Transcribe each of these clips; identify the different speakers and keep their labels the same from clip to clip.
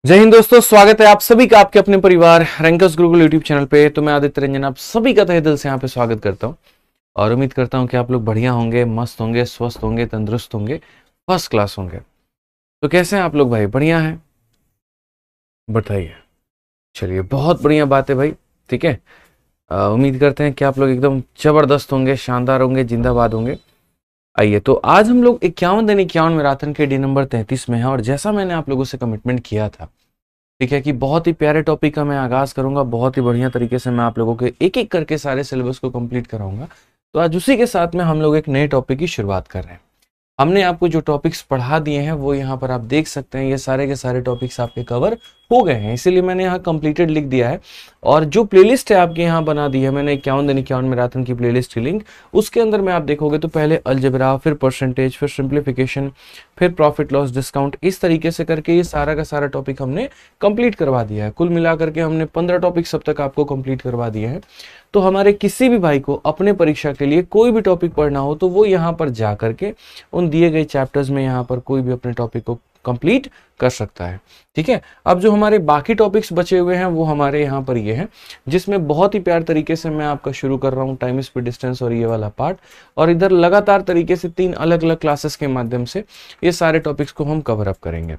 Speaker 1: जय हिंद दोस्तों, स्वागत है आप सभी का आपके अपने परिवार रैंकर्स गुरुकुल यूट्यूब चैनल पे। तो मैं आदित्य रंजन आप सभी का तहे दिल से यहाँ पे स्वागत करता हूँ और उम्मीद करता हूँ कि आप लोग बढ़िया होंगे, मस्त होंगे, स्वस्थ होंगे, तंदुरुस्त होंगे, फर्स्ट क्लास होंगे। तो कैसे हैं आप लोग भाई? बढ़िया हैं? बताइए। चलिए, बहुत बढ़िया बात है भाई। ठीक है, उम्मीद करते हैं कि आप लोग एकदम जबरदस्त होंगे, शानदार होंगे, जिंदाबाद होंगे। आइए, तो आज हम लोग 51 दिन 51 मैराथन के डे नंबर 33 में है और जैसा मैंने आप लोगों से कमिटमेंट किया था, ठीक है, कि बहुत ही प्यारे टॉपिक का मैं आगाज करूंगा, बहुत ही बढ़िया तरीके से मैं आप लोगों के एक एक करके सारे सिलेबस को कंप्लीट कराऊंगा। तो आज उसी के साथ में हम लोग एक नए टॉपिक की शुरुआत कर रहे हैं। हमने आपको जो टॉपिक्स पढ़ा दिए हैं वो यहाँ पर आप देख सकते हैं, ये सारे के सारे टॉपिक्स आपके कवर हो गए हैं, इसीलिए मैंने यहाँ कंप्लीटेड लिख दिया है। और जो प्लेलिस्ट है आपके यहाँ बना दी है मैंने 51 दिन 51 मैराथन की प्लेलिस्ट की लिंक, उसके अंदर में आप देखोगे तो पहले अलजेब्रा, फिर परसेंटेज, फिर सिंप्लीफिकेशन, फिर प्रॉफिट लॉस डिस्काउंट, इस तरीके से करके ये सारा का सारा टॉपिक हमने कंप्लीट करवा दिया है। कुल मिलाकर के हमने 15 टॉपिक्स अब तक आपको कंप्लीट करवा दिए हैं। तो हमारे किसी भी भाई को अपने परीक्षा के लिए कोई भी टॉपिक पढ़ना हो तो वो यहाँ पर जा करके उन दिए गए चैप्टर्स में यहाँ पर कोई भी अपने टॉपिक को कंप्लीट कर सकता है। ठीक है, अब जो हमारे बाकी टॉपिक्स बचे हुए हैं वो हमारे यहाँ पर ये हैं, जिसमें बहुत ही प्यार तरीके से मैं आपका शुरू कर रहा हूँ टाइम स्पीड डिस्टेंस और ये वाला पार्ट, और इधर लगातार तरीके से 3 अलग अलग क्लासेस के माध्यम से ये सारे टॉपिक्स को हम कवर अप करेंगे।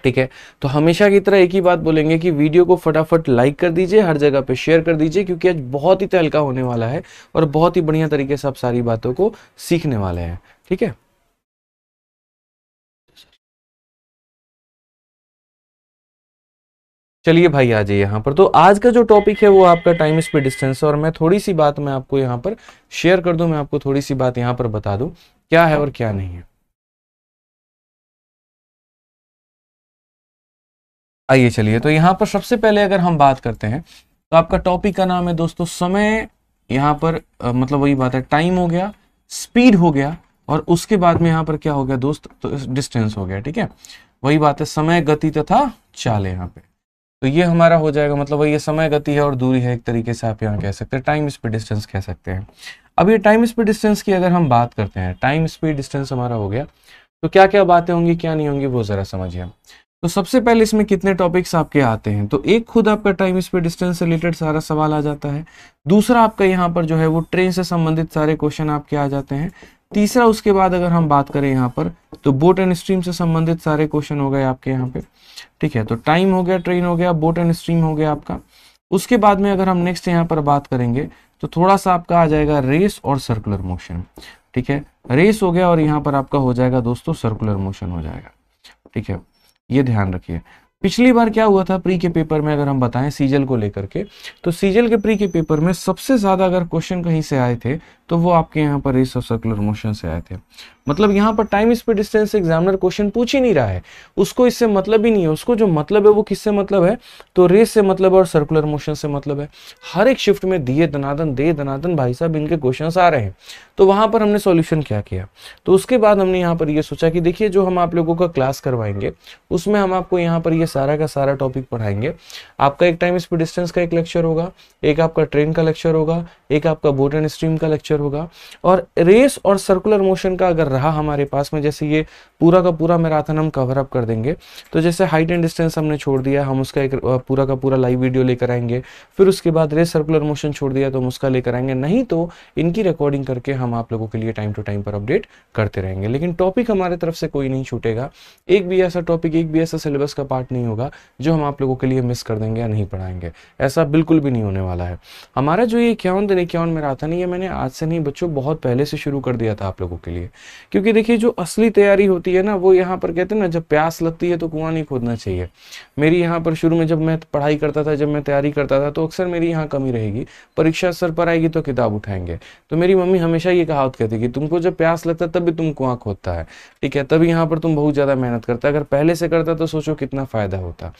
Speaker 1: ठीक है, तो हमेशा की तरह एक ही बात बोलेंगे कि वीडियो को फटाफट लाइक कर दीजिए, हर जगह पे शेयर कर दीजिए, क्योंकि आज बहुत ही तहलका होने वाला है और बहुत ही बढ़िया तरीके से आप सारी बातों को सीखने वाले हैं। ठीक है, चलिए भाई आ जाइए यहाँ पर। तो आज का जो टॉपिक है वो आपका टाइम स्पीड डिस्टेंस है और मैं थोड़ी सी बात मैं आपको यहाँ पर शेयर कर दूं, मैं आपको थोड़ी सी बात यहाँ पर बता दूं क्या है और क्या नहीं है। आइए चलिए, तो यहाँ पर सबसे पहले अगर हम बात करते हैं तो आपका टॉपिक का नाम है दोस्तों समय। यहाँ पर मतलब वही बात है, टाइम हो गया, स्पीड हो गया, और उसके बाद में यहाँ पर क्या हो गया दोस्त, तो डिस्टेंस हो गया। ठीक है, वही बात है, समय, गति तथा चाल है यहाँ पे। तो ये हमारा हो जाएगा, मतलब वही ये समय, गति है और दूरी है, एक तरीके से आप यहाँ कह सकते हैं, टाइम स्पीड डिस्टेंस कह सकते हैं। अब ये टाइम स्पीड डिस्टेंस की अगर हम बात करते हैं, टाइम स्पीड डिस्टेंस हमारा हो गया, तो क्या क्या बातें होंगी, क्या नहीं होंगी, वो जरा समझिए। तो सबसे पहले इसमें कितने टॉपिक्स आपके आते हैं, तो एक खुद आपका टाइम स्पीड डिस्टेंस से रिलेटेड सारा सवाल आ जाता है। दूसरा आपका यहाँ पर जो है वो ट्रेन से संबंधित सारे क्वेश्चन आपके आ जाते हैं। तीसरा उसके बाद अगर हम बात करें यहाँ पर, तो बोट एंड स्ट्रीम से संबंधित सारे क्वेश्चन हो गए आपके यहाँ पे। ठीक है, तो टाइम हो गया, ट्रेन हो गया, बोट एंड स्ट्रीम हो गया आपका। उसके बाद में अगर हम नेक्स्ट यहाँ पर बात करेंगे तो थोड़ा सा आपका आ जाएगा रेस और सर्कुलर मोशन। ठीक है, रेस हो गया और यहाँ पर आपका हो जाएगा दोस्तों सर्कुलर मोशन हो जाएगा। ठीक है, ये ध्यान रखिए। पिछली बार क्या हुआ था प्री के पेपर में, अगर हम बताएं सीजल को लेकर के, तो सीजल के प्री के पेपर में सबसे ज्यादा अगर क्वेश्चन कहीं से आए थे तो वो आपके यहाँ पर रेस और सर्कुलर मोशन से आए थे। मतलब यहाँ पर time speed distance examiner question पूछ ही नहीं रहा है, उसको इससे मतलब ही नहीं है। उसको जो मतलब है वो किससे मतलब है, तो रेस से मतलब है और सर्कुलर मोशन से मतलब है। हर एक शिफ्ट में दिए दनादन दे दनादन भाई साहब इनके क्वेश्चन आ रहे हैं। तो वहां पर हमने सॉल्यूशन क्या किया, तो उसके बाद हमने यहाँ पर ये सोचा कि देखिए जो हम आप लोगों का क्लास करवाएंगे उसमें हम आपको यहाँ पर ये सारा का सारा टॉपिक पढ़ाएंगे। आपका एक टाइम स्पीड डिस्टेंस का एक लेक्चर होगा, एक आपका ट्रेन का लेक्चर होगा, एक आपका बोट एंड स्ट्रीम का लेक्चर होगा, और रेस और सर्कुलर मोशन का अगर रहा हमारे पास में, जैसे ये पूरा का पूरा मैराथन हम कवर अप कर देंगे, तो जैसे हाइट एंड डिस्टेंस हमने छोड़ दिया, हम उसका एक पूरा का पूरा लाइव वीडियो लेकर आएंगे। फिर उसके बाद रेस सर्कुलर मोशन छोड़ दिया तो हम उसका लेकर आएंगे, नहीं तो इनकी रिकॉर्डिंग करके हम आप लोगों के लिए टाइम टू टाइम पर अपडेट करते रहेंगे। लेकिन टॉपिक हमारे तरफ से कोई नहीं छूटेगा, एक भी ऐसा टॉपिक, एक भी ऐसा सिलेबस का पार्ट नहीं होगा जो हम आप लोगों के लिए मिस कर देंगे या नहीं पढ़ाएंगे। ऐसा बिल्कुल भी नहीं होने वाला है। हमारा जो ये 51 दिन 51 मैराथन है, ये मैंने आज से नहीं बच्चों बहुत पहले से शुरू कर दिया था आप लोगों के लिए। क्योंकि देखिए जो असली तैयारी होती है ना, वो यहाँ पर कहते हैं ना, जब प्यास लगती है तो कुआं नहीं खोदना चाहिए। मेरी यहाँ पर शुरू में जब मैं पढ़ाई करता था, जब मैं तैयारी करता था, तो अक्सर मेरी यहाँ कमी रहेगी, परीक्षा सर पर आएगी तो किताब उठाएंगे। तो मेरी मम्मी हमेशा ये कहावत कहती कि तुमको जब प्यास लगता है तब भी तुम कुआं खोदता है। ठीक है, तभी यहाँ पर तुम बहुत ज्यादा मेहनत करता है, अगर पहले से करता तो सोचो कितना फायदा होता।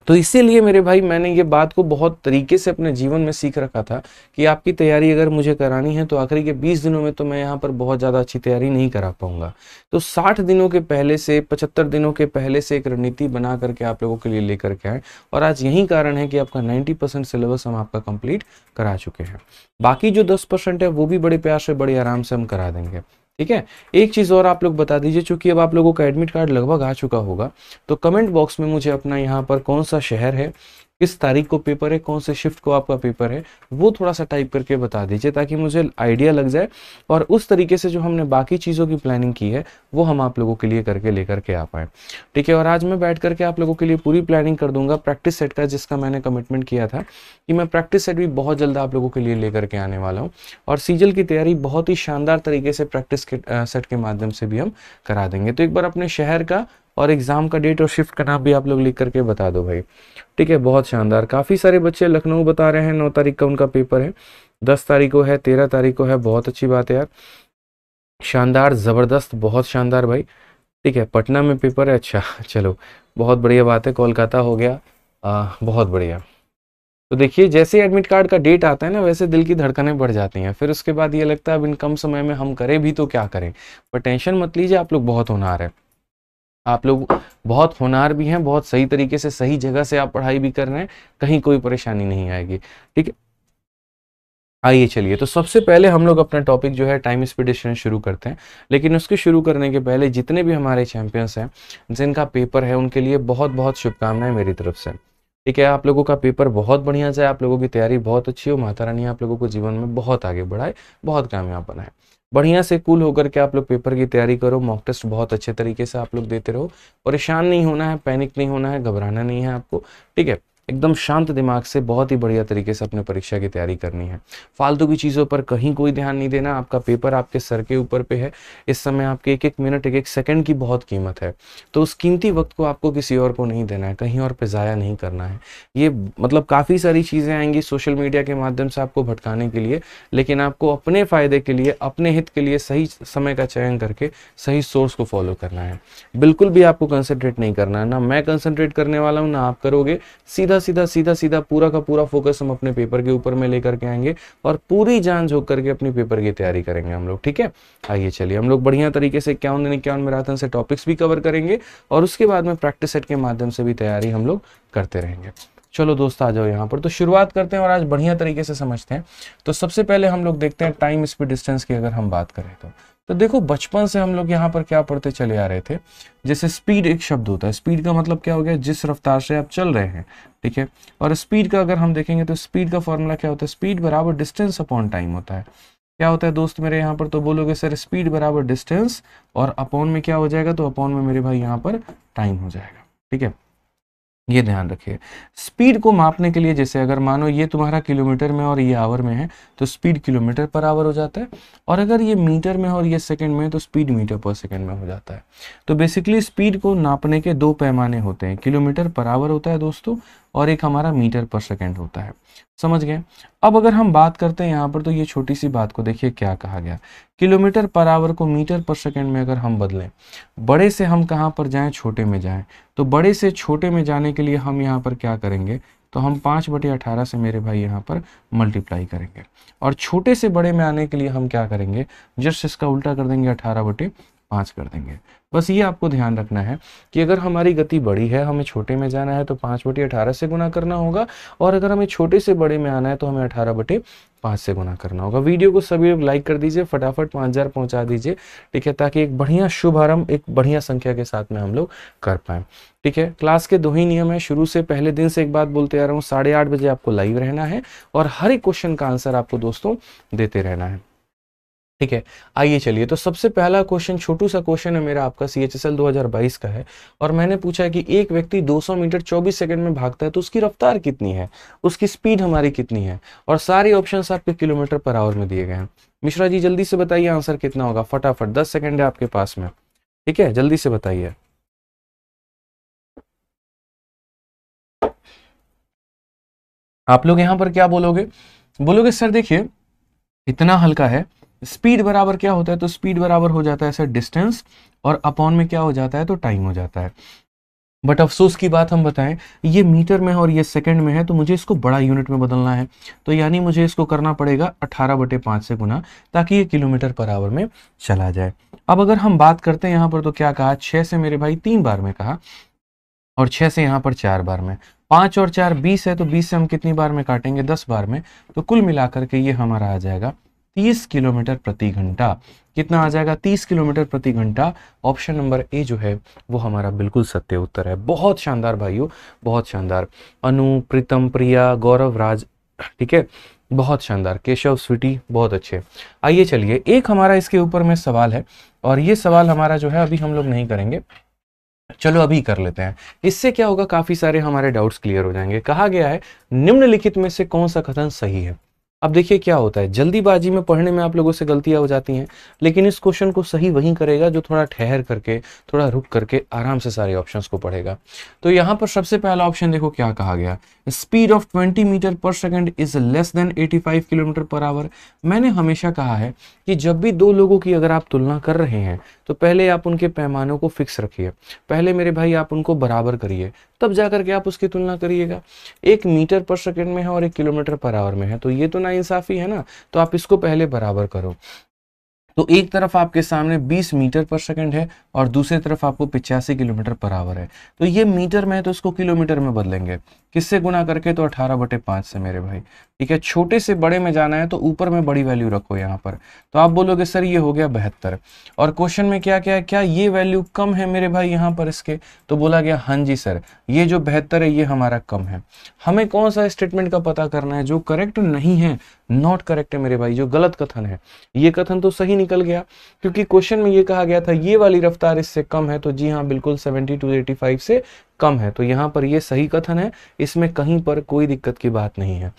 Speaker 1: तो इसीलिए मेरे भाई मैंने ये बात को बहुत तरीके से अपने जीवन में सीख रखा था कि आपकी तैयारी अगर मुझे करानी है तो आखिरी के 20 दिनों में तो मैं यहाँ पर बहुत ज़्यादा अच्छी तैयारी नहीं करा पाऊंगा। तो 60 दिनों के पहले से, 75 दिनों के पहले से एक रणनीति बना करके आप लोगों के लिए लेकर के आए, और आज यही कारण है कि आपका 90% सिलेबस हम आपका कंप्लीट करा चुके हैं। बाकी जो 10% है वो भी बड़े प्यार से, बड़े आराम से हम करा देंगे। ठीक है। एक चीज़ और आप लोग बता दीजिए, चूंकि अब आप लोगों का एडमिट कार्ड लगभग आ चुका होगा, तो कमेंट बॉक्स में मुझे अपना यहाँ पर कौन सा शहर है, किस तारीख को पेपर है, कौन से शिफ्ट को आपका पेपर है, वो थोड़ा सा टाइप करके बता दीजिए, ताकि मुझे आइडिया लग जाए और उस तरीके से जो हमने बाकी चीज़ों की प्लानिंग की है वो हम आप लोगों के लिए करके लेकर के आ पाए। ठीक है। और आज मैं बैठ करके आप लोगों के लिए पूरी प्लानिंग कर दूंगा प्रैक्टिस सेट का, जिसका मैंने कमिटमेंट किया था कि मैं प्रैक्टिस सेट भी बहुत जल्द आप लोगों के लिए लेकर के आने वाला हूँ। और सीजल की तैयारी बहुत ही शानदार तरीके से प्रैक्टिस सेट के माध्यम से भी हम करा देंगे। तो एक बार अपने शहर का और एग्जाम का डेट और शिफ्ट का नाम भी आप लोग लिख करके बता दो भाई। ठीक है, बहुत शानदार। काफ़ी सारे बच्चे लखनऊ बता रहे हैं 9 तारीख का उनका पेपर है, 10 तारीख को है, 13 तारीख को है। बहुत अच्छी बात है यार, शानदार, ज़बरदस्त, बहुत शानदार भाई। ठीक है, पटना में पेपर है, अच्छा चलो बहुत बढ़िया बात है। कोलकाता हो गया, बहुत बढ़िया। तो देखिए, जैसे एडमिट कार्ड का डेट आता है ना, वैसे दिल की धड़कनें बढ़ जाती हैं। फिर उसके बाद ये लगता है अब इन कम समय में हम करें भी तो क्या करें। पर टेंशन मत लीजिए, आप लोग बहुत होनहार है, आप लोग बहुत होनहार भी हैं, बहुत सही तरीके से सही जगह से आप पढ़ाई भी कर रहे हैं, कहीं कोई परेशानी नहीं आएगी। ठीक है, आइए चलिए, तो सबसे पहले हम लोग अपना टॉपिक जो है टाइम स्पीड डिस्टेंस शुरू करते हैं। लेकिन उसके शुरू करने के पहले जितने भी हमारे चैंपियंस हैं जिनका पेपर है, उनके लिए बहुत बहुत शुभकामनाएं मेरी तरफ से। ठीक है, आप लोगों का पेपर बहुत बढ़िया जाए, आप लोगों की तैयारी बहुत अच्छी हो, माता रानी आप लोगों को जीवन में बहुत आगे बढ़ाए, बहुत कामयाब बनाए। बढ़िया से कूल होकर के आप लोग पेपर की तैयारी करो, मॉक टेस्ट बहुत अच्छे तरीके से आप लोग देते रहो। परेशान नहीं होना है, पैनिक नहीं होना है, घबराना नहीं है आपको। ठीक है, एकदम शांत दिमाग से बहुत ही बढ़िया तरीके से अपने परीक्षा की तैयारी करनी है। फालतू की चीज़ों पर कहीं कोई ध्यान नहीं देना। आपका पेपर आपके सर के ऊपर पे है, इस समय आपके एक एक मिनट एक एक सेकंड की बहुत कीमत है। तो उस कीमती वक्त को आपको किसी और को नहीं देना है, कहीं और पे ज़ाया नहीं करना है। ये मतलब काफ़ी सारी चीज़ें आएंगी सोशल मीडिया के माध्यम से आपको भटकाने के लिए, लेकिन आपको अपने फ़ायदे के लिए, अपने हित के लिए सही समय का चयन करके सही सोर्स को फॉलो करना है। बिल्कुल भी आपको कंसंट्रेट नहीं करना है, ना मैं कंसंट्रेट करने वाला हूँ, ना आप करोगे। सीधा सीधा सीधा सीधा पूरा का पूरा फोकस हम अपने पेपर के ऊपर में लेकर के आएंगे और पूरी जान झोंक करके अपनी पेपर की तैयारी करेंगे हम लोग। ठीक है, आइए चलिए, हम लोग बढ़िया तरीके से 51 दिन 51 मैराथन से टॉपिक्स भी कवर करेंगे और उसके बाद में प्रैक्टिस सेट के माध्यम से भी तैयारी हम लोग करते रहेंगे। चलो दोस्त, आ जाओ यहाँ पर, तो शुरुआत करते हैं और आज बढ़िया तरीके से समझते हैं। तो सबसे पहले हम लोग देखते हैं टाइम स्पीड डिस्टेंस की अगर हम बात करें तो देखो, बचपन से हम लोग यहाँ पर क्या पढ़ते चले आ रहे थे। जैसे स्पीड एक शब्द होता है, स्पीड का मतलब क्या हो गया, जिस रफ्तार से आप चल रहे हैं। ठीक है, और स्पीड का अगर हम देखेंगे तो स्पीड का फॉर्मूला क्या होता है, स्पीड बराबर डिस्टेंस अपॉन टाइम होता है। क्या होता है दोस्त मेरे यहाँ पर, तो बोलोगे सर स्पीड बराबर डिस्टेंस और अपॉन में क्या हो जाएगा, तो अपॉन में मेरे भाई यहाँ पर टाइम हो जाएगा। ठीक है, ये ध्यान रखिए। स्पीड को मापने के लिए, जैसे अगर मानो ये तुम्हारा किलोमीटर में और ये आवर में है, तो स्पीड किलोमीटर पर आवर हो जाता है। और अगर ये मीटर में और ये सेकंड में है, तो स्पीड मीटर पर सेकंड में हो जाता है। तो बेसिकली स्पीड को नापने के दो पैमाने होते हैं, किलोमीटर पर आवर होता है दोस्तों, और एक हमारा मीटर पर सेकंड होता है। समझ गए। अब अगर हम बात करते हैं यहाँ पर, तो ये छोटी सी बात को देखिए क्या कहा गया, किलोमीटर पर आवर को मीटर पर सेकंड में अगर हम बदलें, बड़े से हम कहाँ पर जाएं, छोटे में जाएं। तो बड़े से छोटे में जाने के लिए हम यहाँ पर क्या करेंगे, तो हम 5/18 से मेरे भाई यहाँ पर मल्टीप्लाई करेंगे। और छोटे से बड़े में आने के लिए हम क्या करेंगे, जस्ट इसका उल्टा कर देंगे, 18/5 कर देंगे। बस ये आपको ध्यान रखना है कि अगर हमारी गति बड़ी है, हमें छोटे में जाना है, तो 5/18 से गुना करना होगा, और अगर हमें छोटे से बड़े में आना है तो हमें 18/5 से गुना करना होगा। वीडियो को सभी लोग लाइक कर दीजिए, फटाफट 5000 पहुंचा दीजिए। ठीक है, ताकि एक बढ़िया शुभारंभ एक बढ़िया संख्या के साथ में हम लोग कर पाएं। ठीक है, क्लास के 2 ही नियम है, शुरू से पहले दिन से एक बात बोलते आ रहा हूँ, 8:30 बजे आपको लाइव रहना है और हर एक क्वेश्चन का आंसर आपको दोस्तों देते रहना है। ठीक है, आइए चलिए, तो सबसे पहला क्वेश्चन, छोटू सा क्वेश्चन है मेरा, आपका CHSL 2022 का है। और मैंने पूछा है कि एक व्यक्ति 200 मीटर 24 सेकंड में भागता है, तो उसकी रफ्तार कितनी है, उसकी स्पीड हमारी कितनी है। और सारे ऑप्शंस आपके किलोमीटर पर आवर में दिए गए हैं। मिश्रा जी जल्दी से बताइए आंसर कितना होगा, फटाफट, 10 सेकंड है आपके पास में। ठीक है, जल्दी से बताइए। आप लोग यहाँ पर क्या बोलोगे, बोलोगे सर देखिए इतना हल्का है, स्पीड बराबर क्या होता है, तो स्पीड बराबर हो जाता है सर डिस्टेंस, और अपॉन में क्या हो जाता है, तो टाइम हो जाता है। बट अफसोस की बात हम बताएं, ये मीटर में है और ये सेकंड में है, तो मुझे इसको बड़ा यूनिट में बदलना है। तो यानी मुझे इसको करना पड़ेगा 18/5 से गुना, ताकि ये किलोमीटर पर आवर में चला जाए। अब अगर हम बात करते हैं यहाँ पर, तो क्या कहा, 6 से मेरे भाई 3 बार में कहा, और 6 से यहाँ पर 4 बार में, 5 और 4 20 है, तो 20 से हम कितनी बार में काटेंगे, 10 बार में। तो कुल मिलाकर के ये हमारा आ जाएगा 30 किलोमीटर प्रति घंटा। कितना आ जाएगा? 30 किलोमीटर प्रति घंटा। ऑप्शन नंबर ए जो है वो हमारा बिल्कुल सत्य उत्तर है। बहुत शानदार भाइयों, बहुत शानदार। अनु, प्रीतम, प्रिया, गौरव, राज, ठीक है, बहुत शानदार। केशव, स्वीटी, बहुत अच्छे। आइए चलिए, एक हमारा इसके ऊपर में सवाल है और ये सवाल हमारा जो है अभी हम लोग नहीं करेंगे, चलो अभी कर लेते हैं। इससे क्या होगा, काफी सारे हमारे डाउट्स क्लियर हो जाएंगे। कहा गया है निम्नलिखित में से कौन सा कथन सही है। अब देखिए क्या होता है, जल्दीबाजी में पढ़ने में आप लोगों से गलतियां हो जाती हैं, लेकिन इस क्वेश्चन को सही वही करेगा जो थोड़ा ठहर करके, थोड़ा रुक करके आराम से सारे ऑप्शंस को पढ़ेगा। तो यहाँ पर सबसे पहला ऑप्शन देखो क्या कहा गया, स्पीड ऑफ 20 मीटर पर second is less then 85 kilometre per our. मैंने हमेशा कहा है कि जब भी दो लोगों की अगर आप तुलना कर रहे हैं तो पहले आप उनके पैमानों को फिक्स रखिए, पहले मेरे भाई आप उनको बराबर करिए, तब जाकर के आप उसकी तुलना करिएगा। 1 मीटर पर सेकंड में है और 1 किलोमीटर पर आवर में है, तो ये तो नाइंसाफी है ना। तो आप इसको पहले बराबर करो। तो एक तरफ आपके सामने 20 मीटर पर सेकंड है और दूसरी तरफ आपको 85 किलोमीटर पर आवर है। तो ये मीटर में है तो इसको किलोमीटर में बदलेंगे, किससे गुना करके? तो 18/5 से मेरे भाई, ठीक है। छोटे से बड़े में जाना है तो ऊपर में बड़ी वैल्यू रखो यहाँ पर। तो आप बोलोगे सर ये हो गया 72, और क्वेश्चन में क्या क्या है, क्या ये वैल्यू कम है मेरे भाई यहाँ पर इसके? तो बोला गया हाँ जी सर, ये जो 72 है ये हमारा कम है। हमें कौन सा स्टेटमेंट का पता करना है? जो करेक्ट नहीं है, नॉट करेक्ट है मेरे भाई, जो गलत कथन है। ये कथन तो सही निकल गया, क्योंकि क्वेश्चन में ये कहा गया था ये वाली रफ्तार इससे कम है, तो जी हाँ बिल्कुल 70 to 85 से कम है। तो यहाँ पर ये सही कथन है, इसमें कहीं पर कोई दिक्कत की बात नहीं है।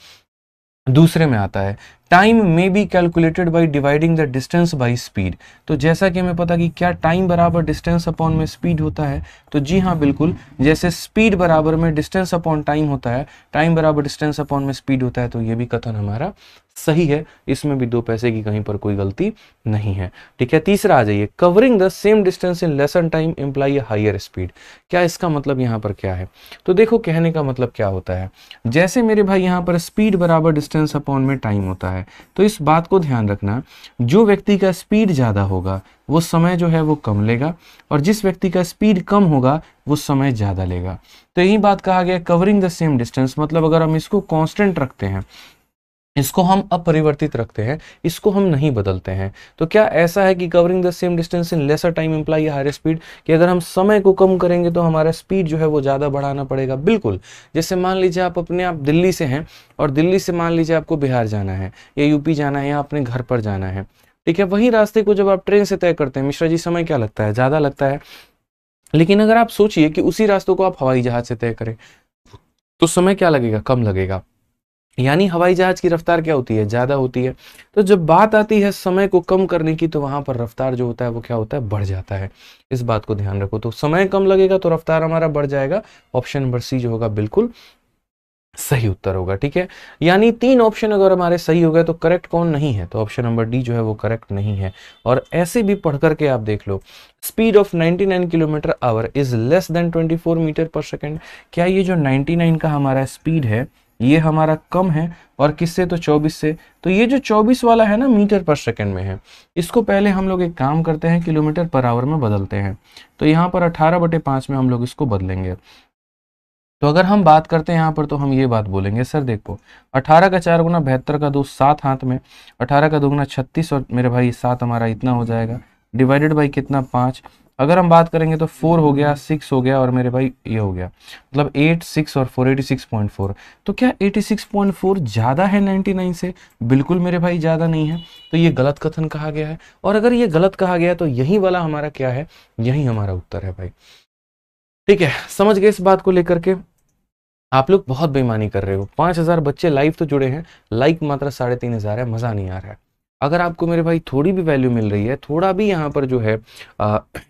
Speaker 1: दूसरे में आता है टाइम में be calculated by dividing the distance by speed. तो जैसा कि हमें पता कि क्या टाइम बराबर डिस्टेंस अपॉन में स्पीड होता है, तो जी हाँ बिल्कुल, जैसे स्पीड बराबर में डिस्टेंस अपॉन टाइम होता है, टाइम बराबर डिस्टेंस अपॉन में स्पीड होता है, तो ये भी कथन हमारा सही है। इसमें भी 2 पैसे की कहीं पर कोई गलती नहीं है, ठीक है। तीसरा आ जाइए, covering the same distance in lesser time imply a higher speed. क्या इसका मतलब यहाँ पर क्या है? तो देखो कहने का मतलब क्या होता है, जैसे मेरे भाई यहाँ पर स्पीड बराबर डिस्टेंस अपॉन में टाइम होता है, तो इस बात को ध्यान रखना, जो व्यक्ति का स्पीड ज्यादा होगा वो समय जो है वो कम लेगा, और जिस व्यक्ति का स्पीड कम होगा वो समय ज्यादा लेगा। तो यही बात कहा गया कवरिंग द सेम डिस्टेंस, मतलब अगर हम इसको कांस्टेंट रखते हैं, इसको हम अपरिवर्तित रखते हैं, इसको हम नहीं बदलते हैं, तो क्या ऐसा है कि covering the same distance in lesser time imply higher speed, कि अगर हम समय को कम करेंगे तो हमारा स्पीड जो है वो ज़्यादा बढ़ाना पड़ेगा? बिल्कुल। जैसे मान लीजिए आप दिल्ली से हैं और दिल्ली से मान लीजिए आपको बिहार जाना है या यूपी जाना है या अपने घर पर जाना है, ठीक है। वही रास्ते को जब आप ट्रेन से तय करते हैं मिश्रा जी, समय क्या लगता है? ज़्यादा लगता है। लेकिन अगर आप सोचिए कि उसी रास्तों को आप हवाई जहाज से तय करें तो समय क्या लगेगा? कम लगेगा। यानी हवाई जहाज की रफ्तार क्या होती है? ज्यादा होती है। तो जब बात आती है समय को कम करने की, तो वहां पर रफ्तार जो होता है वो क्या होता है? बढ़ जाता है। इस बात को ध्यान रखो। तो समय कम लगेगा तो रफ्तार हमारा बढ़ जाएगा। ऑप्शन नंबर सी जो होगा बिल्कुल सही उत्तर होगा, ठीक है। यानी 3 ऑप्शन अगर हमारे सही हो गए तो करेक्ट कौन नहीं है? तो ऑप्शन नंबर डी जो है वो करेक्ट नहीं है। और ऐसे भी पढ़ करके आप देख लो, speed of 99 kilometre hour is less than 24 metre per second. क्या ये जो 99 का हमारा स्पीड है ये हमारा कम है, और किससे? तो 24 से। तो ये जो 24 वाला है ना, मीटर पर सेकंड में है, इसको पहले हम लोग एक काम करते हैं, किलोमीटर पर आवर में बदलते हैं। तो यहाँ पर 18/5 में हम लोग इसको बदलेंगे। तो अगर हम बात करते हैं यहाँ पर, तो हम ये बात बोलेंगे, सर देखो 18 का 4 गुना 72 का 2 7 हाथ में, 18 का 2 गुना 36, और मेरे भाई 7 हमारा इतना हो जाएगा, डिवाइडेड बाई कितना? 5। अगर हम बात करेंगे तो 4 हो गया, 6 हो गया, और मेरे भाई ये हो गया, मतलब 8, 6 और 4, 86.4। तो क्या 86.4 ज़्यादा है 99 से? बिल्कुल मेरे भाई ज़्यादा नहीं है। तो ये गलत कथन कहा गया है, और अगर ये गलत कहा गया तो यही वाला हमारा क्या है? यही हमारा उत्तर है भाई, ठीक है। समझ गए इस बात को लेकर के? आप लोग बहुत बेईमानी कर रहे हो। 5000 बच्चे लाइव तो जुड़े हैं, लाइक मात्र 3500 है, मजा नहीं आ रहा है। अगर आपको मेरे भाई थोड़ी भी वैल्यू मिल रही है, थोड़ा भी यहाँ पर जो है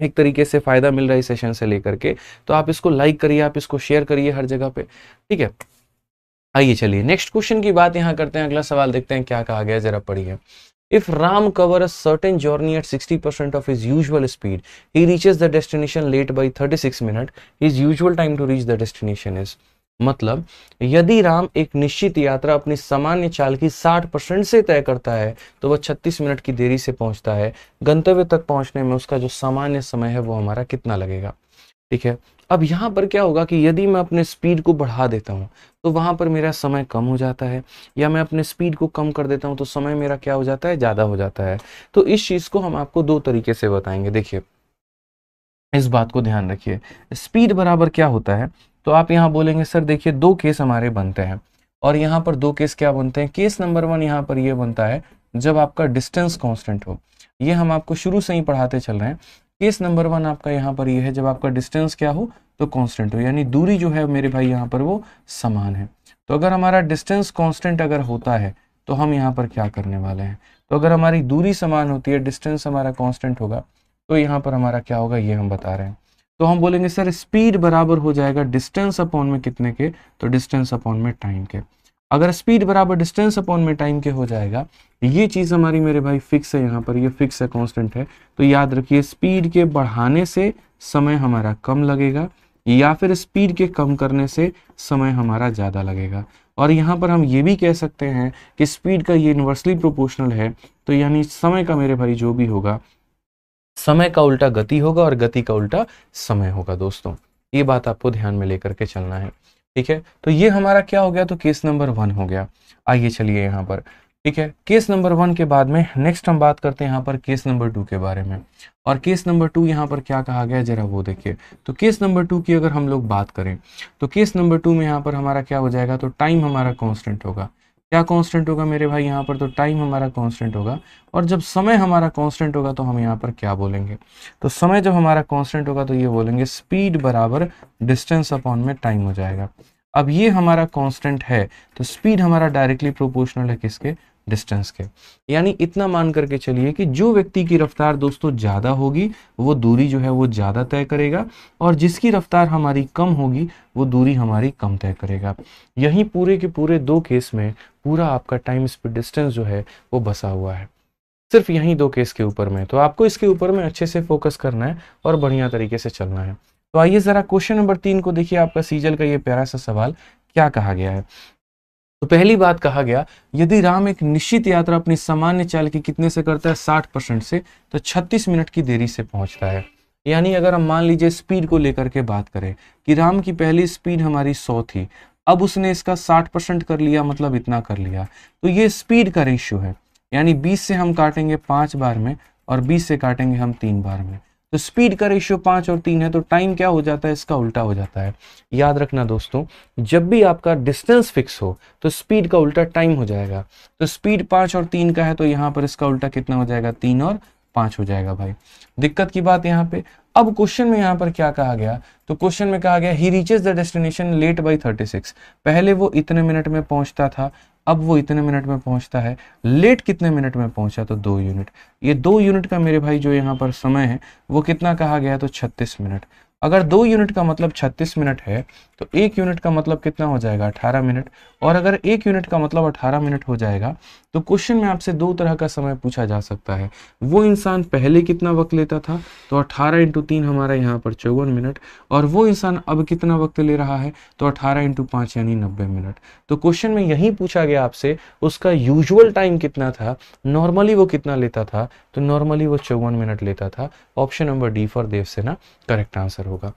Speaker 1: एक तरीके से फायदा मिल रहा है सेशन से लेकर के, तो आप इसको लाइक करिए, आप इसको शेयर करिए हर जगह पे, ठीक है। आइए चलिए नेक्स्ट क्वेश्चन की बात यहाँ करते हैं। अगला सवाल देखते हैं क्या कहा गया, जरा पढ़िए। If Ram cover a certain journey at 60% of his usual speed, he reaches the destination late by 36 minutes. His usual time to reach the destination is, मतलब यदि राम एक निश्चित यात्रा अपनी सामान्य चाल की 60% से तय करता है तो वह 36 मिनट की देरी से पहुंचता है। गंतव्य तक पहुंचने में उसका जो सामान्य समय है वो हमारा कितना लगेगा? ठीक है। अब यहाँ पर क्या होगा कि यदि मैं अपने स्पीड को बढ़ा देता हूँ तो वहाँ पर मेरा समय कम हो जाता है, या मैं अपने स्पीड को कम कर देता हूँ तो समय मेरा क्या हो जाता है, ज़्यादा हो जाता है। तो इस चीज़ को हम आपको दो तरीके से बताएंगे। देखिए, इस बात को ध्यान रखिए, स्पीड बराबर क्या होता है, तो आप यहाँ बोलेंगे सर देखिए दो केस हमारे बनते हैं, और यहाँ पर दो केस क्या बनते हैं। केस नंबर 1 यहाँ पर ये बनता है जब आपका डिस्टेंस कांस्टेंट हो, ये हम आपको शुरू से ही पढ़ाते चल रहे हैं। केस नंबर 1 आपका यहाँ पर ये है जब आपका डिस्टेंस क्या हो, तो कांस्टेंट हो, यानी दूरी जो है मेरे भाई यहाँ पर वो समान है। तो अगर हमारा डिस्टेंस कांस्टेंट अगर होता है तो हम यहाँ पर क्या करने वाले हैं, तो अगर हमारी दूरी समान होती है, डिस्टेंस हमारा कांस्टेंट होगा, तो यहाँ पर हमारा क्या होगा ये हम बता रहे हैं। तो हम बोलेंगे सर स्पीड बराबर हो जाएगा डिस्टेंस अपॉन में कितने के, तो डिस्टेंस अपॉन में टाइम के। अगर स्पीड बराबर डिस्टेंस अपॉन में टाइम के हो जाएगा, ये चीज हमारी मेरे भाई फिक्स है, यहाँ पर ये फिक्स है, कांस्टेंट है, तो याद रखिए स्पीड के बढ़ाने से समय हमारा कम लगेगा, या फिर स्पीड के कम करने से समय हमारा ज्यादा लगेगा। और यहाँ पर हम ये भी कह सकते हैं कि स्पीड का ये इन्वर्सली प्रोपोर्शनल है, तो यानी समय का मेरे भाई जो भी होगा, समय का उल्टा गति होगा और गति का उल्टा समय होगा। दोस्तों ये बात आपको ध्यान में लेकर के चलना है, ठीक है। तो ये हमारा क्या हो गया, तो केस नंबर 1 हो गया। आइए चलिए यहाँ पर, ठीक है, केस नंबर 1 के बाद में नेक्स्ट हम बात करते हैं यहाँ पर केस नंबर 2 के बारे में। और केस नंबर 2 यहाँ पर क्या कहा गया जरा वो देखिए। तो केस नंबर 2 की अगर हम लोग बात करें तो केस नंबर 2 में यहाँ पर हमारा क्या हो जाएगा, तो टाइम हमारा कांस्टेंट होगा। क्या कांस्टेंट होगा मेरे भाई यहाँ पर, तो टाइम हमारा कांस्टेंट होगा। और जब समय हमारा कांस्टेंट होगा तो हम यहाँ पर क्या बोलेंगे, तो समय जब हमारा कांस्टेंट होगा तो ये बोलेंगे स्पीड बराबर डिस्टेंस अपॉन में टाइम हो जाएगा। अब ये हमारा कांस्टेंट है तो स्पीड हमारा डायरेक्टली प्रोपोर्शनल है किसके, डिस्टेंस के। यानी इतना मान करके चलिए कि जो व्यक्ति की रफ्तार दोस्तों ज्यादा होगी वो दूरी जो है वो ज्यादा तय करेगा, और जिसकी रफ्तार हमारी कम होगी वो दूरी हमारी कम तय करेगा। यही पूरे के पूरे दो केस में पूरा आपका टाइम स्पीड डिस्टेंस जो है वो बसा हुआ है, सिर्फ यही दो केस के ऊपर में। तो आपको इसके ऊपर में अच्छे से फोकस करना है और बढ़िया तरीके से चलना है। तो आइए जरा क्वेश्चन नंबर 3 को देखिए, आपका सीजल का ये प्यारा सा सवाल क्या कहा गया है। तो पहली बात कहा गया, यदि राम एक निश्चित यात्रा अपनी सामान्य चाल की कितने से करता है, 60% से, तो 36 मिनट की देरी से पहुंचता है। यानी अगर हम मान लीजिए स्पीड को लेकर के बात करें कि राम की पहली स्पीड हमारी 100 थी, अब उसने इसका 60% कर लिया, मतलब इतना कर लिया, तो ये स्पीड का रेशियो है। यानी 20 से हम काटेंगे 5 बार में और 20 से काटेंगे हम 3 बार में, तो स्पीड का रेशियो 5 और 3 है, तो टाइम क्या हो जाता है, इसका उल्टा हो जाता है। याद रखना दोस्तों, जब भी आपका डिस्टेंस फिक्स हो तो स्पीड का उल्टा टाइम हो जाएगा। तो स्पीड 5 और 3 का है तो यहाँ पर इसका उल्टा कितना हो जाएगा, 3 और 5 हो जाएगा भाई। दिक्कत की बात यहाँ पे, अब क्वेश्चन में यहाँ पर क्या कहा गया, तो क्वेश्चन में कहा गया he reaches the destination late by 36। पहले वो इतने मिनट में पहुंचता था, अब वो इतने मिनट में पहुंचता है। लेट कितने मिनट में पहुंचा, तो 2 यूनिट। ये 2 यूनिट का मेरे भाई जो यहाँ पर समय है वो कितना कहा गया, तो 36 मिनट। अगर 2 यूनिट का मतलब 36 मिनट है तो 1 यूनिट का मतलब कितना हो जाएगा, 18 मिनट। और अगर 1 यूनिट का मतलब 18 मिनट हो जाएगा तो क्वेश्चन में आपसे दो तरह का समय पूछा जा सकता है। वो इंसान पहले कितना वक्त लेता था, तो 18 × 3 हमारा यहाँ पर 54 मिनट, और वो इंसान अब कितना वक्त ले रहा है, तो 18 × 5 यानी 90 मिनट। तो क्वेश्चन में यही पूछा गया आपसे उसका यूजुअल टाइम कितना था, नॉर्मली वो कितना लेता था, तो नॉर्मली वो 54 मिनट लेता था। Option number D for Devsena correct answer होगा,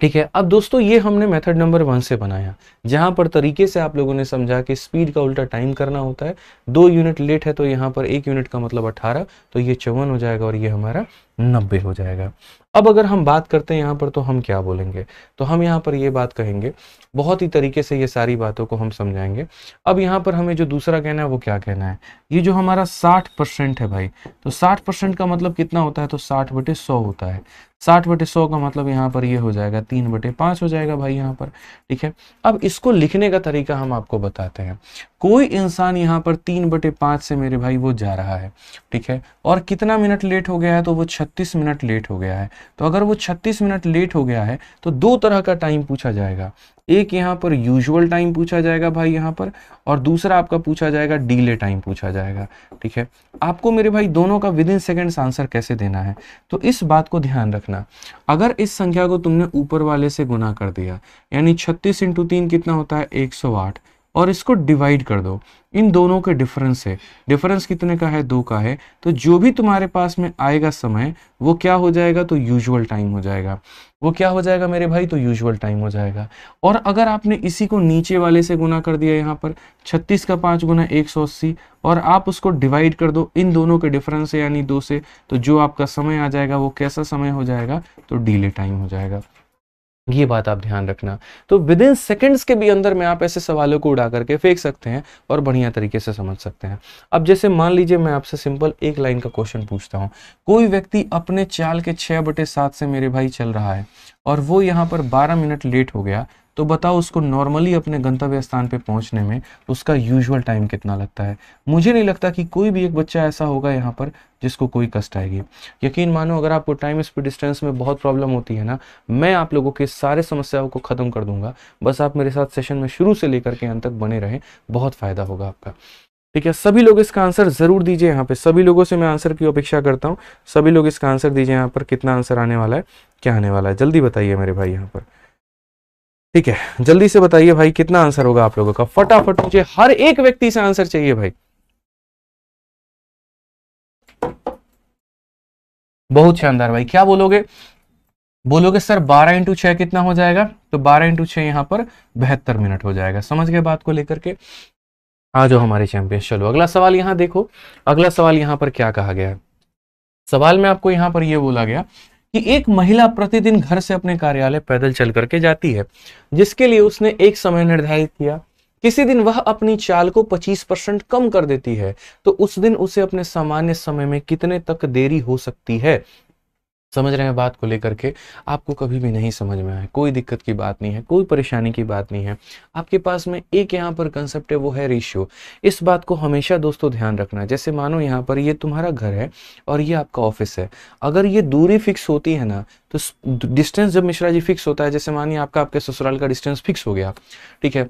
Speaker 1: ठीक है। अब दोस्तों ये हमने मेथड नंबर 1 से बनाया, जहां पर तरीके से आप लोगों ने समझा कि स्पीड का उल्टा टाइम करना होता है। 2 यूनिट लेट है तो यहाँ पर 1 यूनिट का मतलब 18, तो ये 54 हो जाएगा और ये हमारा 90 हो जाएगा। अब अगर हम बात करते हैं यहाँ पर तो हम क्या बोलेंगे, तो हम यहाँ पर ये बात कहेंगे, बहुत ही तरीके से ये सारी बातों को हम समझाएंगे। अब यहाँ पर हमें जो दूसरा कहना है वो क्या कहना है, ये जो हमारा 60% है भाई, तो 60% का मतलब कितना होता है, तो 60/100 होता है। 60/100 का मतलब यहाँ पर ये हो जाएगा 3/5 हो जाएगा भाई यहाँ पर, ठीक है। अब इसको लिखने का तरीका हम आपको बताते हैं। कोई इंसान यहाँ पर 3/5 से मेरे भाई वो जा रहा है, ठीक है, और कितना मिनट लेट हो गया है, तो वो 36 मिनट लेट हो गया है। तो अगर वो 36 मिनट लेट हो गया है तो दो तरह का टाइम पूछा जाएगा, एक यहाँ पर यूजुअल टाइम पूछा जाएगा भाई यहाँ पर, और दूसरा आपका पूछा जाएगा डिले टाइम पूछा जाएगा, ठीक है। आपको मेरे भाई दोनों का विद इन सेकेंड्स आंसर कैसे देना है, तो इस बात को ध्यान रखना। अगर इस संख्या को तुमने ऊपर वाले से गुना कर दिया, यानी 36 × 3 कितना होता है, 108, और इसको डिवाइड कर दो। इन दोनों के डिफरेंस से, डिफरेंस कितने का है, 2 का है, तो जो भी तुम्हारे पास में आएगा समय वो क्या हो जाएगा, तो यूजुअल टाइम हो जाएगा। वो क्या हो जाएगा मेरे भाई, तो यूजुअल टाइम हो जाएगा। और अगर आपने इसी को नीचे वाले से गुना कर दिया, यहाँ पर 36 का 5 गुना 180, और आप उसको डिवाइड कर दो इन दोनों के डिफरेंस से यानी 2 से, तो जो आपका समय आ जाएगा वो कैसा समय हो जाएगा, तो डिले टाइम हो जाएगा। ये बात आप ध्यान रखना। तो विद इन सेकेंड्स के भी अंदर में आप ऐसे सवालों को उड़ा करके फेंक सकते हैं और बढ़िया तरीके से समझ सकते हैं। अब जैसे मान लीजिए मैं आपसे सिंपल एक लाइन का क्वेश्चन पूछता हूँ, कोई व्यक्ति अपने चाल के 6/7 से मेरे भाई चल रहा है और वो यहाँ पर 12 मिनट लेट हो गया, तो बताओ उसको नॉर्मली अपने गंतव्य स्थान पे पहुंचने में उसका यूजुअल टाइम कितना लगता है। मुझे नहीं लगता कि कोई भी एक बच्चा ऐसा होगा यहाँ पर जिसको कोई कष्ट आएगी। यकीन मानो अगर आपको टाइम स्पीड डिस्टेंस में बहुत प्रॉब्लम होती है ना, मैं आप लोगों के सारे समस्याओं को खत्म कर दूंगा। बस आप मेरे साथ सेशन में शुरू से लेकर के अंत तक बने रहें, बहुत फायदा होगा आपका। ठीक है, सभी लोग इसका आंसर जरूर दीजिए। यहाँ पे सभी लोगों से मैं आंसर की अपेक्षा करता हूँ। सभी लोग इसका आंसर दीजिए। यहाँ पर कितना आंसर आने वाला है, क्या आने वाला है, जल्दी बताइए मेरे भाई यहाँ पर। ठीक है, जल्दी से बताइए भाई कितना आंसर होगा आप लोगों का, फटाफट मुझे हर एक व्यक्ति से आंसर चाहिए भाई। बहुत शानदार भाई, क्या बोलोगे, बोलोगे सर 12 × 6 कितना हो जाएगा, तो 12 × 6 यहाँ पर 72 मिनट हो जाएगा। समझ गए बात को लेकर के, आ जाओ हमारे चैंपियन। चलो अगला सवाल यहाँ देखो, अगला सवाल यहाँ पर क्या कहा गया है। सवाल में आपको यहाँ पर यह बोला गया कि एक महिला प्रतिदिन घर से अपने कार्यालय पैदल चल करके जाती है, जिसके लिए उसने एक समय निर्धारित किया। किसी दिन वह अपनी चाल को 25% कम कर देती है, तो उस दिन उसे अपने सामान्य समय में कितने तक देरी हो सकती है। समझ रहे हैं बात को लेकर के, आपको कभी भी नहीं समझ में आए कोई दिक्कत की बात नहीं है, कोई परेशानी की बात नहीं है। आपके पास में एक यहाँ पर कंसेप्ट है, वो है रेशियो। इस बात को हमेशा दोस्तों ध्यान रखना। जैसे मानो यहाँ पर ये तुम्हारा घर है और ये आपका ऑफिस है, अगर ये दूरी फिक्स होती है ना, तो डिस्टेंस जब मिश्रा जी फिक्स होता है, जैसे मानिए आपका आपके ससुराल का डिस्टेंस फिक्स हो गया, ठीक है,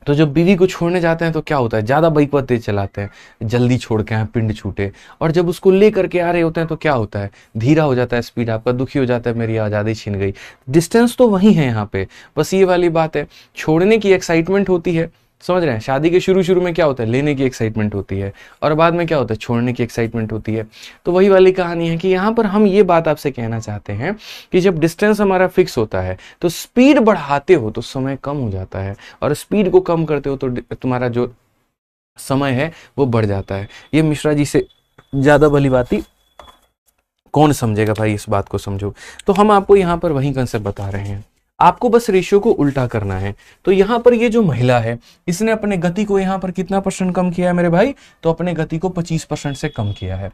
Speaker 1: तो जब बीवी को छोड़ने जाते हैं तो क्या होता है, ज्यादा बाइक पर तेज चलाते हैं, जल्दी छोड़ के आए पिंड छूटे। और जब उसको ले करके आ रहे होते हैं तो क्या होता है, धीरा हो जाता है स्पीड, आपका दुखी हो जाता है मेरी आज़ादी छीन गई। डिस्टेंस तो वही है यहाँ पे, बस ये वाली बात है, छोड़ने की एक्साइटमेंट होती है। समझ रहे हैं, शादी के शुरू शुरू में क्या होता है, लेने की एक्साइटमेंट होती है, और बाद में क्या होता है, छोड़ने की एक्साइटमेंट होती है। तो वही वाली कहानी है कि यहाँ पर हम ये बात आपसे कहना चाहते हैं कि जब डिस्टेंस हमारा फिक्स होता है तो स्पीड बढ़ाते हो तो समय कम हो जाता है, और स्पीड को कम करते हो तो तुम्हारा जो समय है वो बढ़ जाता है। ये मिश्रा जी से ज्यादा भली बाती कौन समझेगा भाई, इस बात को समझो। तो हम आपको यहाँ पर वही कंसेप्ट बता रहे हैं, आपको बस रेशियो को उल्टा करना है। तो यहाँ पर ये जो महिला है, इसने अपने गति को यहाँ पर कितना % कम किया है मेरे भाई, तो अपने गति को 25% से कम किया है।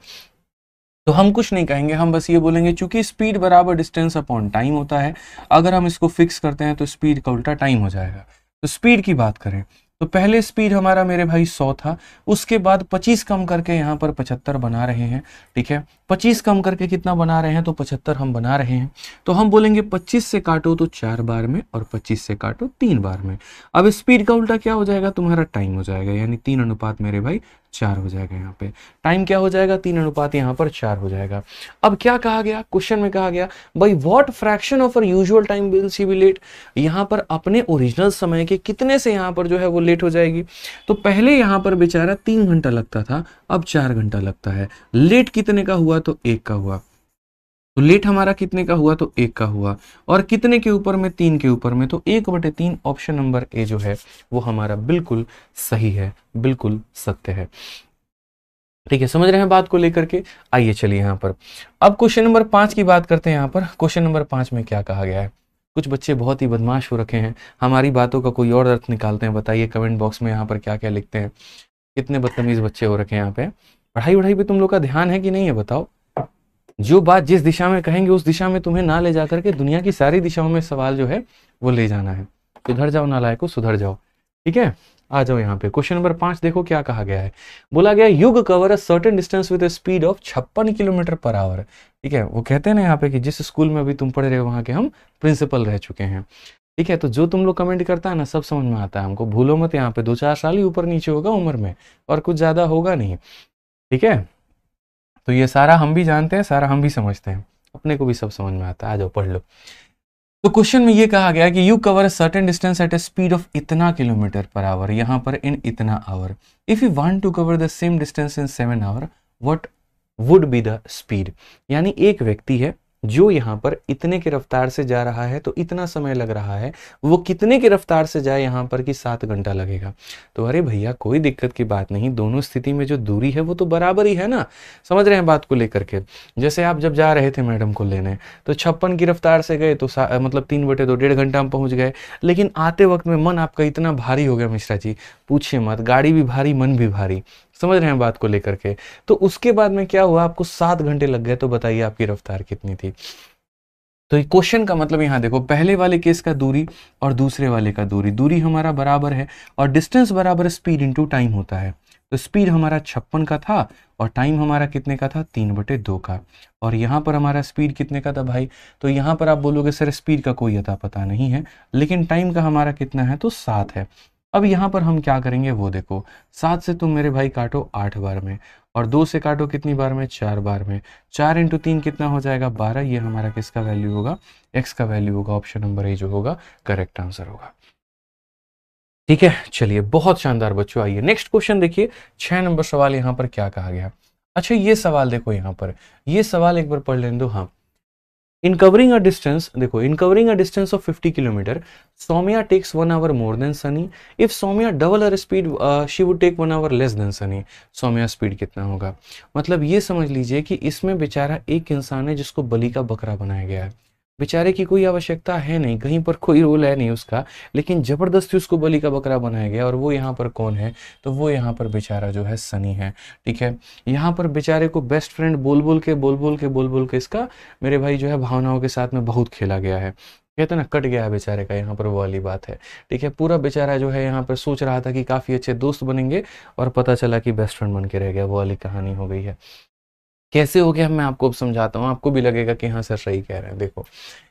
Speaker 1: तो हम कुछ नहीं कहेंगे, हम बस ये बोलेंगे चूंकि स्पीड बराबर डिस्टेंस अपॉन टाइम होता है, अगर हम इसको फिक्स करते हैं तो स्पीड का उल्टा टाइम हो जाएगा। तो स्पीड की बात करें तो पहले स्पीड हमारा मेरे भाई 100 था, उसके बाद 25 कम करके यहाँ पर 75 बना रहे हैं। ठीक है, 25 कम करके कितना बना रहे हैं, तो 75 हम बना रहे हैं। तो हम बोलेंगे 25 से काटो तो 4 बार में, और 25 से काटो 3 बार में। अब स्पीड का उल्टा क्या हो जाएगा, तुम्हारा टाइम हो जाएगा, यानी 3 मेरे भाई 4 हो जाएगा। यहाँ पे टाइम क्या हो जाएगा, 3 यहाँ पर 4 हो जाएगा। अब क्या कहा गया, क्वेश्चन में कहा गया भाई what fraction of her usual time will she be late. यहाँ पर अपने ओरिजिनल समय के कितने से यहाँ पर जो है वो लेट हो जाएगी। तो पहले यहाँ पर बेचारा 3 घंटा लगता था, अब 4 घंटा लगता है। लेट कितने का हुआ, तो 1 का हुआ। तो लेट हमारा कितने का हुआ, तो 1 का हुआ, और कितने के ऊपर में, 3 के ऊपर में, तो 1/3। ऑप्शन नंबर ए जो है वो हमारा बिल्कुल सही है, बिल्कुल सत्य है। ठीक है, समझ रहे हैं बात को लेकर के। आइए चलिए यहाँ पर अब क्वेश्चन नंबर 5 की बात करते हैं। यहाँ पर क्वेश्चन नंबर 5 में क्या कहा गया है। कुछ बच्चे बहुत ही बदमाश हो रखे हैं, हमारी बातों का कोई और अर्थ निकालते हैं। बताइए कमेंट बॉक्स में यहाँ पर क्या क्या लिखते हैं। कितने बदतमीज बच्चे हो रखे हैं यहाँ पे। पढ़ाई वढ़ाई पे तुम लोग का ध्यान है कि नहीं है, बताओ। जो बात जिस दिशा में कहेंगे उस दिशा में तुम्हें ना ले जा करके दुनिया की सारी दिशाओं में सवाल जो है वो ले जाना है। सुधर जाओ नालायकों, सुधर जाओ। ठीक है, आ जाओ यहाँ पे। क्वेश्चन नंबर 5 देखो क्या कहा गया है। बोला गया युग cover a certain distance with speed of 56 kilometre per our. ठीक है, वो कहते हैं ना यहाँ पे कि जिस स्कूल में अभी तुम पढ़ रहे हो वहां के हम प्रिंसिपल रह चुके हैं। ठीक है, तो जो तुम लोग कमेंट करता है ना सब समझ में आता है हमको। भूलो मत, यहाँ पे 2-4 साल ही ऊपर नीचे होगा उम्र में, और कुछ ज्यादा होगा नहीं। ठीक है, तो ये सारा हम भी जानते हैं, सारा हम भी समझते हैं, अपने को भी सब समझ में आता है। आ जाओ पढ़ लो। तो क्वेश्चन में ये कहा गया कि you cover a certain distance at a speed of इतना किलोमीटर पर आवर, यहाँ पर इन इतना hour. If you want to cover the same distance in 7 hour, what would be the speed. यानी एक व्यक्ति है जो यहाँ पर इतने की रफ्तार से जा रहा है तो इतना समय लग रहा है, वो कितने की रफ्तार से जाए यहाँ पर कि 7 घंटा लगेगा। तो अरे भैया कोई दिक्कत की बात नहीं, दोनों स्थिति में जो दूरी है वो तो बराबर ही है ना। समझ रहे हैं बात को लेकर के। जैसे आप जब जा रहे थे मैडम को लेने तो 56 की रफ्तार से गए तो मतलब 3/2 1.5 घंटा में पहुंच गए, लेकिन आते वक्त में मन आपका इतना भारी हो गया मिश्रा जी, पूछिए मत, गाड़ी भी भारी मन भी भारी। समझ रहे हैं बात को लेकर के। तो उसके बाद में क्या हुआ, आपको 7 घंटे लग गए, तो बताइए आपकी रफ्तार कितनी थी। तो क्वेश्चन का मतलब यहाँ देखो, पहले वाले केस का दूरी और दूसरे वाले का दूरी, दूरी हमारा बराबर है और डिस्टेंस बराबर स्पीड इनटू टाइम होता है। तो स्पीड हमारा 56 का था और टाइम हमारा कितने का था, 3/2 का। और यहाँ पर हमारा स्पीड कितने का था भाई, तो यहाँ पर आप बोलोगे सर स्पीड का कोई अता पता नहीं है, लेकिन टाइम का हमारा कितना है, तो 7 है। अब यहाँ पर हम क्या करेंगे वो देखो, 7 से तुम मेरे भाई काटो 8 बार में, और 2 से काटो कितनी बार में, 4 बार में। 4 × 3 कितना हो जाएगा, 12। ये हमारा किसका वैल्यू होगा, एक्स का वैल्यू होगा। ऑप्शन नंबर ए जो होगा करेक्ट आंसर होगा। ठीक है, चलिए बहुत शानदार बच्चों। आइए नेक्स्ट क्वेश्चन देखिए, 6 नंबर सवाल यहाँ पर क्या कहा गया। अच्छा ये सवाल देखो, यहाँ पर ये सवाल एक बार पढ़ लेने दो। हाँ, इन कवरिंग अ डिस्टेंस, देखो in covering a distance of 50 kilometre Saumya takes 1 hour more than Sunny. If Saumya double her speed she would take 1 hour less than Sunny. Saumya speed कितना होगा। मतलब ये समझ लीजिए कि इसमें बेचारा एक इंसान है जिसको बलि का बकरा बनाया गया है। बेचारे की कोई आवश्यकता है नहीं, कहीं पर कोई रोल है नहीं उसका, लेकिन जबरदस्ती उसको बलि का बकरा बनाया गया। और वो यहाँ पर कौन है, तो वो यहाँ पर बेचारा जो है सनी है। ठीक है, यहाँ पर बेचारे को बेस्ट फ्रेंड बोल बोल के इसका मेरे भाई जो है भावनाओं के साथ में बहुत खेला गया है। कहते ना कट गया है बेचारे का, यहाँ पर वो वाली बात है। ठीक है, पूरा बेचारा जो है यहाँ पर सोच रहा था कि काफी अच्छे दोस्त बनेंगे और पता चला कि बेस्ट फ्रेंड बन के रह गया, वो वाली कहानी हो गई है। कैसे हो गया मैं आपको अब समझाता हूँ, आपको भी लगेगा कि हाँ सर सही कह रहे हैं। देखो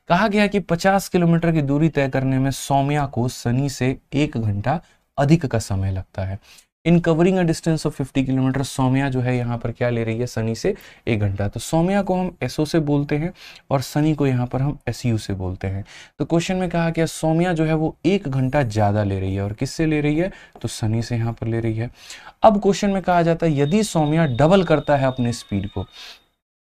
Speaker 1: कहा गया कि 50 किलोमीटर की दूरी तय करने में सौम्या को सनी से 1 घंटा अधिक का समय लगता है। In covering a distance of 50 kilometre Saumya जो है यहाँ पर क्या ले रही है, सनी से 1 घंटा। तो सौम्या को हम एसओ से बोलते हैं और सनी को यहाँ पर हम एसयू से बोलते हैं। तो क्वेश्चन में कहा गया सौम्या जो है वो 1 घंटा ज्यादा ले रही है, और किससे ले रही है, तो सनी से यहाँ पर ले रही है। अब क्वेश्चन में कहा जाता है यदि सौम्या डबल करता है अपने स्पीड को,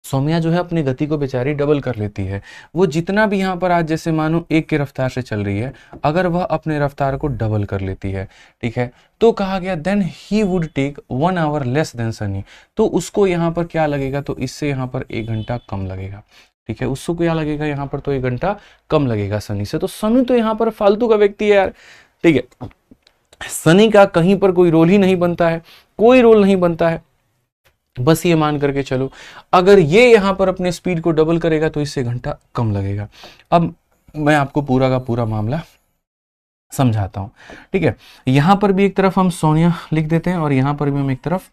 Speaker 1: सौम्या जो है अपनी गति को बेचारी डबल कर लेती है। वो जितना भी यहाँ पर आज जैसे मानो 1 की रफ्तार से चल रही है, अगर वह अपने रफ्तार को डबल कर लेती है, ठीक है, तो कहा गया then he would take 1 hour less than Sunny. तो उसको यहाँ पर क्या लगेगा, तो इससे यहाँ पर 1 घंटा कम लगेगा। ठीक है, उसको क्या लगेगा यहाँ पर, तो 1 घंटा कम लगेगा सनी से। तो सनी तो यहाँ पर फालतू का व्यक्ति है यार। ठीक है, सनी का कहीं पर कोई रोल ही नहीं बनता है, कोई रोल नहीं बनता है। बस ये मान करके चलो, अगर ये यहां पर अपने स्पीड को डबल करेगा तो इससे घंटा कम लगेगा। अब मैं आपको पूरा का पूरा मामला समझाता हूं। ठीक है, यहां पर भी एक तरफ हम सोनिया लिख देते हैं और यहां पर भी हम एक तरफ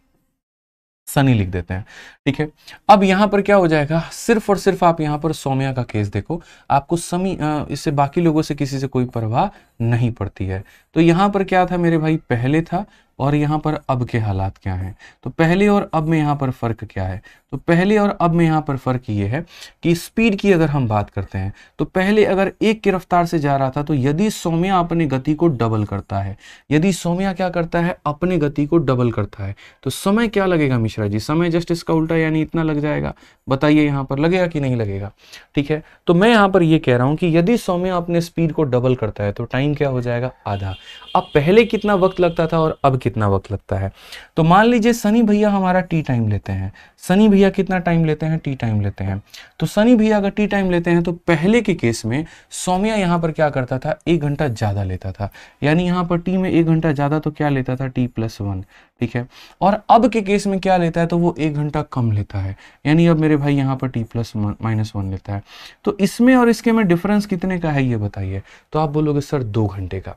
Speaker 1: सनी लिख देते हैं। ठीक है, अब यहां पर क्या हो जाएगा, सिर्फ और सिर्फ आप यहां पर सौम्या का केस देखो, आपको समी इससे बाकी लोगों से किसी से कोई परवाह नहीं पड़ती है। तो यहां पर क्या था मेरे भाई, पहले था और यहाँ पर अब के हालात क्या हैं। तो पहले और अब में यहाँ पर फर्क क्या है, तो पहले और अब में यहाँ पर फर्क ये है कि स्पीड की अगर हम बात करते हैं तो पहले अगर 1 की रफ्तार से जा रहा था, तो यदि सौम्या अपनी गति को डबल करता है, यदि सौम्या क्या करता है, अपनी गति को डबल करता है, तो समय क्या लगेगा मिश्रा जी, समय जस्ट इसका उल्टा यानी इतना लग जाएगा। बताइए यहाँ पर लगेगा कि नहीं लगेगा। ठीक है, तो मैं यहाँ पर ये कह रहा हूँ कि यदि सौम्या अपने स्पीड को डबल करता है तो टाइम क्या हो जाएगा, आधा। अब पहले कितना वक्त लगता था और अब कितना वक्त लगता है, तो मान लीजिए सनी भैया हमारा टी टाइम लेते हैं। सनी भैया कितना टाइम लेते हैं, टी टाइम लेते हैं। तो सनी भैया अगर टी टाइम लेते हैं तो पहले के केस में सौम्या यहाँ पर क्या करता था, 1 घंटा ज्यादा लेता था, यानी यहाँ पर टी में 1 घंटा ज्यादा, तो क्या लेता था, t+1। ठीक है, और अब के केस में क्या लेता है, तो वो 1 घंटा कम लेता है, यानी अब मेरे भाई यहाँ पर t+1 लेता है। तो इसमें और इसके में डिफरेंस कितने का है ये बताइए, तो आप बोलोगे सर 2 घंटे का।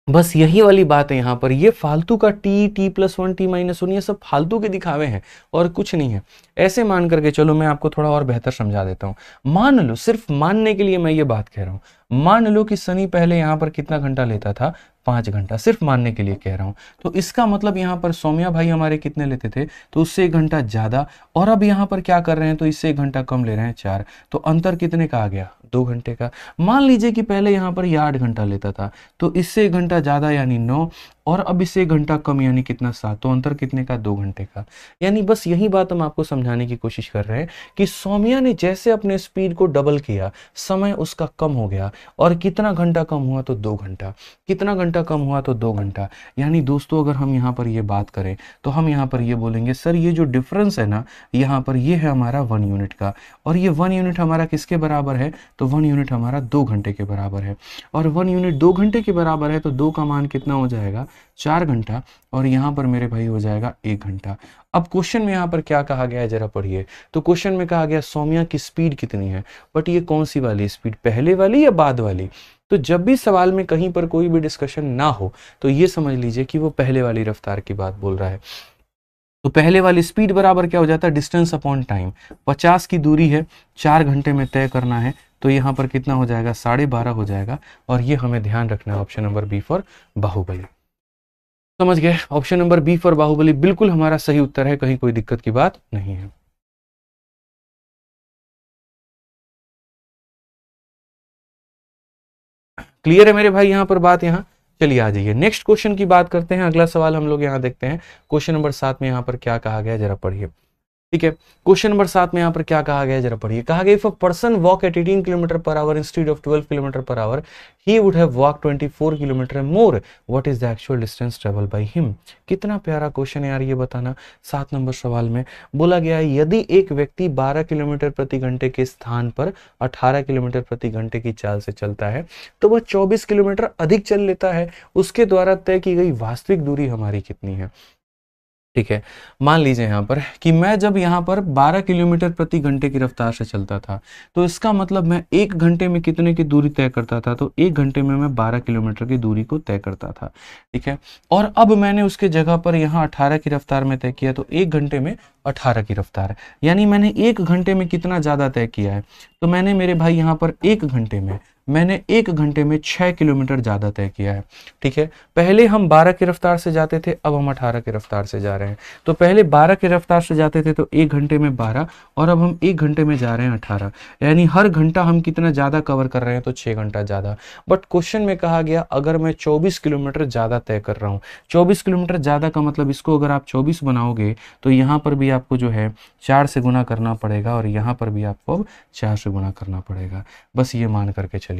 Speaker 1: बस यही वाली बात है यहाँ पर, ये फालतू का t+1 t-1 ये सब फालतू के दिखावे हैं और कुछ नहीं है। ऐसे मान करके चलो, मैं आपको थोड़ा और बेहतर समझा देता हूँ। मान लो, सिर्फ मानने के लिए मैं ये बात कह रहा हूँ, मान लो कि सनी पहले यहाँ पर कितना घंटा लेता था, 5 घंटा, सिर्फ मानने के लिए कह रहा हूं। तो इसका मतलब यहाँ पर सौम्या भाई हमारे कितने लेते थे, तो उससे 1 घंटा ज्यादा, और अब यहाँ पर क्या कर रहे हैं, तो इससे 1 घंटा कम ले रहे हैं 4, तो अंतर कितने का आ गया, 2 घंटे का। मान लीजिए कि पहले यहाँ पर ये 8 घंटा लेता था, तो इससे 1 घंटा ज्यादा यानी 9, और अब इससे 1 घंटा कम यानी कितना, 7, तो अंतर कितने का, 2 घंटे का। यानी बस यही बात हम आपको समझाने की कोशिश कर रहे हैं कि सौम्या ने जैसे अपने स्पीड को डबल किया, समय उसका कम हो गया, और कितना घंटा कम हुआ, तो 2 घंटा। कितना घंटा कम हुआ, तो 2 घंटा। यानी दोस्तों अगर हम यहाँ पर ये बात करें तो हम यहाँ पर ये बोलेंगे सर ये जो डिफरेंस है ना, यहाँ पर ये है हमारा 1 यूनिट का, और ये 1 यूनिट हमारा किसके बराबर है, तो 1 यूनिट हमारा 2 घंटे के बराबर है, और 1 यूनिट 2 घंटे के बराबर है, तो 2 का मान कितना हो जाएगा, 4 घंटा, और यहाँ पर मेरे भाई हो जाएगा 1 घंटा। अब क्वेश्चन में यहाँ पर क्या कहा गया है जरा पढ़िए। तो क्वेश्चन में कहा गया सौम्या की स्पीड कितनी है, बट ये कौन सी वाली स्पीड, पहले वाली या बाद वाली। तो जब भी सवाल में कहीं पर कोई भी डिस्कशन ना हो तो ये समझ लीजिए कि वो पहले वाली रफ्तार की बात बोल रहा है। तो पहले वाली स्पीड बराबर क्या हो जाता है, डिस्टेंस अपॉन टाइम। 50 की दूरी है, 4 घंटे में तय करना है, तो यहाँ पर कितना हो जाएगा, 12.5 हो जाएगा, और ये हमें ध्यान रखना है, option number B for Baahubali. समझ गए, option number B for Baahubali बिल्कुल हमारा सही उत्तर है, कहीं कोई दिक्कत की बात नहीं है। क्लियर है मेरे भाई यहाँ पर बात। यहाँ चलिए आ जाइए नेक्स्ट क्वेश्चन की बात करते हैं। अगला सवाल हम लोग यहाँ देखते हैं, क्वेश्चन नंबर 7 में यहाँ पर क्या कहा गया है जरा पढ़िए। ठीक है, क्वेश्चन नंबर 7 में यहाँ पर क्या कहा गया है जरा पढ़िए। कहा गया if a person walk at 18 kilometre per our instead of 12 kilometre per hour he would have walk 24 kilometre more, what is the actual distance travel by him. कितना प्यारा क्वेश्चन है यार ये बताना। 7 नंबर सवाल में बोला गया है यदि एक व्यक्ति 12 किलोमीटर प्रति घंटे के स्थान पर 18 किलोमीटर प्रति घंटे की चाल से चलता है तो वह 24 किलोमीटर अधिक चल लेता है, उसके द्वारा तय की गई वास्तविक दूरी हमारी कितनी है। ठीक है, मान लीजिए यहाँ पर कि मैं जब यहाँ पर 12 किलोमीटर प्रति घंटे की रफ्तार से चलता था, तो इसका मतलब मैं 1 घंटे में कितने की दूरी तय करता था, तो 1 घंटे में मैं 12 किलोमीटर की दूरी को तय करता था। ठीक है, और अब मैंने उसके जगह पर यहाँ 18 की रफ्तार में तय किया, तो 1 घंटे में 18 की रफ्तार, यानी मैंने 1 घंटे में कितना ज्यादा तय किया है, तो मैंने मेरे भाई यहाँ पर 1 घंटे में 6 किलोमीटर ज्यादा तय किया है। ठीक है, पहले हम 12 की रफ्तार से जाते थे, अब हम 18 की रफ्तार से जा रहे हैं। तो पहले 12 की रफ्तार से जाते थे तो 1 घंटे में 12, और अब हम 1 घंटे में जा रहे हैं 18, यानी हर घंटा हम कितना ज्यादा कवर कर रहे हैं, तो 6 घंटा ज्यादा। बट क्वेश्चन में कहा गया अगर मैं 24 किलोमीटर ज्यादा तय कर रहा हूँ, 24 किलोमीटर ज्यादा का मतलब इसको अगर आप 24 बनाओगे तो यहाँ पर भी आपको जो है 4 से गुना करना पड़ेगा, और यहाँ पर भी आपको अब 4 से गुना करना पड़ेगा, बस ये मान करके चलिए।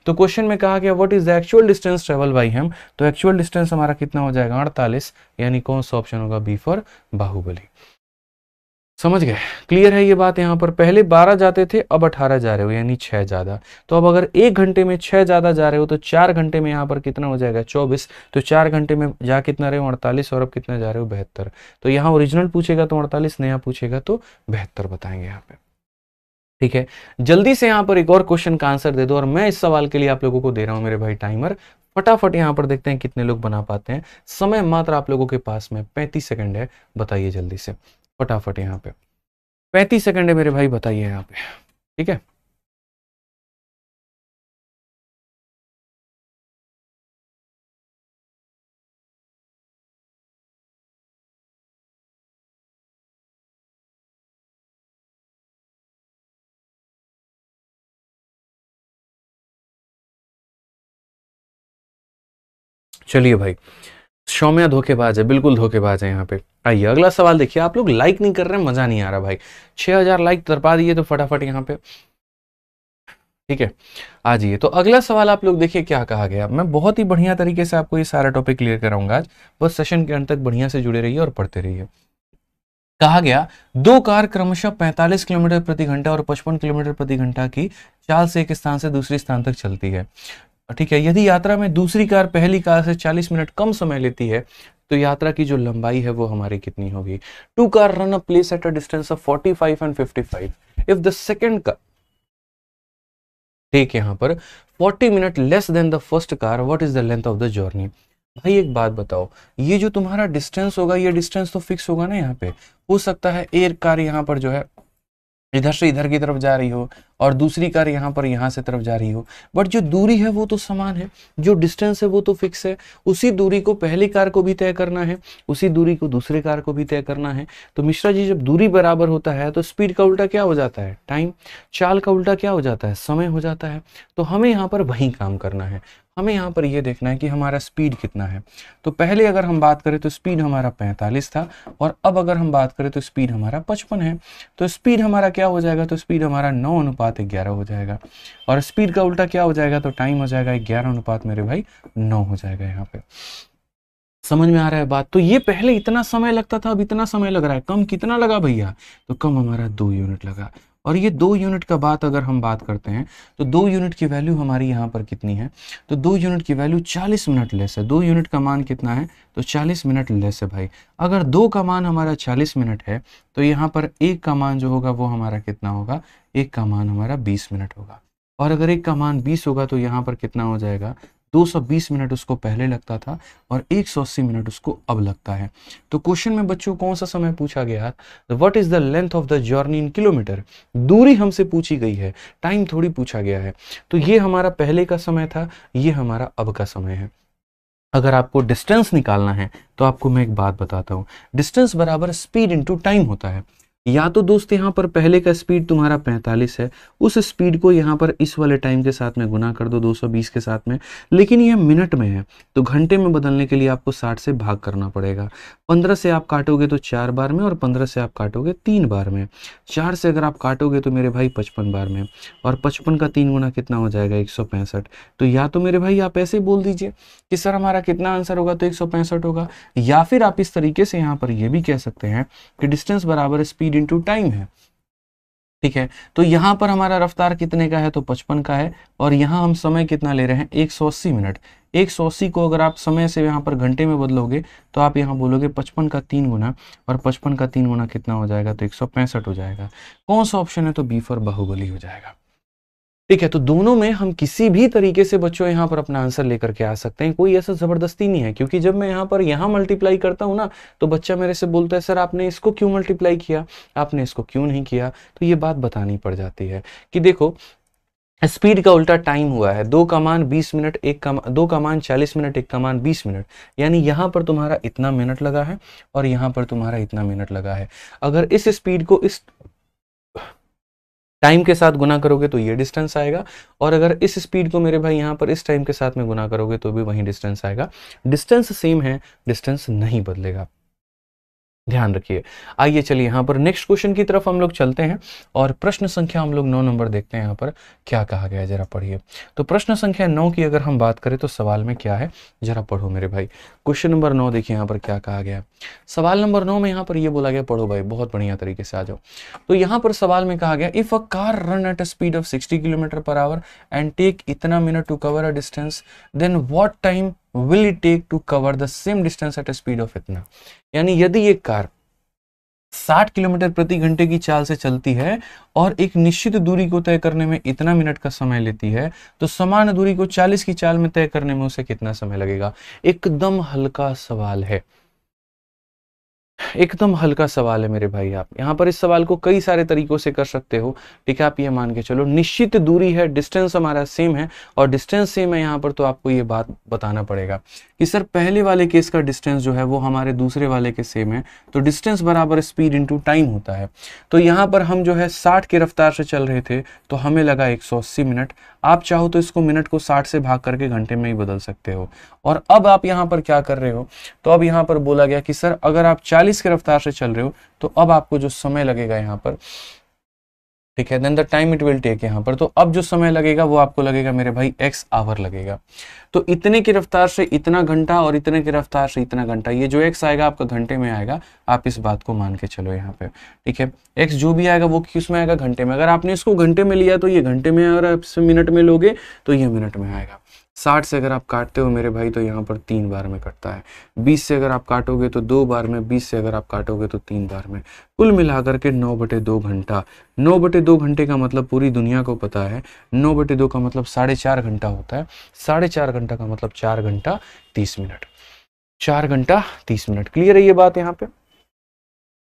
Speaker 1: तो क्वेश्चन में कहा गया what is the actual distance travel by him, तो एक्चुअल डिस्टेंस हमारा कितना हो जाएगा, 48, यानी कौन सा ऑप्शन होगा, बी फॉर बाहुबली। समझ गए, क्लियर है ये बात। यहाँ पर पहले 12 जाते थे, अब 18 जा रहे हो, यानी 6 ज्यादा। तो अब अगर 1 घंटे में 6 ज्यादा जा रहे हो तो 4 घंटे में यहाँ पर कितना हो जाएगा, 24। तो 4 घंटे में जा कितना रहे हो, 48, और अब कितना जा रहे हो, 72। तो यहाँ ओरिजिनल पूछेगा तो 48, नया पूछेगा तो 72 बताएंगे यहाँ पे। ठीक है, जल्दी से यहाँ पर एक और क्वेश्चन का आंसर दे दो, और मैं इस सवाल के लिए आप लोगों को दे रहा हूं मेरे भाई टाइमर। फटाफट यहाँ पर देखते हैं कितने लोग बना पाते हैं। समय मात्र आप लोगों के पास में 35 सेकंड है, बताइए जल्दी से फटाफट। यहाँ पे 35 सेकंड है मेरे भाई, बताइए यहाँ पे। ठीक है, चलिए भाई, सौम्या धोखेबाज है, बिल्कुल धोखेबाज है यहाँ पे। आइए अगला सवाल देखिए। आप लोग लाइक नहीं कर रहे हैं, मजा नहीं आ रहा भाई। 6000 लाइक तरपा दिए तो फटाफट यहाँ पे। ठीक है, आ जाइए। तो अगला सवाल आप लोग देखिए क्या कहा गया। मैं बहुत ही बढ़िया तरीके से आपको ये सारा टॉपिक क्लियर कराऊंगा आज, बस सेशन के अंत तक बढ़िया से जुड़े रहिए और पढ़ते रहिए। कहा गया 2 कार क्रमशः 45 किलोमीटर प्रति घंटा और 55 किलोमीटर प्रति घंटा की चाल से एक स्थान से दूसरे स्थान तक चलती है। ठीक है, यदि यात्रा में दूसरी कार पहली कार से 40 मिनट कम समय लेती है तो यात्रा की जो लंबाई है वो हमारी कितनी होगी। 2 car run a place at a distance of 45 and 55 if the second car take यहाँ पर 40 minute less than the first car, what is the length of the journey. भाई एक बात बताओ, ये जो तुम्हारा डिस्टेंस होगा ये डिस्टेंस तो फिक्स होगा ना। यहाँ पे हो सकता है एक कार यहाँ पर जो है इधर से इधर की तरफ जा रही हो, और दूसरी कार यहाँ पर यहाँ से तरफ जा रही हो, बट जो दूरी है वो तो समान है, जो डिस्टेंस है वो तो फिक्स है। उसी दूरी को पहली कार को भी तय करना है, उसी दूरी को दूसरे कार को भी तय करना है। तो मिश्रा जी जब दूरी बराबर होता है तो स्पीड का उल्टा क्या हो जाता है, टाइम। चाल का उल्टा क्या हो जाता है, समय हो जाता है। तो हमें यहाँ पर वही काम करना है, हमें यहाँ पर ये देखना है कि हमारा स्पीड कितना है। तो पहले अगर हम बात करें तो स्पीड हमारा 45 था, और अब अगर हम बात करें तो स्पीड हमारा 55 है। तो स्पीड हमारा क्या हो जाएगा, तो स्पीड हमारा 9:11 हो जाएगा, और स्पीड का उल्टा क्या हो जाएगा, तो टाइम हो जाएगा 11 मेरे भाई 9 हो जाएगा। यहाँ पे समझ में आ रहा है बात। तो ये पहले इतना समय लगता था, अब इतना समय लग रहा है। कम कितना लगा भैया, तो कम हमारा 2 यूनिट लगा। और ये 2 यूनिट का बात अगर हम बात करते हैं तो 2 यूनिट की वैल्यू हमारी यहाँ पर कितनी है, तो 2 यूनिट की वैल्यू 40 मिनट लेस है। 2 यूनिट का मान कितना है, तो 40 मिनट लेस है भाई। अगर 2 का मान हमारा 40 मिनट है तो यहाँ पर 1 का मान जो होगा वो हमारा कितना होगा, 1 का मान हमारा 20 मिनट होगा। और अगर 1 का मान 20 होगा तो यहाँ पर कितना हो जाएगा, 220 मिनट उसको पहले लगता था और 180 मिनट उसको अब लगता है। तो क्वेश्चन में बच्चों कौन सा समय पूछा गया, what is the length of the journey in kilometre, दूरी हमसे पूछी गई है, टाइम थोड़ी पूछा गया है। तो ये हमारा पहले का समय था, ये हमारा अब का समय है। अगर आपको डिस्टेंस निकालना है तो आपको मैं एक बात बताता हूँ, डिस्टेंस बराबर स्पीड इंटू टाइम होता है। या तो दोस्त यहाँ पर पहले का स्पीड तुम्हारा 45 है, उस स्पीड को यहाँ पर इस वाले टाइम के साथ में गुना कर दो 220 के साथ में, लेकिन यह मिनट में है तो घंटे में बदलने के लिए आपको 60 से भाग करना पड़ेगा। 15 से आप काटोगे तो 4 बार में, और 15 से आप काटोगे 3 बार में। 4 से अगर आप काटोगे तो मेरे भाई 55 बार में, और 55 का 3 गुना कितना हो जाएगा, 165। तो या तो मेरे भाई आप ऐसे बोल दीजिए कि सर हमारा कितना आंसर होगा, तो 165 होगा। या फिर आप इस तरीके से यहाँ पर यह भी कह सकते हैं कि डिस्टेंस बराबर स्पीड इंटू टाइम है। ठीक है, तो यहां पर हमारा रफ्तार कितने का है, तो 55 का है, और यहां हम समय कितना ले रहे हैं, 180 मिनट। 180 को अगर आप समय से यहां पर घंटे में बदलोगे तो आप यहां बोलोगे 55 का 3 गुना, और 55 का 3 गुना कितना हो जाएगा, तो 165 हो जाएगा। कौन सा ऑप्शन है, तो बी फॉर बाहुबली हो जाएगा। ठीक है, तो दोनों में हम किसी भी तरीके से बच्चों यहाँ पर अपना आंसर लेकर के आ सकते हैं, कोई ऐसा जबरदस्ती नहीं है। क्योंकि जब मैं यहाँ मल्टीप्लाई करता हूँ ना, तो बच्चा मेरे से बोलता है सर आपने इसको क्यों मल्टीप्लाई किया, आपने इसको क्यों नहीं किया। तो ये बात बतानी पड़ जाती है कि देखो स्पीड का उल्टा टाइम हुआ है, 2 का मान 20 मिनट, 2 का मान 40 मिनट, 1 का मान 20 मिनट, यानी यहाँ पर तुम्हारा इतना मिनट लगा है और यहाँ पर तुम्हारा इतना मिनट लगा है। अगर इस स्पीड को इस टाइम के साथ गुना करोगे तो ये डिस्टेंस आएगा, और अगर इस स्पीड को मेरे भाई यहाँ पर इस टाइम के साथ में गुना करोगे तो भी वही डिस्टेंस आएगा। डिस्टेंस सेम है, डिस्टेंस नहीं बदलेगा, ध्यान रखिए। आइए चलिए यहाँ पर नेक्स्ट क्वेश्चन की तरफ हम लोग चलते हैं, और प्रश्न संख्या हम लोग 9 नंबर देखते हैं यहाँ पर क्या कहा गया है, जरा पढ़िए। तो प्रश्न संख्या 9 की अगर हम बात करें तो सवाल में क्या है, जरा पढ़ो मेरे भाई। क्वेश्चन नंबर 9 देखिए यहाँ पर क्या कहा गया है। सवाल नंबर 9 में यहाँ पर ये बोला गया, पढ़ो भाई बहुत बढ़िया तरीके से आ जाओ। तो यहाँ पर सवाल में कहा गया, if a car run at a speed of 60 kilometre per hour and take इतना minute to cover a distance, then what time will it take to cover the same distance at a speed of इतना। यानी यदि ये car 60 kilometre प्रति घंटे की चाल से चलती है और एक निश्चित दूरी को तय करने में इतना मिनट का समय लेती है, तो समान दूरी को 40 की चाल में तय करने में उसे कितना समय लगेगा। एकदम हल्का सवाल है, एकदम हल्का सवाल है मेरे भाई। आप यहाँ पर इस सवाल को कई सारे तरीकों से कर सकते हो। ठीक है, आप ये मान के चलो निश्चित दूरी है, डिस्टेंस हमारा सेम है, और डिस्टेंस सेम है यहाँ पर, तो आपको ये बात बताना पड़ेगा कि सर पहले वाले केस का डिस्टेंस जो है वो हमारे दूसरे वाले के सेम है, तो डिस्टेंस बराबर स्पीड इंटू टाइम होता है। तो यहाँ पर हम जो है 60 की रफ्तार से चल रहे थे तो हमें लगा 180 मिनट। आप चाहो तो इसको मिनट को 60 से भाग करके घंटे में ही बदल सकते हो। और अब आप यहाँ पर क्या कर रहे हो, तो अब यहाँ पर बोला गया कि सर अगर आप 40 की रफ्तार से चल रहे हो तो अब आपको जो समय लगेगा यहाँ पर, ठीक है, then the time it will take, यहाँ पर तो अब जो समय लगेगा वो आपको लगेगा मेरे भाई x आवर लगेगा। तो इतने की रफ्तार से इतना घंटा और इतने की रफ्तार से इतना घंटा, ये जो x आएगा आपका घंटे में आएगा, आप इस बात को मान के चलो यहाँ पे। ठीक है, x जो भी आएगा वो किस में आएगा, घंटे में। अगर आपने इसको घंटे में लिया तो ये घंटे में, अगर आप मिनट में लोगे तो ये मिनट में आएगा। 60 से अगर आप काटते हो मेरे भाई तो यहाँ पर 3 बार में कटता है। 20 से अगर आप काटोगे तो 2 बार में, 20 से अगर आप काटोगे तो 3 बार में। कुल मिलाकर के 9/2 घंटा। 9/2 घंटे का मतलब पूरी दुनिया को पता है, 9/2 का मतलब 4.5 घंटा होता है। 4.5 घंटा का मतलब 4 घंटा 30 मिनट। 4 घंटा 30 मिनट। क्लियर है ये बात यहाँ पे।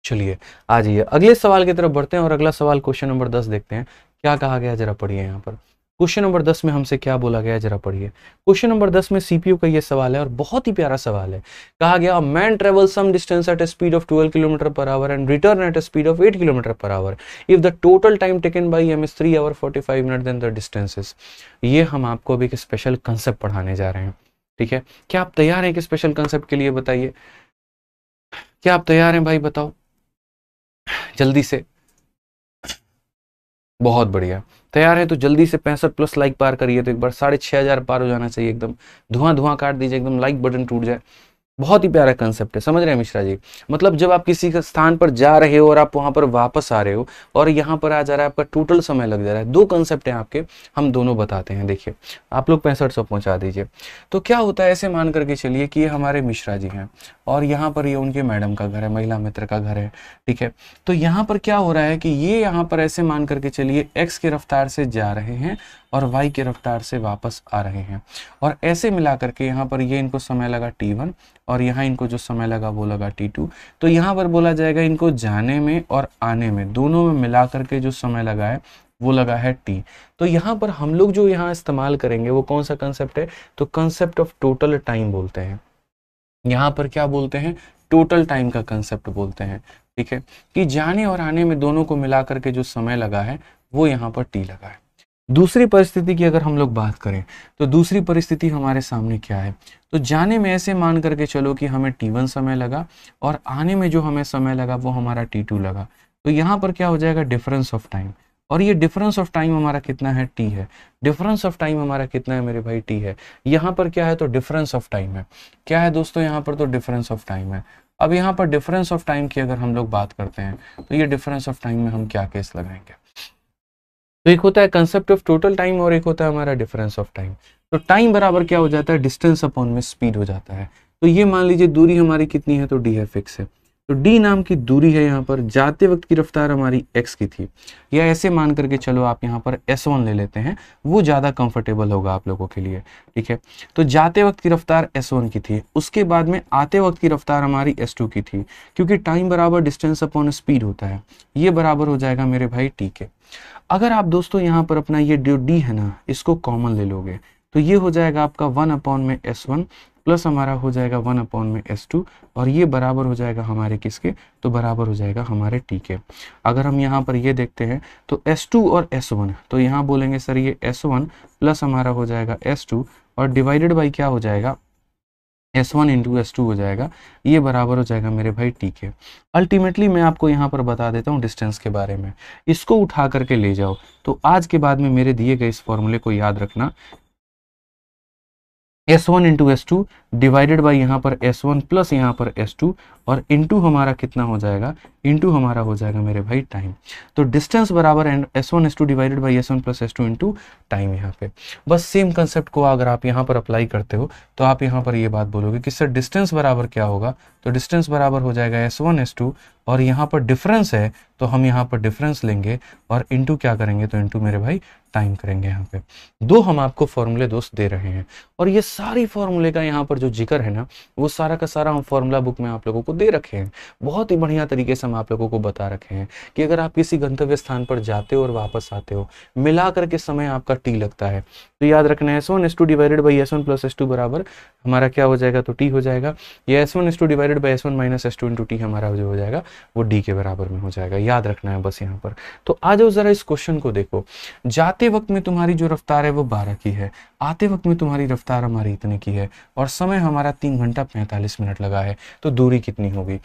Speaker 1: चलिए आ जाइए अगले सवाल की तरफ बढ़ते हैं, और अगला सवाल क्वेश्चन नंबर 10 देखते हैं क्या कहा गया जरा पढ़िए यहाँ पर। क्वेश्चन नंबर 10 में हमसे क्या बोला गया जरा पढ़िए। क्वेश्चन नंबर 10 में सीपीयू का ये सवाल है और बहुत ही प्यारा सवाल है। कहा गया man travel some distance at a speed of 12 kilometre per hour and return at a speed of 8 kilometre per hour. If the total time taken by him is 3 hour 45 minute then the distances. ये हम आपको अभी एक special concept पढ़ाने जा रहे हैं, ठीक है। क्या आप तैयार हैं कि स्पेशल कंसेप्ट के लिए? बताइए, क्या आप तैयार हैं भाई? बताओ जल्दी से। बहुत बढ़िया, तैयार है तो जल्दी से 65+ लाइक पार करिए। तो एक बार 6500 पार हो जाना चाहिए, एकदम धुआं धुआं काट दीजिए, एकदम लाइक बटन टूट जाए। बहुत ही प्यारा कंसेप्ट है, समझ रहे हैं मिश्रा जी? मतलब जब आप किसी का स्थान पर जा रहे हो और आप वहां पर वापस आ रहे हो और यहाँ पर आ जा रहा है, आपका टोटल समय लग जा रहा है। दो कंसेप्ट हैं आपके, हम दोनों बताते हैं। देखिए आप लोग 6500 पहुंचा दीजिए। तो क्या होता है, ऐसे मान करके चलिए कि ये हमारे मिश्रा जी हैं और यहाँ पर ये उनके मैडम का घर है, महिला मित्र का घर है, ठीक है। तो यहाँ पर क्या हो रहा है कि ये यहाँ पर ऐसे मान करके चलिए x की रफ्तार से जा रहे हैं और y की रफ्तार से वापस आ रहे हैं, और ऐसे मिला करके यहाँ पर ये इनको समय लगा t1 और यहाँ इनको जो समय लगा वो लगा t2। तो यहाँ पर बोला जाएगा इनको जाने में और आने में दोनों में मिला करके जो समय लगा है वो लगा है t। तो यहाँ पर हम लोग जो यहाँ इस्तेमाल करेंगे वो कौन सा कंसेप्ट है? तो कंसेप्ट ऑफ टोटल टाइम बोलते हैं। यहाँ पर क्या बोलते हैं? टोटल टाइम का कंसेप्ट बोलते हैं, ठीक है। कि जाने और आने में दोनों को मिला करके जो समय लगा है वो यहाँ पर t लगा है। दूसरी परिस्थिति की अगर हम लोग बात करें तो दूसरी परिस्थिति हमारे सामने क्या है? तो जाने में ऐसे मान करके चलो कि हमें t1 समय लगा और आने में जो हमें समय लगा वो हमारा t2 लगा। तो यहाँ पर क्या हो जाएगा? Difference of time. और ये डिफरेंस ऑफ टाइम हमारा कितना है? t है। डिफरेंस ऑफ टाइम हमारा कितना है मेरे भाई? t है। यहाँ पर क्या है? तो डिफरेंस ऑफ टाइम है। क्या है दोस्तों यहाँ पर? तो डिफरेंस ऑफ टाइम है। अब यहाँ पर डिफरेंस ऑफ टाइम की अगर हम लोग बात करते हैं तो ये डिफरेंस ऑफ टाइम में हम क्या केस लगाएंगे? तो एक होता है कंसेप्ट ऑफ टोटल टाइम और एक होता है हमारा डिफरेंस ऑफ टाइम। तो टाइम बराबर क्या हो जाता है? डिस्टेंस अपॉन में स्पीड हो जाता है। तो ये मान लीजिए दूरी हमारी कितनी है? तो डी है, फिक्स है। तो डी नाम की दूरी है, यहाँ पर जाते वक्त की रफ्तार हमारी x की थी, या ऐसे मान करके चलो आप यहाँ पर s1 ले लेते हैं, वो ज़्यादा कंफर्टेबल होगा आप लोगों के लिए, ठीक है। तो जाते वक्त की रफ्तार s1 की थी, उसके बाद में आते वक्त की रफ्तार हमारी s2 की थी, क्योंकि टाइम बराबर डिस्टेंस अपॉन स्पीड होता है। ये बराबर हो जाएगा मेरे भाई t के। अगर आप दोस्तों यहाँ पर अपना ये जो d है ना, इसको कॉमन ले लोगे तो ये हो जाएगा आपका 1 अपॉन में s1 प्लस हमारा हो जाएगा 1 अपॉन में s2, और ये बराबर हो जाएगा हमारे किसके? तो बराबर हो जाएगा हमारे t के। अगर हम यहाँ पर ये देखते हैं तो s2 और s1, तो यहाँ बोलेंगे सर ये s1 प्लस हमारा हो जाएगा s2 और डिवाइडेड बाई क्या हो जाएगा? s1 इंटू s2 हो जाएगा। ये बराबर हो जाएगा मेरे भाई t के। अल्टीमेटली मैं आपको यहाँ पर बता देता हूँ डिस्टेंस के बारे में, इसको उठा करके ले जाओ। तो आज के बाद में मेरे दिए गए इस फॉर्मूले को याद रखना, s1 into S2 divided by यहाँ पर s1 प्लस यहाँ पर s2 और इंटू हमारा कितना हो जाएगा? इंटू हमारा हो जाएगा मेरे भाई टाइम। तो डिस्टेंस बराबर s1 s2 divided by s1 plus s2 into time. यहाँ पे बस सेम कंसेप्ट को अगर आप यहाँ पर अप्लाई करते हो तो आप यहाँ पर ये बात बोलोगे कि सर डिस्टेंस बराबर क्या होगा? तो डिस्टेंस बराबर हो जाएगा s1 s2 और यहाँ पर डिफरेंस है तो हम यहाँ पर डिफरेंस लेंगे और इंटू क्या करेंगे? तो इंटू मेरे भाई टाइम करेंगे। यहाँ पे दो हम आपको फॉर्मूले दोस्त दे रहे हैं और ये सारी फॉर्मूले का यहाँ पर जो जिक्र है ना, वो सारा का सारा हम फॉर्मूला बुक में आप लोगों को दे रखे हैं। बहुत ही बढ़िया तरीके से हम आप लोगों को बता रखे हैं कि अगर आप किसी गंतव्य स्थान पर जाते हो और वापस आते हो, मिला करके समय आपका टी लगता है, तो याद रखना है s1 s2 divided by s1 plus s2 बराबर हमारा क्या हो जाएगा? तो t हो जाएगा। ये s1 s2 divided by s1 minus s2 into T हमारा जो हो जाएगा वो d के बराबर में हो जाएगा। याद रखना है बस यहाँ पर। तो आ जाओ जरा इस क्वेश्चन को देखो। जाते वक्त में तुम्हारी जो रफ्तार है वो 12 की है, आते वक्त में तुम्हारी रफ्तार हमारी इतने की है और समय हमारा 3 घंटा 45 मिनट लगा है, तो दूरी कितनी होगी?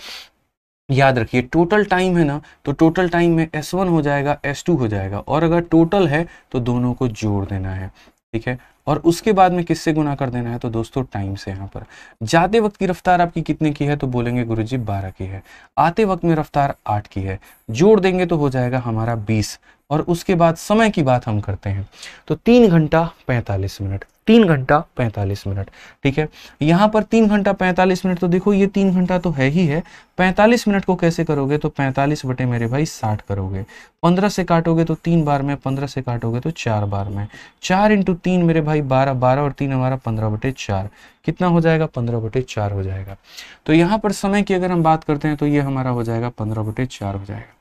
Speaker 1: याद रखिए टोटल टाइम है ना, तो टोटल टाइम में s1 हो जाएगा s2 हो जाएगा, और अगर टोटल है तो दोनों को जोड़ देना है, ठीक है। और उसके बाद में किससे गुना कर देना है? तो दोस्तों टाइम से। यहाँ पर जाते वक्त की रफ्तार आपकी कितने की है? तो बोलेंगे गुरुजी 12 की है। आते वक्त में रफ्तार 8 की है, जोड़ देंगे तो हो जाएगा हमारा 20, और उसके बाद समय की बात हम करते हैं तो 3 घंटा 45 मिनट, 3 घंटा 45 मिनट, ठीक है। यहाँ पर 3 घंटा 45 मिनट, तो देखो ये 3 घंटा तो है ही है, 45 मिनट को कैसे करोगे? तो 45 बटे मेरे भाई 60 करोगे, 15 से काटोगे तो 3 बार में, 15 से काटोगे तो 4 बार में, 4 इंटू 3 मेरे भाई 12, 12 और 3 हमारा 15 बटे 4, कितना हो जाएगा? 15 बटे 4 हो जाएगा। तो यहाँ पर समय की अगर हम बात करते हैं तो ये हमारा हो जाएगा 15 बटे 4 हो जाएगा।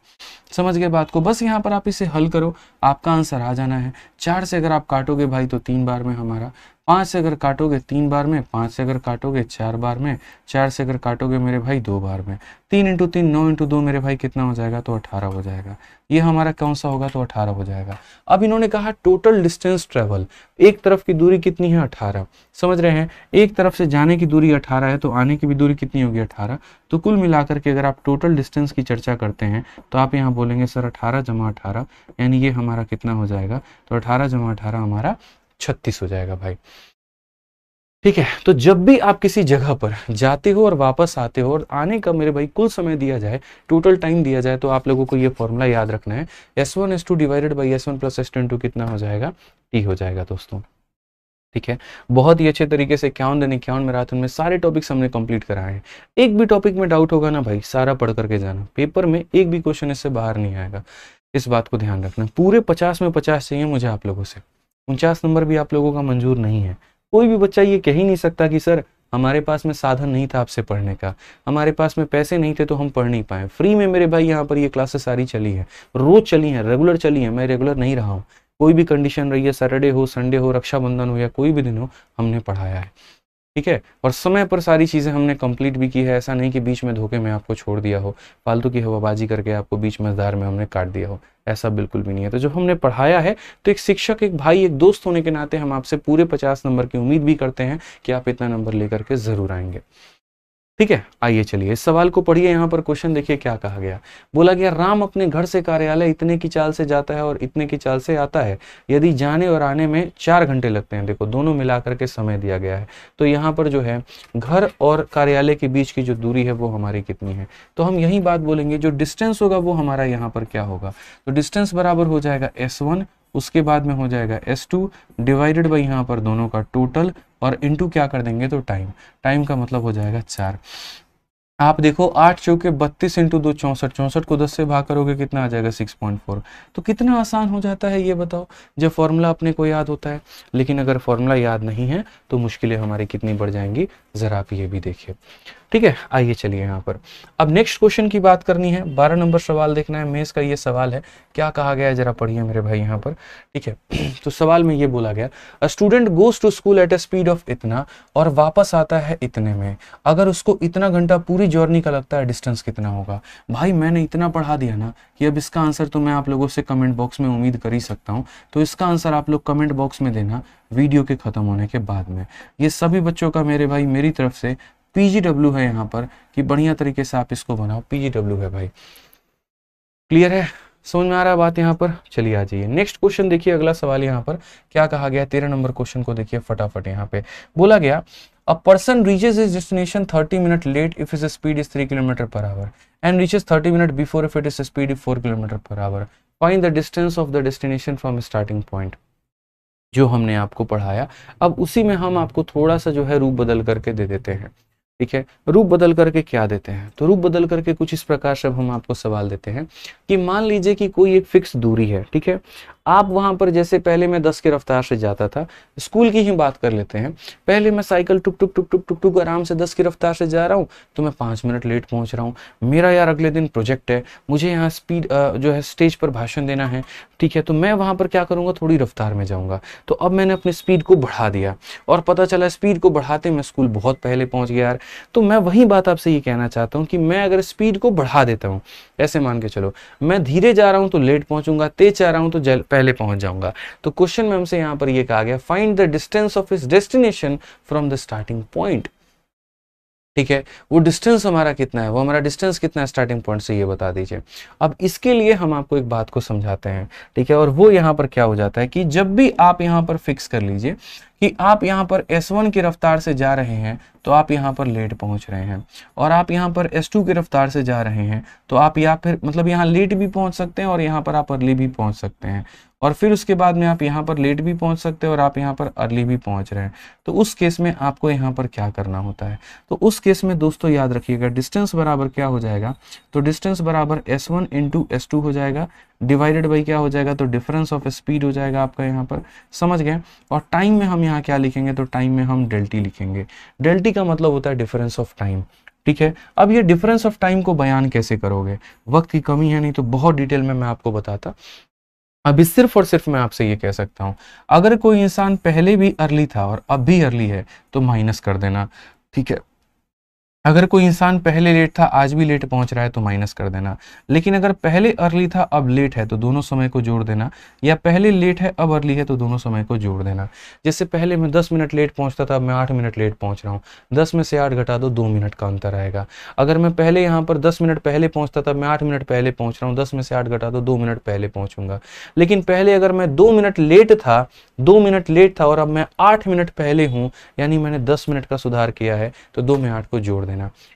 Speaker 1: समझ गए बात को। बस यहाँ पर आप इसे हल करो, आपका आंसर आ जाना है। 4 से अगर आप काटोगे भाई तो 3 बार में हमारा, 5 से अगर काटोगे 3 बार में, 5 से अगर काटोगे 4 बार में, 4 से अगर काटोगे मेरे भाई 2 बार में, 3 इंटू 3 9 इंटू 2 मेरे भाई कितना हो जाएगा, तो 18 हो जाएगा। ये हमारा कौन सा होगा, तो 18 हो जाएगा। अब इन्होंने कहा टोटल डिस्टेंस ट्रेवल, एक तरफ की दूरी कितनी है, 18। समझ रहे हैं, एक तरफ से जाने की दूरी 18 है तो आने की भी दूरी कितनी होगी, 18। तो कुल मिलाकर के अगर आप टोटल डिस्टेंस की चर्चा करते हैं तो आप यहाँ बोलेंगे सर 18 जमा 18, यानी ये हमारा कितना हो जाएगा, तो 18 जमा 18 हमारा 36 हो जाएगा भाई। ठीक है, तो जब भी आप किसी जगह पर जाते हो और वापस आते हो और आने का मेरे भाई कुल समय दिया जाए, टोटल टाइम दिया जाए, तो आप लोगों को ये फॉर्मूला याद रखना है, S1 S2 divided by S1 plus S2 into कितना हो जाएगा, T हो जाएगा दोस्तों। ठीक है, बहुत ही अच्छे तरीके से 51 दिन 51 मैराथन में सारे टॉपिक्स हमने कंप्लीट कराए हैं। एक भी टॉपिक में डाउट होगा ना भाई, सारा पढ़ करके जाना, पेपर में एक भी क्वेश्चन इससे बाहर नहीं आएगा, इस बात को ध्यान रखना। पूरे 50 में 50 चाहिए मुझे आप लोगों से, 49 नंबर भी आप लोगों का मंजूर नहीं है। कोई भी बच्चा ये कह ही नहीं सकता कि सर हमारे पास में साधन नहीं था आपसे पढ़ने का, हमारे पास में पैसे नहीं थे तो हम पढ़ नहीं पाए। फ्री में मेरे भाई यहाँ पर ये क्लासेस सारी चली है, रोज चली है, रेगुलर चली है, मैं रेगुलर नहीं रहा हूँ। कोई भी कंडीशन रही है, सैटरडे हो, संडे हो, रक्षाबंधन हो या कोई भी दिन हो, हमने पढ़ाया है। ठीक है, और समय पर सारी चीज़ें हमने कंप्लीट भी की है। ऐसा नहीं कि बीच में धोखे में आपको छोड़ दिया हो, फालतू की हवाबाजी करके आपको बीच मझधार में हमने काट दिया हो, ऐसा बिल्कुल भी नहीं है। तो जब हमने पढ़ाया है तो एक शिक्षक, एक भाई, एक दोस्त होने के नाते हम आपसे पूरे 50 नंबर की उम्मीद भी करते हैं कि आप इतना नंबर लेकर के ज़रूर आएंगे। ठीक है, आइए चलिए इस सवाल को पढ़िए। यहाँ पर क्वेश्चन देखिए क्या कहा गया, बोला गया राम अपने घर से कार्यालय इतने की चाल से जाता है और इतने की चाल से आता है, यदि जाने और आने में 4 घंटे लगते हैं। देखो दोनों मिलाकर के समय दिया गया है, तो यहाँ पर जो है घर और कार्यालय के बीच की जो दूरी है वो हमारी कितनी है, तो हम यही बात बोलेंगे, जो डिस्टेंस होगा वो हमारा यहाँ पर क्या होगा, तो डिस्टेंस बराबर हो जाएगा S1, उसके बाद में हो जाएगा S2 डिवाइडेड बाई यहाँ पर दोनों का टोटल, और इनटू क्या कर देंगे, तो टाइम, टाइम का मतलब हो जाएगा 4। आप देखो 8 चौके 32 इंटू 2 64, 64 को 10 से भाग करोगे कितना आ जाएगा 6.4। तो कितना आसान हो जाता है ये बताओ, जब फॉर्मूला अपने को याद होता है। लेकिन अगर फॉर्मूला याद नहीं है तो मुश्किलें हमारी कितनी बढ़ जाएंगी, जरा आप ये भी देखिए। ठीक है, आइए चलिए यहाँ पर अब नेक्स्ट क्वेश्चन की बात करनी है। 12 नंबर सवाल देखना है, मेंस का ये सवाल है, क्या कहा गया है जरा पढ़िए मेरे भाई यहाँ पर। ठीक है, तो सवाल में ये बोला गया, a student goes to school at a speed of इतना और वापस आता है इतने में, अगर उसको इतना घंटा पूरी जर्नी का लगता है, डिस्टेंस कितना होगा। भाई मैंने इतना पढ़ा दिया ना कि अब इसका आंसर तो मैं आप लोगों से कमेंट बॉक्स में उम्मीद कर ही सकता हूँ। तो इसका आंसर आप लोग कमेंट बॉक्स में देना वीडियो के खत्म होने के बाद में। ये सभी बच्चों का मेरे भाई मेरी तरफ से PGW है यहाँ पर, कि बढ़िया तरीके से आप इसको बनाओ, PGW है भाई। क्लियर है, समझ में आ रहा है बात यहाँ पर। चलिए आ जाइए नेक्स्ट क्वेश्चन देखिए, अगला सवाल यहाँ पर क्या कहा गया, 13 नंबर क्वेश्चन को देखिए फटाफट। यहाँ पे बोला गया, a person reaches his destination 30 minute late if his speed is 3 kilometre per hour and reaches 30 minute before if it is speed is 4 kilometre per hour, find the distance of the destination from starting point. जो हमने आपको पढ़ाया, अब उसी में हम आपको थोड़ा सा जो है रूप बदल करके दे देते हैं। ठीक है, रूप बदल करके क्या देते हैं, तो रूप बदल करके कुछ इस प्रकार से हम आपको सवाल देते हैं कि मान लीजिए कि कोई एक फिक्स दूरी है। ठीक है, आप वहां पर जैसे पहले मैं 10 की रफ्तार से जाता था, स्कूल की ही बात कर लेते हैं, पहले मैं साइकिल टुक टुक टुक टुक टुक टुक आराम से 10 की रफ्तार से जा रहा हूँ, तो मैं 5 मिनट लेट पहुंच रहा हूँ। मेरा यार अगले दिन प्रोजेक्ट है, मुझे यहाँ स्पीड जो है स्टेज पर भाषण देना है। ठीक है, तो मैं वहां पर क्या करूंगा, थोड़ी रफ्तार में जाऊंगा। तो अब मैंने अपनी स्पीड को बढ़ा दिया और पता चला स्पीड को बढ़ाते मैं स्कूल बहुत पहले पहुंच गया यार। तो मैं वही बात आपसे ये कहना चाहता हूँ कि मैं अगर स्पीड को बढ़ा देता हूँ, ऐसे मान के चलो मैं धीरे जा रहा हूँ तो लेट पहुंचूंगा, तेज जा रहा हूँ तो पहले पहुंच जाऊंगा। तो क्वेश्चन में हमसे यहां पर ये कहा गया, find the distance of his destination from the starting point. ठीक है, वो डिस्टेंस हमारा कितना है, वो हमारा डिस्टेंस कितना है स्टार्टिंग पॉइंट से, ये बता दीजिए। अब इसके लिए हम आपको एक बात को समझाते हैं। ठीक है, और वो यहाँ पर क्या हो जाता है कि जब भी आप यहाँ पर फिक्स कर लीजिए कि आप यहाँ पर S1 की रफ्तार से जा रहे हैं तो आप यहाँ पर लेट पहुंच रहे हैं, और आप यहाँ पर S2 की रफ्तार से जा रहे हैं तो आप या फिर मतलब यहाँ लेट भी पहुंच सकते हैं और यहाँ पर आप अर्ली भी पहुंच सकते हैं, और फिर उसके बाद में आप यहाँ पर लेट भी पहुंच सकते हैं और आप यहाँ पर अर्ली भी पहुंच रहे हैं। तो उस केस में आपको यहाँ पर क्या करना होता है, तो उस केस में दोस्तों याद रखिएगा, डिस्टेंस बराबर क्या हो जाएगा, तो डिस्टेंस बराबर S1 इंटू S2 हो जाएगा, डिवाइडेड बाई क्या हो जाएगा, तो डिफरेंस ऑफ स्पीड हो जाएगा आपका यहाँ पर। समझ गए, और टाइम में हम यहाँ क्या लिखेंगे, तो टाइम में हम डेल्टी लिखेंगे। डेल्टी का मतलब होता है डिफरेंस ऑफ टाइम। ठीक है। अब ये डिफरेंस ऑफ टाइम को बयान कैसे करोगे, वक्त की कमी है नहीं तो बहुत डिटेल में मैं आपको बताता। अभी सिर्फ और सिर्फ मैं आपसे ये कह सकता हूं, अगर कोई इंसान पहले भी अर्ली था और अब भी अर्ली है तो माइनस कर देना, ठीक है। अगर कोई इंसान पहले लेट था आज भी लेट पहुंच रहा है तो माइनस कर देना। लेकिन अगर पहले अर्ली था अब लेट है तो दोनों समय को जोड़ देना, या पहले लेट है अब अर्ली है तो दोनों समय को जोड़ देना। जैसे पहले मैं 10 मिनट लेट पहुंचता था, अब मैं 8 मिनट लेट पहुंच रहा हूँ, 10 में से 8 घटा दो, 2 मिनट का अंतर आएगा। अगर मैं पहले यहाँ पर 10 मिनट पहले पहुंचता था, मैं 8 मिनट पहले पहुंच रहा हूँ, 10 में से 8 घटा दो, 2 मिनट पहले पहुंचूंगा। लेकिन पहले अगर मैं 2 मिनट लेट था, 2 मिनट लेट था और अब मैं 8 मिनट पहले हूं, यानी मैंने 10 मिनट का सुधार किया है, तो 2 में 8 को जोड़ देना।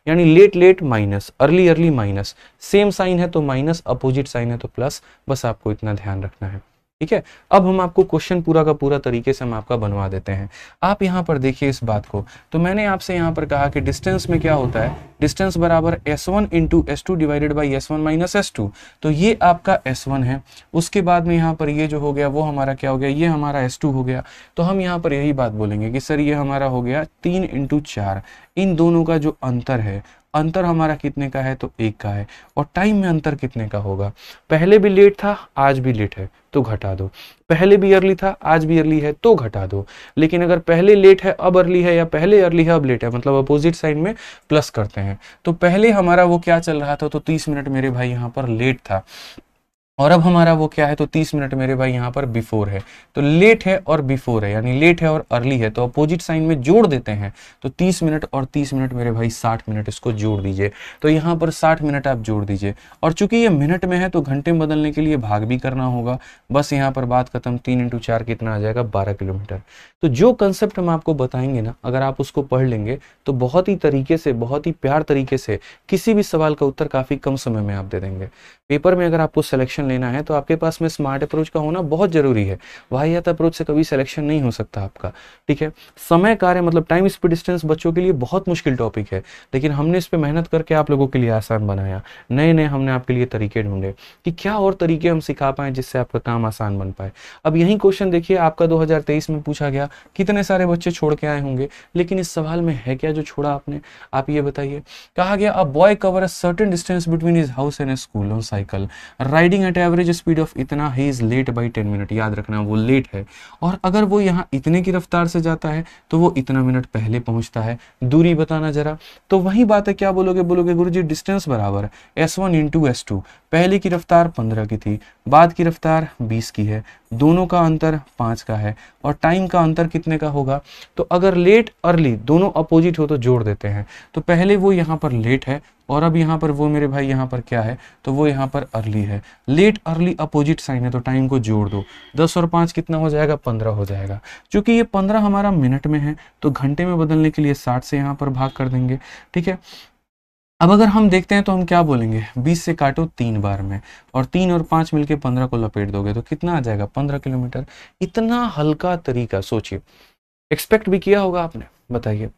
Speaker 1: यानी late late minus, early early minus, same sign है तो माइनस, अपोजिट साइन है तो प्लस, बस आपको इतना ध्यान रखना है, ठीक है। अब हम आपको क्वेश्चन पूरा का पूरा तरीके से हम आपका बनवा देते हैं। आप यहाँ पर देखिए इस बात को, तो मैंने आपसे यहाँ पर कहा कि डिस्टेंस में क्या होता है, डिस्टेंस बराबर S1 into S2 divided by S1 minus S2, तो ये आपका S1 है। उसके बाद में यहाँ पर ये जो हो गया वो हमारा क्या हो गया, ये हमारा S2 हो गया। तो हम यहाँ पर यही बात बोलेंगे कि सर ये हमारा हो गया 3 इंटू 4, इन दोनों का जो अंतर है, अंतर हमारा कितने का है, तो 1 का है। और टाइम में अंतर कितने का होगा, पहले भी लेट था आज भी लेट है तो घटा दो, पहले भी अर्ली था आज भी अर्ली है तो घटा दो। लेकिन अगर पहले लेट है अब अर्ली है, या पहले अर्ली है अब लेट है, मतलब अपोजिट साइड में प्लस करते हैं। तो पहले हमारा वो क्या चल रहा था, तो 30 मिनट मेरे भाई यहाँ पर लेट था, और अब हमारा वो क्या है, तो 30 मिनट मेरे भाई यहाँ पर बिफोर है। तो लेट है और बिफोर है, यानी लेट है और अर्ली है, तो अपोजिट साइन में जोड़ देते हैं। तो 30 मिनट और 30 मिनट मेरे भाई 60 मिनट, इसको जोड़ दीजिए। तो यहाँ पर 60 मिनट आप जोड़ दीजिए, और चूंकि ये मिनट में है तो घंटे में बदलने के लिए भाग भी करना होगा। बस यहाँ पर बात खत्म, 3 इंटू 4 कितना आ जाएगा, 12 किलोमीटर। तो जो कंसेप्ट हम आपको बताएंगे ना, अगर आप उसको पढ़ लेंगे तो बहुत ही तरीके से, बहुत ही प्यार तरीके से किसी भी सवाल का उत्तर काफी कम समय में आप दे देंगे। पेपर में अगर आपको सिलेक्शन लेना है तो आपके पास में स्मार्ट अप्रोच का होना बहुत जरूरी है, वाहियात अप्रोच से कभी सिलेक्शन नहीं हो सकता आपका, ठीक है। समय कार्य मतलब टाइम स्पीड डिस्टेंस बच्चों के लिए बहुत मुश्किल टॉपिक है, लेकिन हमने इस पे मेहनत करके आप लोगों के लिए आसान बनाया। नए नए हमने आपके लिए तरीके ढूंढे कि क्या और तरीके हम सिखा पाए जिससे आपका काम आसान बन पाए। अब यही क्वेश्चन देखिए, आपका 2023 में पूछा गया, कितने सारे बच्चे छोड़ के आए होंगे, लेकिन इस सवाल में है क्या जो छोड़ा आपने, आप ये बताइए। कहा गया a boy cover a certain distance between his house and school on cycle riding at average speed of इतना, he is late by 10 minute. याद रखना वो लेट है, और अगर वो यहाँ इतने की रफ्तार से जाता है तो वो इतना मिनट पहले पहुंचता है। दूरी बताना जरा। तो वही बात है, क्या बोलोगे, बोलोगे गुरुजी डिस्टेंस बराबर S1 इंटू S2, पहले की रफ्तार 15 की थी, बाद की रफ्तार 20 की है, दोनों का अंतर 5 का है, और टाइम का अंतर कितने का होगा। तो अगर लेट अर्ली दोनों अपोजिट हो तो जोड़ देते हैं। तो पहले वो यहाँ पर लेट है और अब यहाँ पर वो मेरे भाई यहाँ पर क्या है, तो वो यहाँ पर अर्ली है। लेट अर्ली अपोजिट साइन है तो टाइम को जोड़ दो, 10 और 5 कितना हो जाएगा, 15 हो जाएगा। क्योंकि ये 15 हमारा मिनट में है तो घंटे में बदलने के लिए 60 से यहाँ पर भाग कर देंगे, ठीक है। अब अगर हम देखते हैं तो हम क्या बोलेंगे, 20 से काटो 3 बार में, और 3 और 5 मिलके 15 को लपेट दोगे तो कितना आ जाएगा, 15 किलोमीटर। इतना हल्का तरीका, सोचिए, एक्सपेक्ट भी किया होगा आपने, बताइए।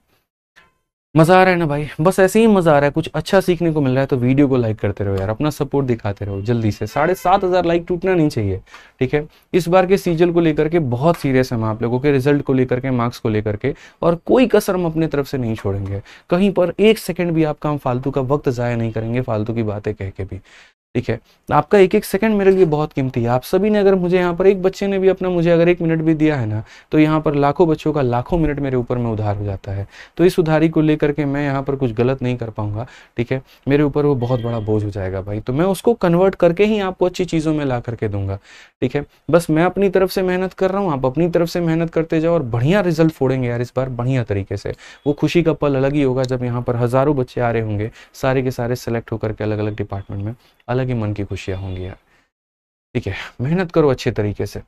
Speaker 1: मजा आ रहा है ना भाई, बस ऐसे ही मजा आ रहा है, कुछ अच्छा सीखने को मिल रहा है तो वीडियो को लाइक करते रहो यार, अपना सपोर्ट दिखाते रहो जल्दी से। 7,500 लाइक टूटना नहीं चाहिए, ठीक है। इस बार के सीजल को लेकर के बहुत सीरियस है हम आप लोगों के, रिजल्ट को लेकर के, मार्क्स को लेकर के, और कोई कसर हम अपने तरफ से नहीं छोड़ेंगे। कहीं पर 1 सेकंड भी आपका हम फालतू का वक्त जाया नहीं करेंगे, फालतू की बातें कह के भी, ठीक है। आपका 1-1 सेकंड मेरे लिए बहुत कीमती है। आप सभी ने अगर मुझे यहाँ पर, एक बच्चे ने भी अपना मुझे अगर 1 मिनट भी दिया है ना, तो यहाँ पर लाखों बच्चों का लाखों मिनट मेरे ऊपर में उधार हो जाता है। तो इस उधारी को लेकर के मैं यहाँ पर कुछ गलत नहीं कर पाऊंगा, ठीक है। मेरे ऊपर वो बहुत बड़ा बोझ हो जाएगा भाई, तो मैं उसको कन्वर्ट करके ही आपको अच्छी चीज़ों में ला करके दूंगा, ठीक है। बस मैं अपनी तरफ से मेहनत कर रहा हूँ, आप अपनी तरफ से मेहनत करते जाओ और बढ़िया रिजल्ट फोड़ेंगे यार इस बार, बढ़िया तरीके से। वो खुशी का पल अलग ही होगा जब यहाँ पर हज़ारों बच्चे आ रहे होंगे, सारे के सारे सेलेक्ट होकर के अलग अलग डिपार्टमेंट में, अलग ही मन की खुशियाँ होंगी यार, ठीक है। मेहनत करो अच्छे तरीके से।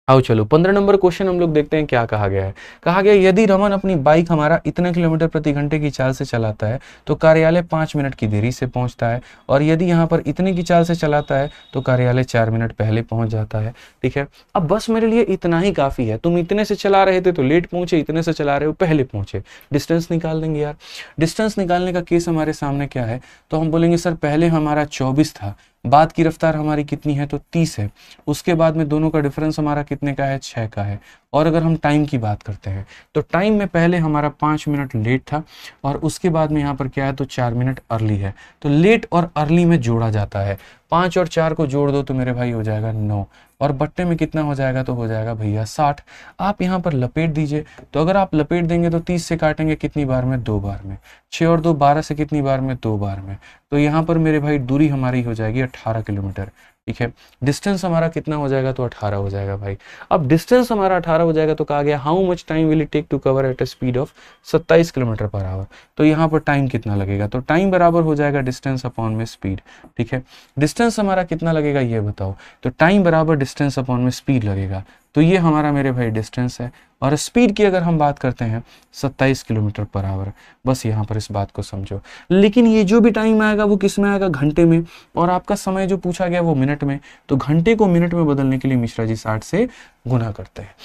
Speaker 1: आओ चलो 15 नंबर क्वेश्चन हम लोग देखते हैं क्या कहा गया है। कहा गया यदि रमन अपनी बाइक हमारा इतने किलोमीटर प्रति घंटे की चाल से चलाता है तो कार्यालय 5 मिनट की देरी से पहुंचता है, और यदि यहाँ पर इतने की चाल से चलाता है तो कार्यालय 4 मिनट पहले पहुंच जाता है, ठीक है। अब बस मेरे लिए इतना ही काफी है, तुम इतने से चला रहे थे तो लेट पहुंचे, इतने से चला रहे हो पहले पहुंचे। डिस्टेंस निकाल देंगे यार। डिस्टेंस निकालने का केस हमारे सामने क्या है, तो हम बोलेंगे सर पहले हमारा 24 था, बाद की रफ्तार हमारी कितनी है, तो 30 है। उसके बाद में दोनों का डिफरेंस हमारा कितने का है, 6 का है। और अगर हम टाइम की बात करते हैं तो टाइम में पहले हमारा 5 मिनट लेट था और उसके बाद में यहाँ पर क्या है, तो 4 मिनट अर्ली है। तो लेट और अर्ली में जोड़ा जाता है, 5 और 4 को जोड़ दो तो मेरे भाई हो जाएगा 9, और बट्टे में कितना हो जाएगा, तो हो जाएगा भैया 60। आप यहाँ पर लपेट दीजिए, तो अगर आप लपेट देंगे तो 30 से काटेंगे कितनी बार में, 2 बार में। 6 और 2 12 से कितनी बार में, 2 बार में। तो यहाँ पर मेरे भाई दूरी हमारी हो जाएगी 18 किलोमीटर। ठीक है, डिस्टेंस हमारा कितना हो जाएगा, तो 18 हो जाएगा भाई। अब डिस्टेंस हमारा 18 हो जाएगा तो कहा गया how much time will it take to cover at a speed of 27 kilometre per hour. तो यहाँ पर टाइम कितना लगेगा, तो टाइम बराबर हो जाएगा डिस्टेंस अपॉन में स्पीड। ठीक है, डिस्टेंस हमारा कितना लगेगा ये बताओ, तो टाइम बराबर डिस्टेंस अपॉन में स्पीड लगेगा। तो ये हमारा मेरे भाई डिस्टेंस है, और स्पीड की अगर हम बात करते हैं 27 किलोमीटर पर आवर। बस यहाँ पर इस बात को समझो। लेकिन ये जो भी टाइम आएगा वो किस में आएगा, घंटे में, और आपका समय जो पूछा गया वो मिनट में। तो घंटे को मिनट में बदलने के लिए मिश्रा जी 60 से गुना करते हैं।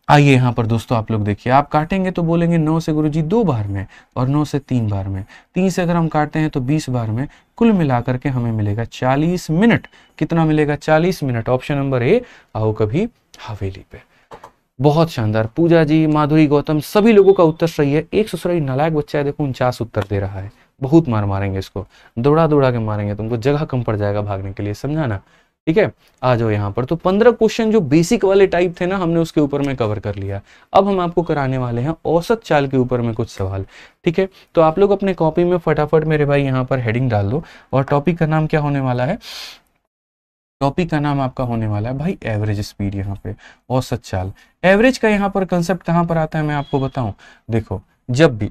Speaker 1: आइए यहाँ पर दोस्तों आप लोग देखिए, आप काटेंगे तो बोलेंगे 9 से गुरुजी 2 बार में, और 9 से 3 बार में। 3 से अगर हम काटते हैं तो 20 बार में। कुल मिलाकर के हमें मिलेगा 40 मिनट। कितना मिलेगा, 40 मिनट। ऑप्शन नंबर ए, आओ कभी हवेली पे। बहुत शानदार। पूजा जी, माधुरी, गौतम, सभी लोगों का उत्तर सही है। एक ससुराली नालायक बच्चा है, देखो 49 उत्तर दे रहा है। बहुत मार मारेंगे इसको, दौड़ा दौड़ा के मारेंगे, तुमको जगह कम पड़ जाएगा भागने के लिए, समझा ना। ठीक है, आ जाओ यहाँ पर। तो 15 क्वेश्चन जो बेसिक वाले टाइप थे ना, हमने उसके ऊपर में कवर कर लिया। अब हम आपको कराने वाले हैं औसत चाल के ऊपर में कुछ सवाल। ठीक है, तो आप लोग अपने कॉपी में फटाफट मेरे भाई यहाँ पर हेडिंग डाल दो, और टॉपिक का नाम क्या होने वाला है, टॉपिक का नाम आपका होने वाला है भाई एवरेज स्पीड। यहाँ पे औसत चाल, एवरेज का यहाँ पर कंसेप्ट कहाँ पर आता है मैं आपको बताऊं। देखो, जब भी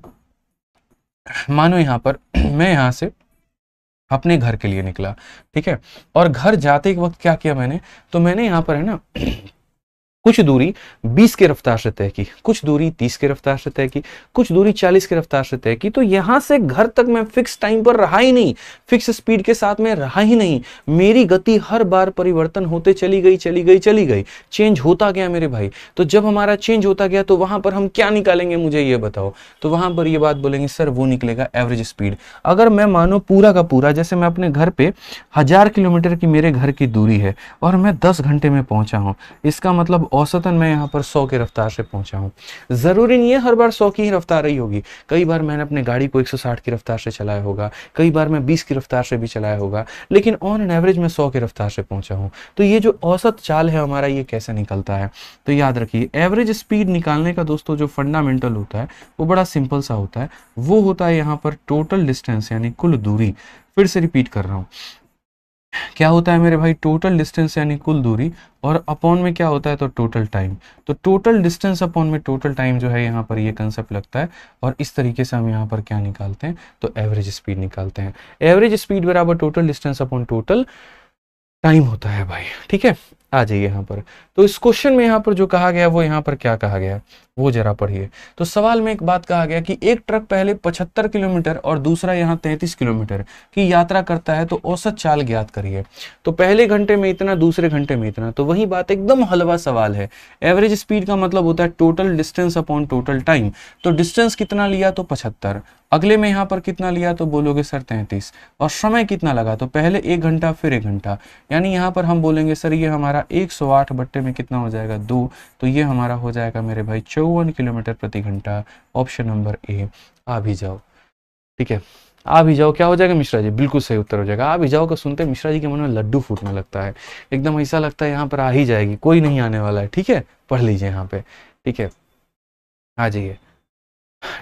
Speaker 1: मानो यहाँ पर मैं यहाँ से अपने घर के लिए निकला, ठीक है, और घर जाते के वक्त क्या किया मैंने, तो मैंने यहाँ पर है ना कुछ दूरी 20 की रफ्तार से तय की, कुछ दूरी 30 की रफ्तार से तय की, कुछ दूरी 40 की रफ्तार से तय की। तो यहां से घर तक मैं फिक्स टाइम पर रहा ही नहीं, फिक्स स्पीड के साथ में रहा ही नहीं। मेरी गति हर बार परिवर्तन होते चली गई, चली गई, चली गई, चेंज होता गया मेरे भाई। तो जब हमारा चेंज होता गया तो वहां पर हम क्या निकालेंगे, मुझे ये बताओ। तो वहां पर ये बात बोलेंगे सर वो निकलेगा एवरेज स्पीड। अगर मैं मानो पूरा का पूरा, जैसे मैं अपने घर पे 1000 किलोमीटर की मेरे घर की दूरी है और मैं 10 घंटे में पहुंचा हूं, इसका मतलब औसतन मैं यहाँ पर 100 की रफ्तार से पहुंचा हूँ। जरूरी नहीं है हर बार 100 की ही रफ्तार रही होगी, कई बार मैंने अपने गाड़ी को 160 की रफ्तार से चलाया होगा, कई बार मैं 20 की रफ्तार से भी चलाया होगा, लेकिन ऑन एन एवरेज मैं 100 की रफ्तार से पहुंचा हूँ। तो ये जो औसत चाल है हमारा, ये कैसे निकलता है, तो याद रखिए एवरेज स्पीड निकालने का दोस्तों जो फंडामेंटल होता है वो बड़ा सिंपल सा होता है। वो होता है यहाँ पर टोटल डिस्टेंस, यानी कुल दूरी। फिर से रिपीट कर रहा हूँ, क्या होता है मेरे भाई, टोटल डिस्टेंस यानी कुल दूरी, और अपॉन में क्या होता है, तो टोटल टाइम। तो टोटल डिस्टेंस अपॉन में टोटल टाइम जो है यहाँ पर ये कंसेप्ट लगता है, और इस तरीके से हम यहाँ पर क्या निकालते हैं, तो एवरेज स्पीड निकालते हैं। एवरेज स्पीड बराबर total distance upon total time होता है भाई। ठीक है, आ जाइए यहाँ पर। तो इस क्वेश्चन में यहाँ पर जो कहा गया वो यहाँ पर क्या कहा गया वो जरा पढ़िए। तो सवाल में एक बात कहा गया कि एक ट्रक पहले 75 किलोमीटर और दूसरा यहाँ 33 किलोमीटर की यात्रा करता है, तो औसत चाल ज्ञात करिए। तो पहले घंटे में इतना, दूसरे घंटे में इतना। तो वही बात, एकदम हलवा सवाल है। एवरेज स्पीड का मतलब होता है total distance upon total time. तो डिस्टेंस कितना लिया, तो 75, अगले में यहाँ पर कितना लिया, तो बोलोगे सर 33, और समय कितना लगा, तो पहले 1 घंटा फिर 1 घंटा, यानी यहाँ पर हम बोलेंगे सर ये हमारा 108 बट्टे में कितना हो जाएगा, 2। तो ये हमारा हो जाएगा मेरे भाई 54 किलोमीटर प्रति घंटा। Option number A. आ भी जाओ, ठीक है, आ भी जाओ। क्या हो जाएगा मिश्रा जी, बिल्कुल सही उत्तर हो जाएगा। आ भी जाओ का सुनते मिश्रा जी के मन में लड्डू फूटने लगता है, एकदम ऐसा लगता है यहाँ पर आ ही जाएगी, कोई नहीं आने वाला है। ठीक है, पढ़ लीजिए यहाँ पे। ठीक है, आ जाइए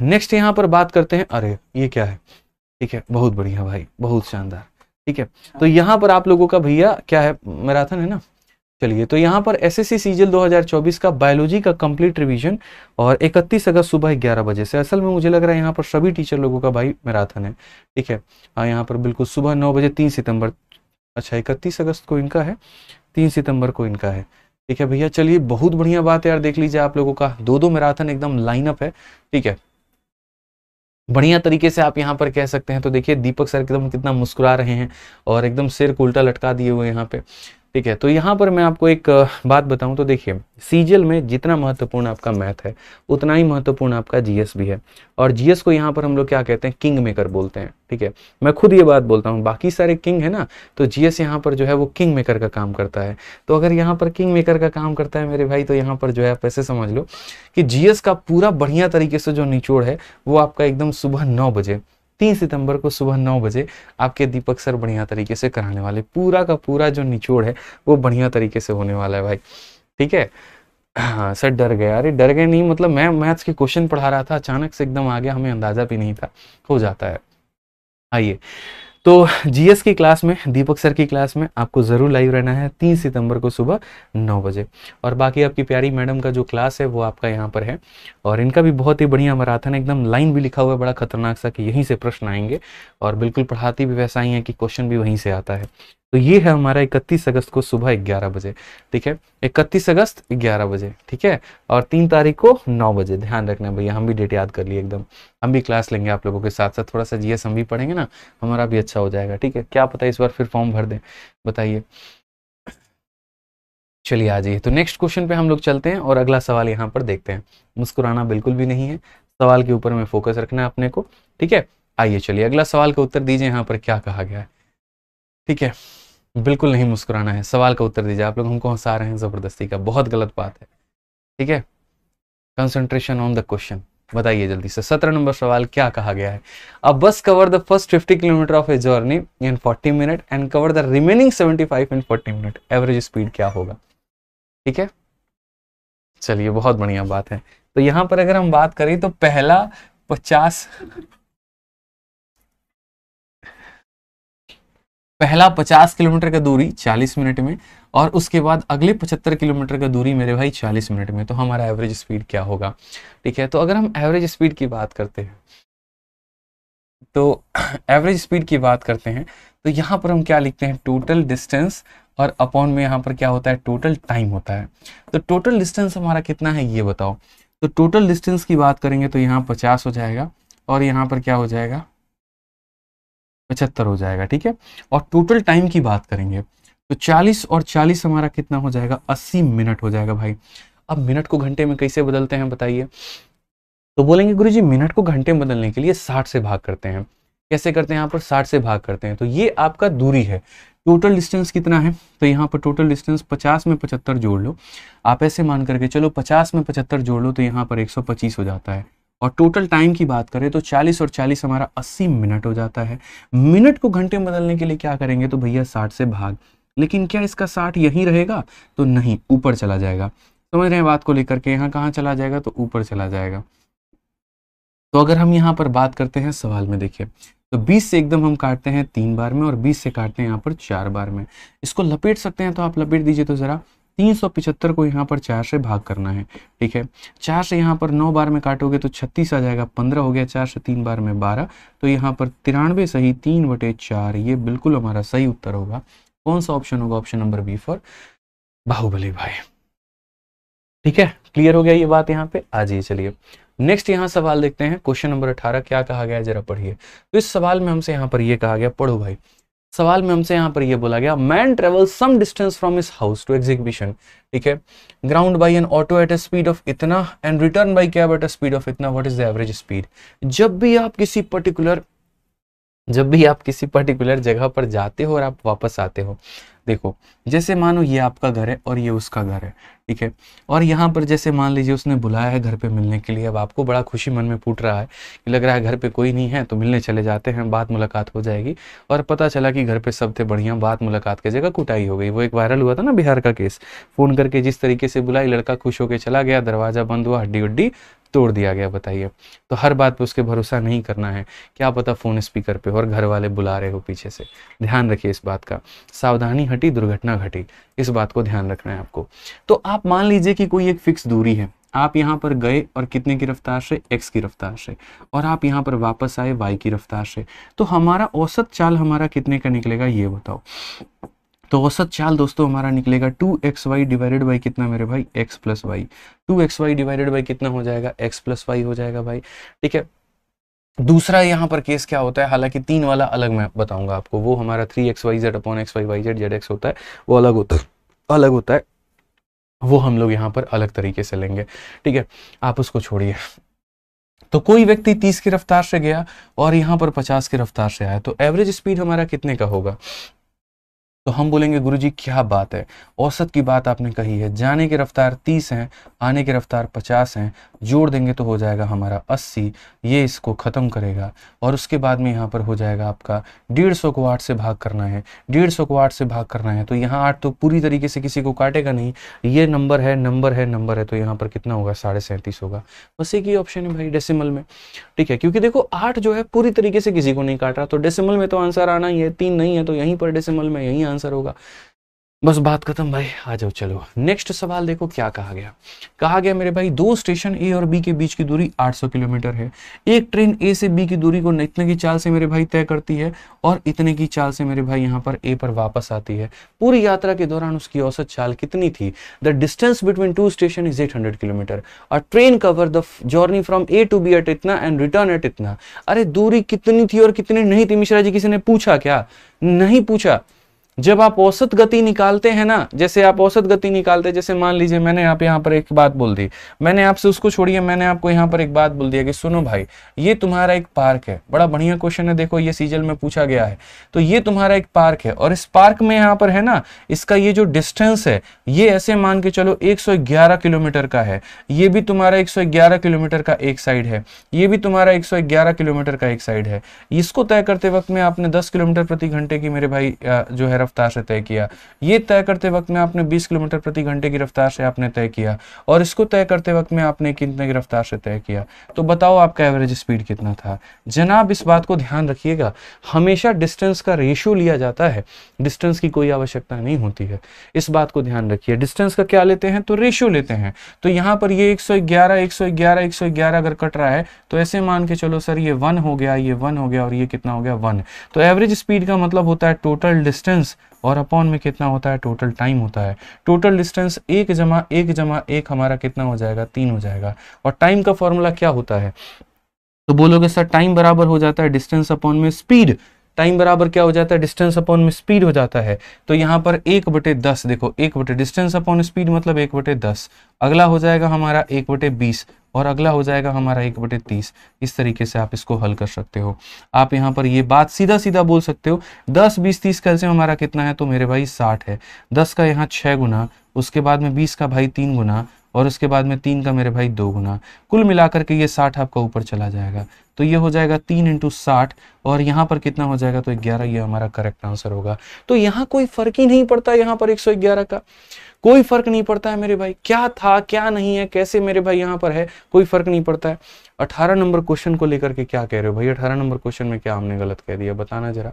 Speaker 1: नेक्स्ट यहाँ पर बात करते हैं। अरे ये क्या है, ठीक है, बहुत बढ़िया भाई, बहुत शानदार। ठीक है, तो यहाँ पर आप लोगों का भैया क्या है, मैराथन है ना। चलिए, तो यहाँ पर एसएससी सीजीएल 2024 का बायोलॉजी का कंप्लीट रिवीजन, और 31 अगस्त सुबह 11 बजे से। असल में मुझे लग रहा है यहाँ पर सभी टीचर लोगों का भाई मैराथन है। ठीक है, यहाँ पर बिल्कुल सुबह 9 बजे 3 सितंबर, अच्छा 31 अगस्त को इनका है, 3 सितंबर को इनका है। ठीक है भैया, चलिए बहुत बढ़िया बात है यार, देख लीजिए आप लोगों का 2-2 मैराथन एकदम लाइनअप है। ठीक है, बढ़िया तरीके से आप यहाँ पर कह सकते हैं। तो देखिए दीपक सर एकदम कितना मुस्कुरा रहे हैं और एकदम सिर को उल्टा लटका दिए हुए यहाँ पे।
Speaker 2: ठीक है, तो यहाँ पर मैं आपको एक बात बताऊं तो देखिए, सीजीएल में जितना महत्वपूर्ण आपका मैथ है उतना ही महत्वपूर्ण आपका जीएस भी है। और जीएस को यहाँ पर हम लोग क्या कहते हैं, किंग मेकर बोलते हैं। ठीक है, मैं खुद ये बात बोलता हूँ, बाकी सारे किंग है ना, तो जीएस यहाँ पर जो है वो किंग मेकर का काम करता है। तो अगर यहाँ पर किंग मेकर का काम करता है मेरे भाई, तो यहाँ पर जो है आप ऐसे समझ लो कि जीएस का पूरा बढ़िया तरीके से जो निचोड़ है वो आपका एकदम सुबह 9 बजे 3 सितंबर को सुबह 9 बजे आपके दीपक सर बढ़िया तरीके से कराने वाले। पूरा का पूरा जो निचोड़ है वो बढ़िया तरीके से होने वाला है भाई। ठीक है, हाँ सर डर गए। अरे डर गए नहीं, मतलब मैं मैथ्स के क्वेश्चन पढ़ा रहा था, अचानक से एकदम आ गया, हमें अंदाजा भी नहीं था, हो जाता है। आइए, तो जीएस की क्लास में, दीपक सर की क्लास में आपको ज़रूर लाइव रहना है 3 सितंबर को सुबह 9 बजे। और बाकी आपकी प्यारी मैडम का जो क्लास है वो आपका यहाँ पर है, और इनका भी बहुत ही बढ़िया मैराथन, एकदम लाइन भी लिखा हुआ है बड़ा खतरनाक सा कि यहीं से प्रश्न आएंगे, और बिल्कुल पढ़ाती भी वैसा ही है कि क्वेश्चन भी वहीं से आता है। तो ये है हमारा 31 अगस्त को सुबह 11 बजे। ठीक है, 31 अगस्त 11 बजे। ठीक है, और 3 तारीख को 9 बजे। ध्यान रखना भैया, हम भी डेट याद कर लिए एकदम, हम भी क्लास लेंगे आप लोगों के साथ साथ, थोड़ा सा जीएस हम भी पढ़ेंगे ना, हमारा भी अच्छा हो जाएगा। ठीक है, क्या पता इस बार फिर फॉर्म भर दें, बताइए। चलिए आ जाइए, तो नेक्स्ट क्वेश्चन पे हम लोग चलते हैं और अगला सवाल यहाँ पर देखते हैं। मुस्कुराना बिल्कुल भी नहीं है, सवाल के ऊपर में फोकस रखना है अपने को। ठीक है, आइए चलिए अगला सवाल का उत्तर दीजिए, यहाँ पर क्या कहा गया है। ठीक है, बिल्कुल नहीं मुस्कुराना है, सवाल का उत्तर दीजिए। आप लोग हमको हंसा रहे हैं जबरदस्ती का, बहुत गलत बात है। ठीक है, कंसंट्रेशन ऑन द क्वेश्चन। बताइए जल्दी से, 17 नंबर सवाल क्या कहा गया है। अ बस cover the first 50 kilometre of a journey in 40 minute and cover the remaining 75 in 40 minute, average speed क्या होगा। ठीक है, चलिए बहुत बढ़िया बात है। तो यहां पर अगर हम बात करें तो पहला 50 किलोमीटर का दूरी 40 मिनट में, और उसके बाद अगले 75 किलोमीटर का दूरी मेरे भाई 40 मिनट में, तो हमारा एवरेज स्पीड क्या होगा। ठीक है, तो अगर हम एवरेज स्पीड की बात करते हैं, तो एवरेज स्पीड की बात करते हैं, तो यहाँ पर हम क्या लिखते हैं, टोटल डिस्टेंस, और अपॉन में यहाँ पर क्या होता है, टोटल टाइम होता है। तो टोटल डिस्टेंस हमारा कितना है ये बताओ। तो टोटल डिस्टेंस की बात करेंगे तो यहाँ 50 हो जाएगा, और यहाँ पर क्या हो जाएगा, 75 हो जाएगा। ठीक है, और टोटल टाइम की बात करेंगे तो 40 और 40 हमारा कितना हो जाएगा, 80 मिनट हो जाएगा भाई। अब मिनट को घंटे में कैसे बदलते हैं बताइए। तो बोलेंगे गुरुजी मिनट को घंटे में बदलने के लिए 60 से भाग करते हैं। कैसे करते हैं, यहाँ पर 60 से भाग करते हैं। तो ये आपका दूरी है, टोटल डिस्टेंस कितना है, तो यहाँ पर टोटल डिस्टेंस 50 में 75 जोड़ लो, आप ऐसे मान करके चलो 50 में 75 जोड़ लो तो यहाँ पर 125 हो जाता है। और टोटल टाइम की बात करें तो 40 और 40 हमारा 80 मिनट हो जाता है। मिनट को घंटे में बदलने के लिए क्या करेंगे, तो भैया 60 से भाग। लेकिन क्या इसका 60 यहीं रहेगा, तो नहीं, ऊपर चला जाएगा। समझ रहे हैं बात को लेकर के, यहाँ कहाँ चला जाएगा, तो ऊपर चला जाएगा। तो अगर हम यहाँ पर बात करते हैं सवाल में, देखिए तो 20 से एकदम हम काटते हैं 3 बार में, और 20 से काटते हैं यहाँ पर 4 बार में। इसको लपेट सकते हैं, तो आप लपेट दीजिए तो जरा। 375 को यहाँ पर 4 से भाग करना है। ठीक है, 4 से यहाँ पर 9 बार में काटोगे तो 36 आ जाएगा, 15 हो गया, 4 से 3 बार में 12, तो यहाँ पर 93 सही 3/4, ये बिल्कुल हमारा सही उत्तर होगा। कौन सा ऑप्शन होगा, option number B for Baahubali भाई। ठीक है, क्लियर हो गया ये बात यहाँ पे। आ जाइए चलिए नेक्स्ट यहाँ सवाल देखते हैं, क्वेश्चन नंबर 18 क्या कहा गया है, जरा पढ़िए। तो इस सवाल में हमसे यहाँ पर ये कहा गया, पढ़ो भाई। सवाल में हमसे यहाँ पर ये बोला गया, man travel some distance from his house to exhibition, ठीक है, ground by an auto at a speed of इतना and return by cab at a speed of इतना, what is the average speed. जब भी आप किसी पर्टिकुलर जगह पर जाते हो और आप वापस आते हो, देखो जैसे मानो ये आपका घर है और ये उसका घर है, ठीक है, और यहाँ पर जैसे मान लीजिए उसने बुलाया है घर पे मिलने के लिए। अब आपको बड़ा खुशी मन में फूट रहा है कि लग रहा है घर पे कोई नहीं है, तो मिलने चले जाते हैं, बात मुलाकात हो जाएगी। और पता चला कि घर पे सब थे बढ़िया, बात मुलाकात की जगह कुटाई हो गई। वो एक वायरल हुआ था ना बिहार का केस, फोन करके जिस तरीके से बुलाई, लड़का खुश होकर चला गया, दरवाजा बंद हुआ, हड्डी उड्डी तोड़ दिया गया। बताइए, तो हर बात पे उसके भरोसा नहीं करना है, क्या पता फोन स्पीकर पे और घर वाले बुला रहे हो पीछे से। ध्यान रखिए इस बात का, सावधानी हटी दुर्घटना घटी, इस बात को ध्यान रखना है आपको। तो आप मान लीजिए कि कोई एक फिक्स दूरी है, आप यहाँ पर गए और कितने की रफ्तार से, x की रफ्तार से, और आप यहाँ पर वापस आए y की रफ्तार से, तो हमारा औसत चाल हमारा कितने का निकलेगा ये बताओ। तो औसत चाल दोस्तों हमारा निकलेगा 2xy डिवाइडेड बाई कितना मेरे भाई, x plus y. 2xy divided by कितना हो जाएगा, x प्लस वाई हो जाएगा भाई। ठीक है, दूसरा यहाँ पर केस क्या होता है, हालांकि 3 वाला अलग मैं बताऊंगा आपको, वो हमारा 3xyz अपॉन xyz zx होता है, वो अलग होता है, वो हम लोग यहाँ पर अलग तरीके से लेंगे, ठीक है, आप उसको छोड़िए। तो कोई व्यक्ति 30 की रफ्तार से गया और यहाँ पर 50 की रफ्तार से आया, तो एवरेज स्पीड हमारा कितने का होगा? तो हम बोलेंगे गुरुजी क्या बात है, औसत की बात आपने कही है, जाने की रफ्तार 30 है, आने की रफ्तार 50 है, जोड़ देंगे तो हो जाएगा हमारा 80, ये इसको ख़त्म करेगा और उसके बाद में यहाँ पर हो जाएगा आपका 150 को 8 से भाग करना है, 150 को 8 से भाग करना है, तो यहाँ 8 तो पूरी तरीके से किसी को काटेगा नहीं, ये नंबर है, तो यहाँ पर कितना होगा 37.5 होगा। बस एक ही ऑप्शन है भाई डेसिमल में, ठीक है, क्योंकि देखो 8 जो है पूरी तरीके से किसी को नहीं काट रहा, तो डेसिमल में तो आंसर आना ही है, 3 नहीं है तो यहीं पर डेसिमल में यही आंसर होगा। बस बात खत्म भाई, आ जाओ चलो नेक्स्ट सवाल देखो क्या कहा गया मेरे भाई, 2 स्टेशन ए और बी के बीच की दूरी 800 किलोमीटर है, एक ट्रेन ए से बी की दूरी को इतने की चाल से मेरे भाई तय करती है और इतने की चाल से मेरे भाई यहाँ पर ए पर वापस आती है, पूरी यात्रा के दौरान उसकी औसत चाल कितनी थी? The distance between 2 station is 800 kilometre, a train cover the journey from A to B at इतना एंड रिटर्न एट इतना। अरे दूरी कितनी थी और कितनी नहीं थी मिश्रा जी, किसी ने पूछा क्या? नहीं पूछा। जब आप औसत गति निकालते हैं ना, जैसे आप औसत गति निकालते हैं, जैसे मान लीजिए मैंने आप यहाँ पर एक बात बोल दी, मैंने आपसे उसको छोड़िए, मैंने आपको यहाँ पर एक बात बोल दिया कि सुनो भाई ये तुम्हारा एक पार्क है, बड़ा बढ़िया क्वेश्चन है, देखो ये सीजल में पूछा गया है, तो ये तुम्हारा एक पार्क है और इस पार्क में यहाँ पर है ना, इसका ये जो डिस्टेंस है ये ऐसे मान के चलो 111 किलोमीटर का है, ये भी तुम्हारा 111 किलोमीटर का एक साइड है, ये भी तुम्हारा 111 किलोमीटर का एक साइड है, इसको तय करते वक्त में आपने 10 किलोमीटर प्रति घंटे की मेरे भाई जो है रफ्तार से तय किया, ये तय करते वक्त में आपने 20 किलोमीटर प्रति घंटे की रफ्तार से आपने तय किया और इसको तय करते वक्त में आपने कितने की रफ्तार से तय किया, तो बताओ आपका एवरेज स्पीड कितना था? जनाब इस बात को ध्यान रखिएगा, हमेशा डिस्टेंस का रेशियो लिया जाता है, डिस्टेंस की कोई आवश्यकता नहीं होती है, इस बात को ध्यान रखिए। डिस्टेंस का क्या लेते हैं? तो रेशियो लेते हैं। तो यहाँ पर ये 111 अगर कट रहा है तो ऐसे मान के चलो सर ये 1 हो गया, ये 1 हो गया और ये कितना हो गया 1। तो एवरेज स्पीड का मतलब होता है टोटल डिस्टेंस और अपॉन में कितना होता है? टोटल टाइम होता है। टोटल डिस्टेंस 1 जमा 1 हमारा कितना हो जाएगा? 3 हो जाएगा। और टाइम का फॉर्मूला क्या होता है? तो बोलोगे सर टाइम बराबर हो जाता है डिस्टेंस अपॉन में स्पीड। टाइम बराबर क्या हो जाता है? डिस्टेंस अपॉन में स्पीड हो जाता है। तो यहाँ पर 1/10, देखो 1 डिस्टेंस अपॉन स्पीड मतलब 1/10, अगला हो जाएगा हमारा 1/20 और अगला हो जाएगा हमारा 1/30। इस तरीके से आप इसको हल कर सकते हो। आप यहाँ पर ये बात सीधा सीधा बोल सकते हो 10 20 30 का एलसीएम हमारा कितना है? तो मेरे भाई 60 है। 10 का यहाँ 6 गुना, उसके बाद में 20 का भाई 3 गुना और उसके बाद में 3 का मेरे भाई 2 गुना, कुल मिलाकर के ये 60 आपका ऊपर चला जाएगा। तो ये हो जाएगा 3 × 60 और यहाँ पर कितना हो जाएगा? तो 11। ये हमारा करेक्ट आंसर होगा। तो यहाँ कोई फर्क ही नहीं पड़ता, यहाँ पर 111 का कोई फर्क नहीं पड़ता है मेरे भाई, क्या था क्या नहीं है, कैसे मेरे भाई यहाँ पर है, कोई फर्क नहीं पड़ता है। 18 नंबर क्वेश्चन को लेकर के क्या कह रहे हो भाई? 18 नंबर क्वेश्चन में क्या हमने गलत कह दिया, बताना जरा।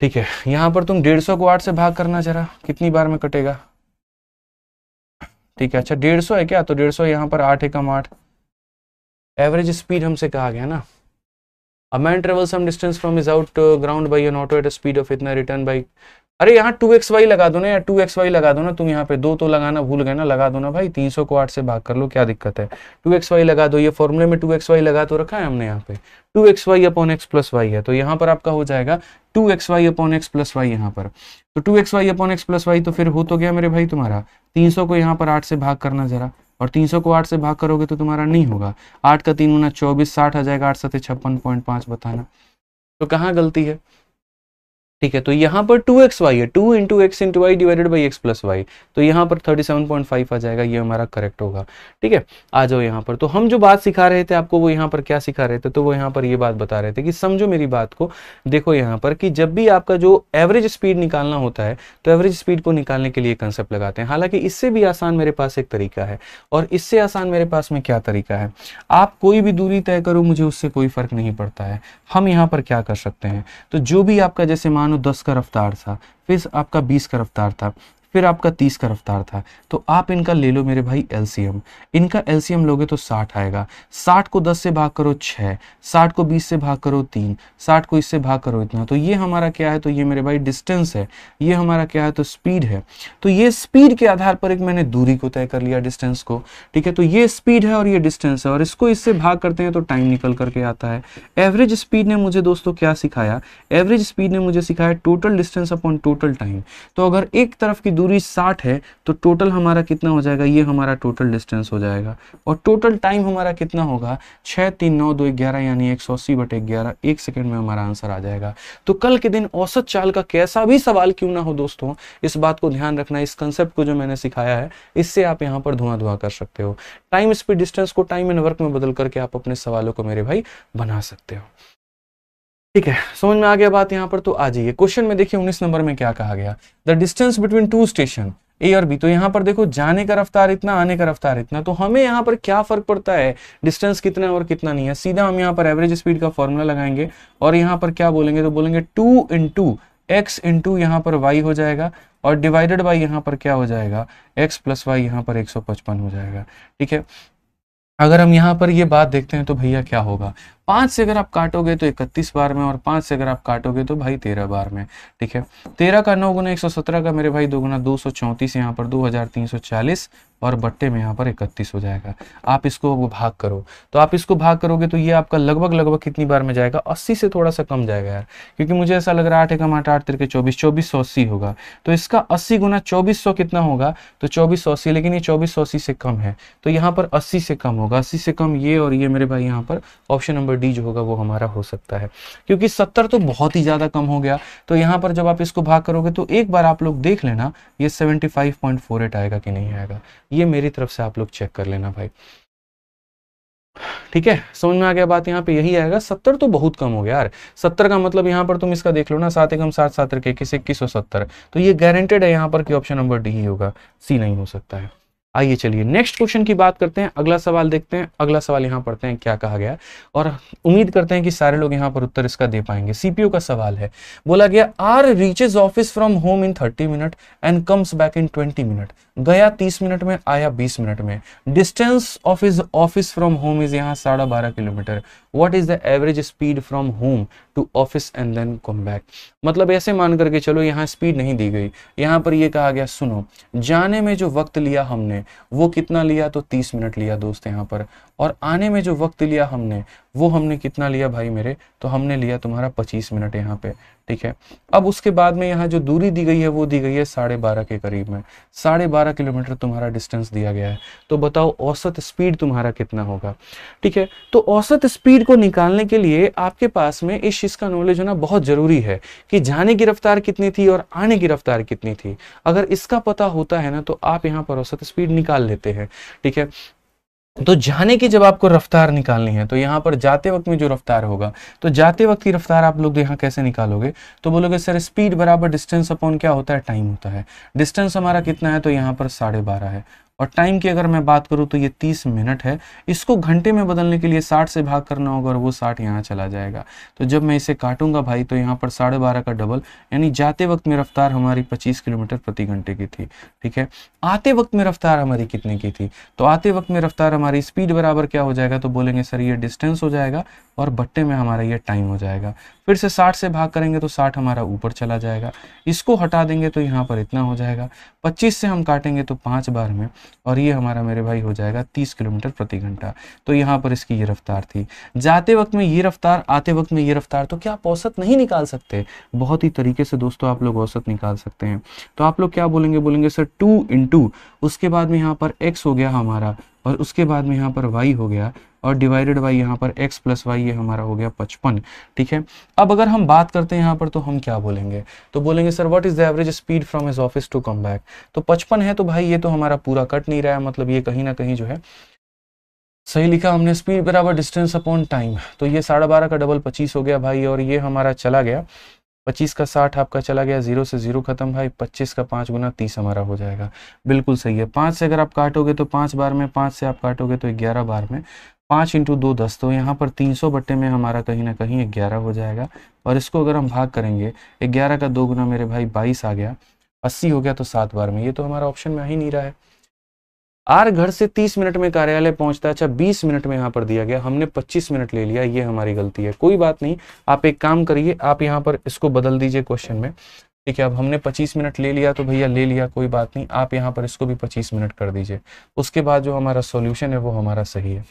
Speaker 2: ठीक है, यहाँ पर तुम 150 को 8 से भाग करना जरा, कितनी बार में कटेगा? ठीक है, अच्छा 150 है क्या? तो 150 यहाँ पर 8 एकम 8। एवरेज स्पीड हमसे कहा गया ना, a man travel some distance from his out ground by an auto at a speed of इतना, रिटर्न बाई। अरे यहाँ 2xy लगा दो ना, या 2xy लगा दो ना, तुम यहाँ पे 2 तो लगाना भूल गए ना, लगा दो ना भाई, 300 को 8 से भाग कर लो, क्या दिक्कत है? 2xy लगा दो, ये फॉर्मूले में 2xy लगा तो रखा है हमने यहाँ पे, 2xy upon x plus Y है, तो यहाँ पर आपका हो जाएगा 2xy upon x plus Y यहाँ पर। तो 2xy upon x plus y तो फिर हो तो गया मेरे भाई तुम्हारा 300 को यहाँ पर 8 से भाग करना जरा, और 300 को 8 से भाग करोगे तो तुम्हारा नहीं होगा, 8 का 3 गुना 24, 60 आ जाएगा, 8 7 56.5 बताना। तो कहाँ गलती है? ठीक है, तो यहाँ पर 2xy है, 2 × x × y divided by x plus y, तो यहाँ पर 37.5 आ जाएगा, ये हमारा करेक्ट होगा। ठीक है, आ जाओ यहाँ पर। तो हम जो बात सिखा रहे थे आपको, वो यहाँ पर क्या सिखा रहे थे? तो वो यहाँ पर ये बात बता रहे थे कि समझो मेरी बात को, देखो यहाँ पर कि जब भी आपका जो एवरेज स्पीड निकालना होता है तो एवरेज स्पीड को निकालने के लिए कंसेप्ट लगाते हैं। हालांकि इससे भी आसान मेरे पास एक तरीका है, और इससे आसान मेरे पास में क्या तरीका है? आप कोई भी दूरी तय करो, मुझे उससे कोई फर्क नहीं पड़ता है। हम यहाँ पर क्या कर सकते हैं? तो जो भी आपका जैसे मानो 10 का रफ्तार था, फिर आपका 20 का रफ्तार था,
Speaker 1: फिर आपका 30 का रफ्तार था। तो आप इनका ले लो मेरे भाई एलसीएम, इनका एलसीएम लोगे तो 60 आएगा। 60 को 10 से भाग करो 6, 60 को 20 से भाग करो 3, 60 को इससे भाग करो इतना। तो ये हमारा क्या है, तो ये मेरे भाई डिस्टेंस है, ये हमारा क्या है, तो स्पीड है। तो ये स्पीड के आधार पर एक मैंने दूरी को तय कर लिया, डिस्टेंस को, ठीक है। तो ये स्पीड है और ये डिस्टेंस है, और इसको इससे भाग करते हैं तो टाइम निकल करके आता है। एवरेज स्पीड ने मुझे दोस्तों क्या सिखाया, एवरेज स्पीड ने मुझे सिखाया total distance upon total time. तो अगर एक तरफ की दूरी 60 है तो टोटल हमारा कितना हो जाएगा, ये हमारा टोटल डिस्टेंस हो जाएगा। और टोटल टाइम हमारा कितना होगा, 6 3 9 2 11 यानी 180/11, 1 सेकेंड में हमारा आंसर आ जाएगा। तो कल के दिन औसत चाल का कैसा भी सवाल क्यों ना हो दोस्तों, इस बात को ध्यान रखना, इस कंसेप्ट को जो मैंने सिखाया है इससे आप यहाँ पर धुआं कर सकते हो। टाइम स्पीड डिस्टेंस को टाइम एंड वर्क में बदल करके आप अपने सवालों को मेरे भाई बना सकते हो। ठीक है, समझ में आ गया बात यहाँ पर। तो आ जाइए क्वेश्चन में, देखिए 19 नंबर में क्या कहा गया, the distance between two station A और बी। तो यहाँ पर देखो जाने का रफ्तार इतना, आने का रफ्तार इतना। तो हमें यहाँ पर क्या फर्क पड़ता है, डिस्टेंस कितना है और कितना नहीं है। सीधा हम यहाँ पर एवरेज स्पीड का फॉर्मूला लगाएंगे और यहाँ पर क्या बोलेंगे, तो बोलेंगे 2 इंटू एक्स इंटू यहाँ पर वाई हो जाएगा, और डिवाइडेड बाई यहाँ पर क्या हो जाएगा, एक्स प्लस वाई, यहाँ पर 155 हो जाएगा। ठीक है, अगर हम यहाँ पर ये बात देखते हैं तो भैया क्या होगा, 5 से अगर आप काटोगे तो 31 बार में, और 5 से अगर आप काटोगे तो भाई 13 बार में। ठीक है, 13 का 9 गुना 117 का मेरे भाई 2 गुना 234, यहाँ पर 2340, और बट्टे में यहाँ पर 31 हो जाएगा। आप इसको भाग करो, तो आप इसको भाग करोगे तो ये आपका लगभग कितनी बार में जाएगा, 80 से थोड़ा सा कम जाएगा यार, क्योंकि मुझे ऐसा लग रहा है 8 एकम 8 8 तिरके 24, 2480 होगा। तो इसका 80 गुना 2400 कितना होगा, तो 2480, लेकिन ये 2480 से कम है, तो यहाँ पर 80 से कम होगा। 80 से कम ये, और ये मेरे भाई यहाँ पर ऑप्शन नंबर डी जो होगा वो हमारा हो सकता है, क्योंकि 70 तो बहुत ही ज्यादा कम हो गया। तो यहाँ पर जब आप इसको भाग करोगे तो एक बार आप लोग देख लेना ये 75.48 आएगा कि नहीं आएगा, ये मेरी तरफ से आप लोग चेक कर लेना भाई। ठीक है, समझ में आ गया बात, यहाँ पे यही आएगा। 70 तो बहुत कम हो गया यार, 70 का मतलब यहाँ पर तुम इसका देख लो ना, 7 एकम 7 7 के 2170, तो ये गारंटेड है यहाँ पर कि ऑप्शन नंबर डी ही होगा, सी नहीं हो सकता है। आइए चलिए नेक्स्ट क्वेश्चन की बात करते हैं, अगला सवाल देखते हैं। अगला सवाल यहाँ पढ़ते हैं क्या कहा गया, और उम्मीद करते हैं कि सारे लोग यहाँ पर उत्तर इसका दे पाएंगे। सीपीयू का सवाल है, बोला गया R reaches office from home in 30 minute and comes back in 20 minute. गया 30 मिनट में, आया 20 मिनट में। Distance of his office from home is यहाँ 12.5 kilometre. What is the average speed from home to office and then come back. मतलब ऐसे मान करके चलो, यहाँ स्पीड नहीं दी गई, यहाँ पर ये कहा गया सुनो, जाने में जो वक्त लिया हमने वो कितना लिया, तो 30 मिनट लिया दोस्त यहाँ पर, और आने में जो वक्त लिया हमने वो हमने कितना लिया भाई मेरे, तो हमने लिया तुम्हारा 25 मिनट यहाँ पे। ठीक है, अब उसके बाद में यहाँ जो दूरी दी गई है वो दी गई है 12.5 के करीब में, 12.5 किलोमीटर तुम्हारा डिस्टेंस दिया गया है। तो बताओ औसत स्पीड तुम्हारा कितना होगा। ठीक है, तो औसत स्पीड को निकालने के लिए आपके पास में इस चीज का नॉलेज होना बहुत जरूरी है कि जाने की रफ्तार कितनी थी और आने की रफ्तार कितनी थी। अगर इसका पता होता है ना तो आप यहाँ पर औसत स्पीड निकाल लेते हैं। ठीक है, तो जाने की जब आपको रफ्तार निकालनी है तो यहाँ पर जाते वक्त में जो रफ्तार होगा, तो जाते वक्त की रफ्तार आप लोग यहाँ कैसे निकालोगे, तो बोलोगे सर स्पीड बराबर डिस्टेंस अपॉन क्या होता है, टाइम होता है। डिस्टेंस हमारा कितना है, तो यहाँ पर 12.5 है, और टाइम की अगर मैं बात करूँ तो ये 30 मिनट है। इसको घंटे में बदलने के लिए 60 से भाग करना होगा, और वो 60 यहाँ चला जाएगा। तो जब मैं इसे काटूंगा भाई तो यहाँ पर 12.5 का डबल, यानी जाते वक्त में रफ्तार हमारी 25 किलोमीटर प्रति घंटे की थी। ठीक है, आते वक्त में रफ्तार हमारी कितने की थी, तो आते वक्त में रफ्तार हमारी स्पीड बराबर क्या हो जाएगा, तो बोलेंगे सर ये डिस्टेंस हो जाएगा और बट्टे में हमारा ये टाइम हो जाएगा। फिर से 60 से भाग करेंगे तो 60 हमारा ऊपर चला जाएगा, इसको हटा देंगे तो यहाँ पर इतना हो जाएगा। 25 से हम काटेंगे तो 5 बार में, और ये हमारा मेरे भाई हो जाएगा 30 किलोमीटर प्रति घंटा। तो यहाँ पर इसकी ये रफ्तार थी, जाते वक्त में ये रफ्तार, आते वक्त में ये रफ्तार। तो क्या आप औसत नहीं निकाल सकते? बहुत ही तरीके से दोस्तों आप लोग औसत निकाल सकते हैं। तो आप लोग क्या बोलेंगे, बोलेंगे सर 2 इंटू, उसके बाद में यहाँ पर x हो गया हमारा, और उसके बाद में यहाँ पर y हो गया, और डिवाइडेड बाई यहाँ पर x प्लस वाई, ये हमारा हो गया 55। ठीक है, अब अगर हम बात करते हैं यहाँ पर तो हम क्या बोलेंगे, तो बोलेंगे sir what is the average speed from his office to come back. तो 55 है, तो भाई ये तो हमारा पूरा कट नहीं रहा है, मतलब ये कहीं ना कहीं जो है सही लिखा हमने, स्पीड बराबर डिस्टेंस अपॉन टाइम। तो ये 12.5 का डबल 25 हो गया भाई, और ये हमारा चला गया 25 का 60 आपका चला गया, 0 से 0 खत्म भाई। 25 का 5 गुना 30 हमारा हो जाएगा, बिल्कुल सही है। 5 से अगर आप काटोगे तो 5 बार में, 5 से आप काटोगे तो 11 बार में, 5 इंटू 2 10, तो यहाँ पर 300 बट्टे में हमारा कहीं ना कहीं 11 हो जाएगा। और इसको अगर हम भाग करेंगे, 11 का 2 गुना मेरे भाई 22 आ गया,
Speaker 2: 80 हो गया तो 7 बार में, ये तो हमारा ऑप्शन में आ ही नहीं रहा है। आर घर से 30 मिनट में कार्यालय पहुंचता है, अच्छा 20 मिनट में यहाँ पर दिया गया, हमने 25 मिनट ले लिया, ये हमारी गलती है। कोई बात नहीं, आप एक काम करिए, आप यहाँ पर इसको बदल दीजिए क्वेश्चन में, ठीक है। अब हमने 25 मिनट ले लिया तो भैया ले लिया, कोई बात नहीं, आप यहाँ पर इसको भी 25 मिनट कर दीजिए। उसके बाद जो हमारा सॉल्यूशन है वो हमारा सही है।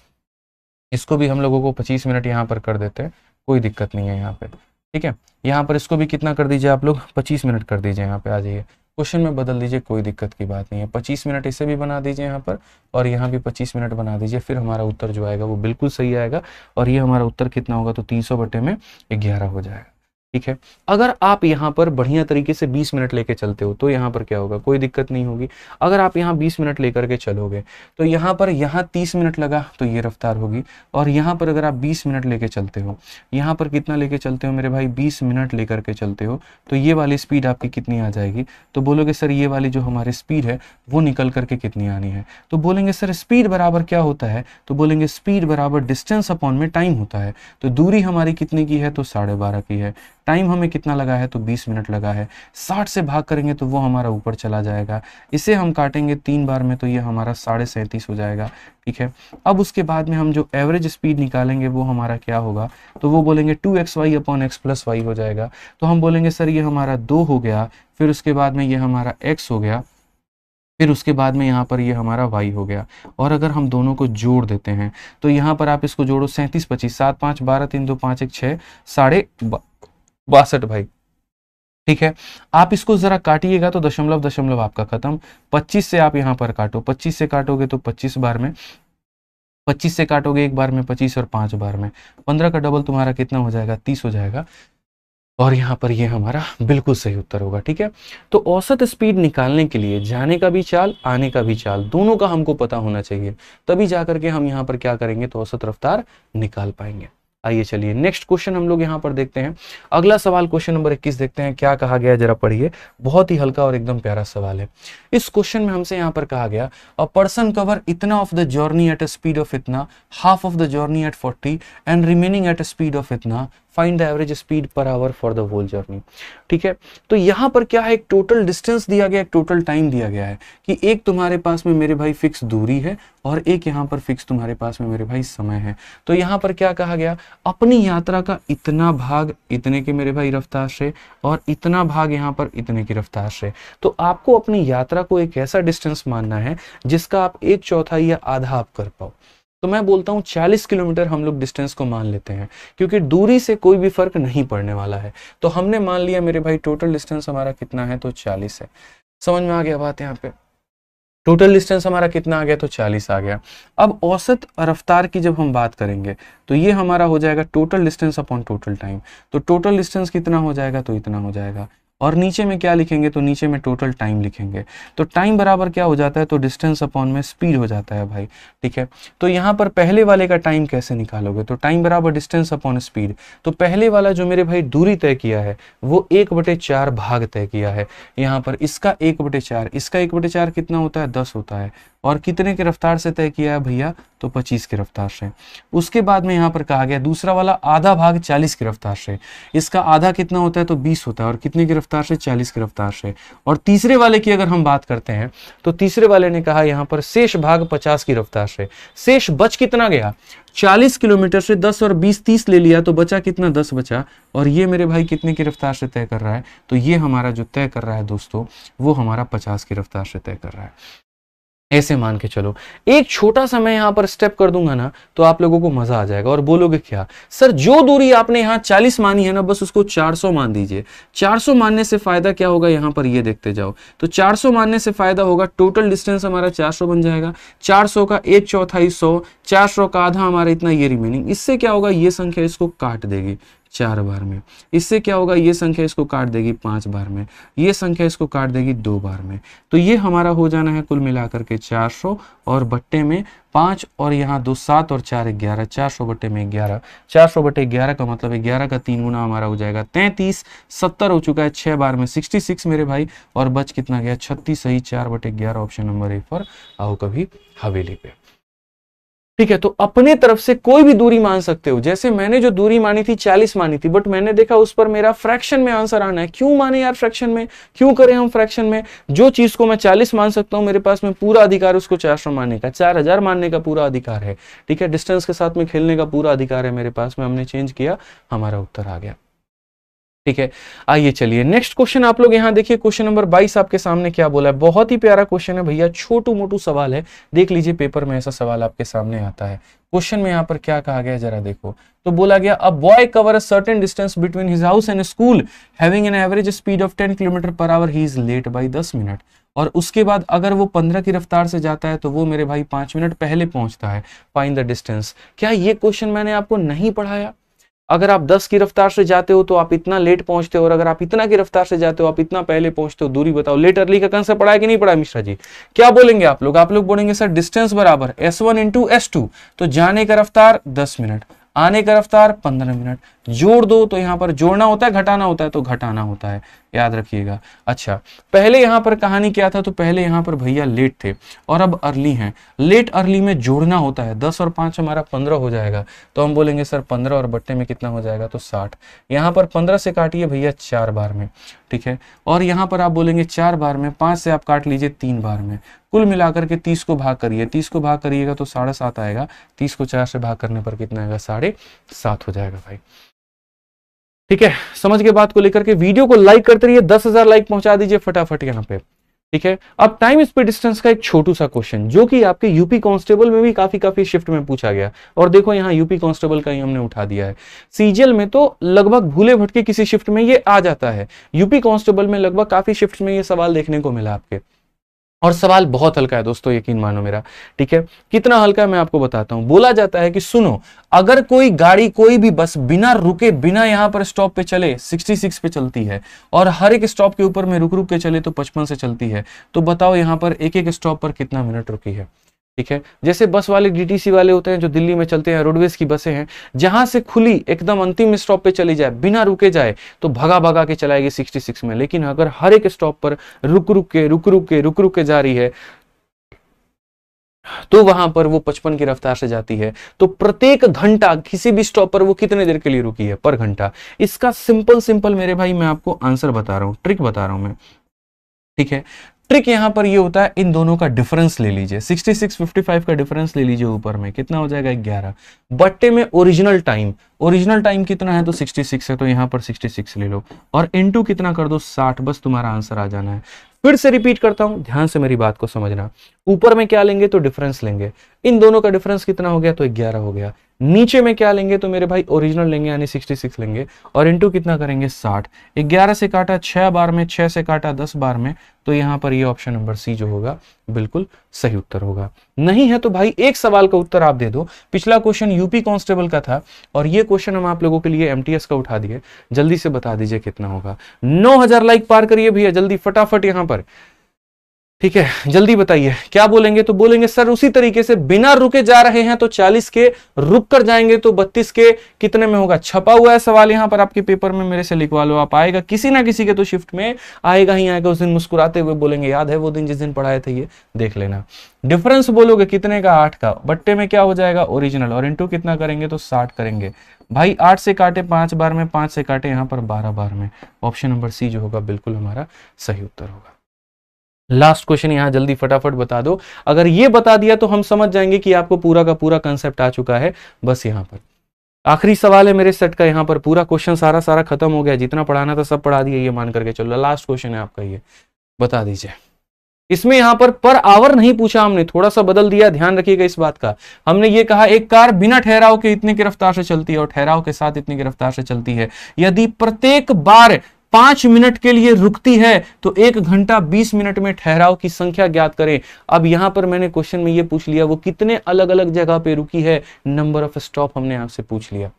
Speaker 2: इसको भी हम लोगों को 25 मिनट यहाँ पर कर देते हैं, कोई दिक्कत नहीं है यहाँ पे, ठीक है। यहाँ पर इसको भी कितना कर दीजिए आप लोग, 25 मिनट कर दीजिए, यहाँ पे आ जाइए, क्वेश्चन में बदल दीजिए, कोई दिक्कत की बात नहीं है। 25 मिनट इसे भी बना दीजिए यहाँ पर, और यहाँ भी 25 मिनट बना दीजिए, फिर हमारा उत्तर जो आएगा वो बिल्कुल सही आएगा। और ये हमारा उत्तर कितना होगा, तो 300/11 हो जाएगा, ठीक है। अगर आप यहाँ पर बढ़िया तरीके से 20 मिनट लेके चलते हो तो यहाँ पर क्या होगा, कोई दिक्कत नहीं होगी। अगर आप यहाँ 20 मिनट लेकर के चलोगे तो यहाँ पर 30 मिनट लगा तो ये रफ्तार होगी, और यहाँ पर अगर आप 20 मिनट लेके चलते हो, यहाँ पर कितना लेके चलते हो मेरे भाई, 20 मिनट लेकर के चलते हो, तो ये वाली स्पीड आपकी कितनी आ जाएगी, तो बोलोगे सर ये वाली जो हमारी स्पीड है वो निकल करके कितनी आनी है, तो बोलेंगे सर स्पीड बराबर क्या होता है, तो बोलेंगे स्पीड बराबर डिस्टेंस अपॉन में टाइम होता है। तो दूरी हमारी कितने की है, तो 12.5 की है, टाइम हमें कितना लगा है, तो 20 मिनट लगा है, 60 से भाग करेंगे तो वो हमारा ऊपर चला जाएगा, इसे हम काटेंगे 3 बार में तो ये हमारा 37.5 हो जाएगा, ठीक है। अब उसके बाद में हम जो एवरेज स्पीड निकालेंगे वो हमारा क्या होगा, तो वो बोलेंगे 2xy/x+y हो जाएगा। तो हम बोलेंगे सर ये हमारा 2 हो गया, फिर उसके बाद में ये हमारा x हो गया, फिर उसके बाद में यहाँ पर ये हमारा y हो गया। और अगर हम दोनों को जोड़ देते हैं तो यहाँ पर आप इसको जोड़ो, 37 25 7 5 12 3 2 5 1 6 62 भाई, ठीक है। आप इसको जरा काटिएगा तो दशमलव दशमलव आपका खत्म, 25 से आप यहाँ पर काटो, 25 से काटोगे तो 25 बार में, 25 से काटोगे एक बार में 25 और 5 बार में, 15 का डबल तुम्हारा कितना हो जाएगा, 30 हो जाएगा। और यहाँ पर ये हमारा बिल्कुल सही उत्तर होगा, ठीक है। तो औसत स्पीड निकालने के लिए जाने का भी चाल, आने का भी चाल, दोनों का हमको पता होना चाहिए, तभी जाकर के हम यहाँ पर क्या करेंगे, तो औसत रफ्तार निकाल पाएंगे। आइए चलिए नेक्स्ट क्वेश्चन हम लोग यहाँ पर देखते हैं। अगला सवाल क्वेश्चन नंबर 21 देखते हैं क्या कहा गया है, जरा पढ़िए, बहुत ही हल्का और एकदम प्यारा सवाल है। इस क्वेश्चन में हमसे यहाँ पर कहा गया, अ पर्सन कवर इतना of the journey at a speed of इतना, half of the journey at 40 and remaining at a speed of इतना, find the average speed per hour for the whole journey, ठीक है। तो यहाँ पर क्या है, एक टोटल डिस्टेंस दिया गया, एक टोटल टाइम दिया गया है कि एक तुम्हारे पास में मेरे भाई फिक्स दूरी है और एक यहाँ पर फिक्स तुम्हारे पास में मेरे भाई समय है। तो यहाँ पर क्या कहा गया, अपनी यात्रा का इतना भाग इतने के मेरे भाई रफ्तार से और इतना भाग यहाँ पर इतने की रफ्तार से। तो आपको अपनी यात्रा को एक ऐसा डिस्टेंस मानना है जिसका आप 1/4 या आधा आप कर पाओ। तो मैं बोलता हूँ 40 किलोमीटर हम लोग डिस्टेंस को मान लेते हैं, क्योंकि दूरी से कोई भी फर्क नहीं पड़ने वाला है। तो हमने मान लिया मेरे भाई टोटल डिस्टेंस हमारा कितना है, तो 40 है। समझ में आ गया बात, यहाँ पे टोटल डिस्टेंस हमारा कितना आ गया, तो 40 आ गया। अब औसत रफ्तार की जब हम बात करेंगे तो ये हमारा हो जाएगा total distance upon total time. तो टोटल डिस्टेंस कितना हो जाएगा, तो इतना हो जाएगा। और नीचे में क्या लिखेंगे, तो नीचे में टोटल टाइम लिखेंगे। तो टाइम बराबर क्या हो जाता है, तो डिस्टेंस अपॉन में स्पीड हो जाता है भाई, ठीक है। तो यहाँ पर पहले वाले का टाइम कैसे निकालोगे, तो टाइम बराबर डिस्टेंस अपॉन स्पीड। तो पहले वाला जो मेरे भाई दूरी तय किया है वो 1/4 भाग तय किया है। यहाँ पर इसका 1/4, इसका 1/4 कितना होता है, 10 होता है। और कितने के रफ्तार से तय किया है भैया, तो 25 के रफ्तार से। उसके बाद में यहाँ पर कहा गया दूसरा वाला आधा भाग 40 की रफ्तार से, इसका आधा कितना होता है, तो 20 होता है। और कितने की रफ्तार से, 40 की रफ्तार से। और तीसरे वाले की अगर हम बात करते हैं तो तीसरे वाले ने कहा यहाँ पर शेष भाग 50 की रफ्तार से। शेष बच कितना गया, 40 किलोमीटर से 10 और 20 30 ले लिया तो बचा कितना, 10 बचा। और ये मेरे भाई कितने की रफ्तार से तय कर रहा है, तो ये हमारा जो तय कर रहा है दोस्तों वो हमारा 50 की रफ्तार से तय कर रहा है। ऐसे मान के चलो। एक छोटा सा मैं यहाँ पर स्टेप कर दूंगा ना तो आप लोगों को मजा आ जाएगा और बोलोगे क्या सर, जो दूरी आपने यहाँ 40 मानी है ना बस उसको 400 मान दीजिए। 400 मानने से फायदा क्या होगा, यहाँ पर ये देखते जाओ। तो 400 मानने से फायदा होगा, टोटल डिस्टेंस हमारा 400 बन जाएगा। 400 का 1/4 100, 400 का आधा हमारा इतना, ये रिमेनिंग। इससे क्या होगा, ये संख्या इसको काट देगी 4 बार में। इससे क्या होगा, ये संख्या इसको काट देगी 5 बार में। ये संख्या इसको काट देगी 2 बार में। तो ये हमारा हो जाना है कुल मिलाकर के 400 और बट्टे में 5 और यहाँ 2 7 और 4 11, 400 बट्टे में 11। 400 बट्टे 11 का मतलब 11 का 3 गुना हमारा हो जाएगा 33। 70 हो चुका है 6 बार में 66 मेरे भाई। और बच कितना गया, 36 सही। 4/11 ऑप्शन नंबर ए पर आओ कभी हवेली पे। ठीक है, तो अपने तरफ से कोई भी दूरी मान सकते हो। जैसे मैंने जो दूरी मानी थी 40 मानी थी, बट मैंने देखा उस पर मेरा फ्रैक्शन में आंसर आना है। क्यों माने यार फ्रैक्शन में, क्यों करें हम फ्रैक्शन में? जो चीज को मैं 40 मान सकता हूं, मेरे पास में पूरा अधिकार उसको 400 मानने का, 4000 मानने का पूरा अधिकार है। ठीक है, डिस्टेंस के साथ में खेलने का पूरा अधिकार है मेरे पास में। हमने चेंज किया, हमारा उत्तर आ गया। ठीक है, आइए चलिए नेक्स्ट क्वेश्चन आप लोग यहां देखिए, क्वेश्चन नंबर 22 आपके सामने क्या बोला है। बहुत ही प्यारा क्वेश्चन है भैया, छोटू मोटू सवाल है, देख लीजिए पेपर में ऐसा सवाल आपके सामने आता है। क्वेश्चन में यहाँ पर क्या कहा गया जरा देखो, तो बोला गया a boy cover a certain distance between his house and school having an average speed of 10 kilometre per hour, he is late by 10 minute. और उसके बाद अगर वो 15 की रफ्तार से जाता है तो वो मेरे भाई 5 मिनट पहले पहुंचता है। Find the distance. क्या ये क्वेश्चन मैंने आपको नहीं पढ़ाया? अगर आप 10 की रफ्तार से जाते हो तो आप इतना लेट पहुंचते हो, और अगर आप इतना की रफ्तार से जाते हो आप इतना पहले पहुंचते हो। दूरी बताओ। लेट अर्ली का कंसेप्ट पढ़ा है कि नहीं पढ़ा मिश्रा जी? क्या बोलेंगे आप लोग? आप लोग बोलेंगे सर डिस्टेंस बराबर S1 इंटू S2, तो जाने का रफ्तार 10 मिनट, आने का रफ्तार 15 मिनट। जोड़ दो तो यहां पर जोड़ना होता है, घटाना होता है तो घटाना होता है, याद रखिएगा। अच्छा, पहले यहां पर कहानी क्या था, तो पहले यहां पर भैया लेट थे और अब अर्ली हैं। लेट अर्ली में जोड़ना होता है, 10 और 5 हमारा 15 हो जाएगा, तो हम बोलेंगे सर 15 और बट्टे में कितना हो जाएगा, तो 60। यहां पर 15 से काटिए भैया 4 बार में, ठीक है, और यहां पर आप बोलेंगे 4 बार में, 5 से आप काट लीजिए 3 बार में, कुल मिलाकर के 30 को भाग करिए, 30 को भाग करिएगा तो 7.5 आएगा, 30 को 4 से भाग करने पर कितना आएगा, 7.5 हो जाएगा भाई। ठीक है, समझ के बात को लेकर के वीडियो को लाइक करते रहिए, 10,000 लाइक पहुंचा दीजिए फटाफट यहाँ पे। ठीक है, अब टाइम स्पीड डिस्टेंस का एक छोटू सा क्वेश्चन जो कि आपके यूपी कांस्टेबल में भी काफी शिफ्ट में पूछा गया, और देखो यहाँ यूपी कांस्टेबल का ही हमने उठा दिया है। सीजीएल में तो लगभग भूले भटके किसी शिफ्ट में ये आ जाता है, यूपी कांस्टेबल में लगभग काफी शिफ्ट में ये सवाल देखने को मिला आपके, और सवाल बहुत हल्का है दोस्तों, यकीन मानो मेरा। ठीक है, कितना हल्का है मैं आपको बताता हूं। बोला जाता है कि सुनो, अगर कोई गाड़ी, कोई भी बस बिना रुके, बिना यहां पर स्टॉप पे चले 66 पे चलती है, और हर एक स्टॉप के ऊपर में रुक रुक के चले तो 55 से चलती है, तो बताओ यहां पर एक एक स्टॉप पर कितना मिनट रुकी है। ठीक है, जैसे बस वाले डीटीसी वाले होते हैं जो दिल्ली में चलते हैं, रोडवेज की बसें हैं, जहां से खुली एकदम अंतिम स्टॉप पे चली जाए, बिना रुके जाए, तो भगा भगा के चलाएगी 66 में। लेकिन अगर हर एक स्टॉप पर रुक रुक के जा रही है, तो वहां पर वो 55 की रफ्तार से जाती है। तो प्रत्येक घंटा किसी भी स्टॉप पर वो कितने देर के लिए रुकी है पर घंटा। इसका सिंपल मेरे भाई मैं आपको आंसर बता रहा हूं, ट्रिक बता रहा हूं मैं। ठीक है, ट्रिक यहां पर ये होता है, इन दोनों का डिफरेंस ले लीजिए, 66 55 का डिफरेंस ले लीजिए, ऊपर में कितना हो जाएगा 11, बट्टे में ओरिजिनल टाइम कितना है, तो 66 है, तो यहां पर 66 ले लो, और इनटू कितना कर दो 60, बस तुम्हारा आंसर आ जाना है। फिर से रिपीट करता हूं, ध्यान से मेरी बात को समझना। ऊपर में क्या लेंगे, तो डिफरेंस लेंगे, इन दोनों का डिफरेंस कितना हो गया, तो 11 हो गया। नीचे में क्या लेंगे, तो मेरे भाई ओरिजिनल लेंगे यानी 66 लेंगे, और इनटू कितना करेंगे 60। 11 से काटा 6 बार में, 6 से काटा 10 बार में, तो यहां पर ये ऑप्शन नंबर सी जो होगा बिल्कुल सही उत्तर होगा। नहीं है तो भाई एक सवाल का उत्तर आप दे दो। पिछला क्वेश्चन यूपी कांस्टेबल का था, और ये क्वेश्चन हम आप लोगों के लिए एमटीएस का उठा दिए। जल्दी से बता दीजिए कितना होगा। 9000 लाइक पार करिए भैया जल्दी फटाफट यहां पर। ठीक है, जल्दी बताइए क्या बोलेंगे, तो बोलेंगे सर उसी तरीके से बिना रुके जा रहे हैं तो 40 के, रुक कर जाएंगे तो 32 के, कितने में होगा। छपा हुआ है सवाल यहां पर आपके पेपर में, मेरे से लिखवा लो आप, आएगा किसी ना किसी के तो शिफ्ट में आएगा ही आएगा। उस दिन मुस्कुराते हुए बोलेंगे याद है वो दिन जिस दिन पढ़ाए थे, ये देख लेना। डिफरेंस बोलोगे कितने का, 8 का, बट्टे में क्या हो जाएगा ओरिजिनल, और इंटू कितना करेंगे तो 60 करेंगे भाई। 8 से काटे 5 बार में, 5 से काटे यहां पर 12 बार में, ऑप्शन नंबर सी जो होगा बिल्कुल हमारा सही उत्तर होगा। लास्ट क्वेश्चन यहां जल्दी फटाफट बता दो। अगर ये बता दिया तो हम समझ जाएंगे कि आपको पूरा का पूरा कंसेप्ट आ चुका है। बस यहां पर आखिरी सवाल है मेरे सेट का, यहां पर पूरा क्वेश्चन सारा खत्म हो गया, जितना पढ़ाना था सब पढ़ा दिया, ये मान करके चलो। लास्ट क्वेश्चन है आपका, ये बता दीजिए। इसमें यहां पर आवर नहीं पूछा हमने, थोड़ा सा बदल दिया, ध्यान रखिएगा इस बात का। हमने ये कहा एक कार बिना ठहराव के इतने की रफ्तार से चलती है और ठहराव के साथ इतने की रफ्तार से चलती है। यदि प्रत्येक बार 5 मिनट के लिए रुकती है तो 1 घंटा 20 मिनट में ठहराव की संख्या ज्ञात करें। अब यहां पर मैंने क्वेश्चन में ये पूछ लिया वो कितने अलग अलग जगह पे रुकी है, नंबर ऑफ स्टॉप हमने आपसे पूछ लिया।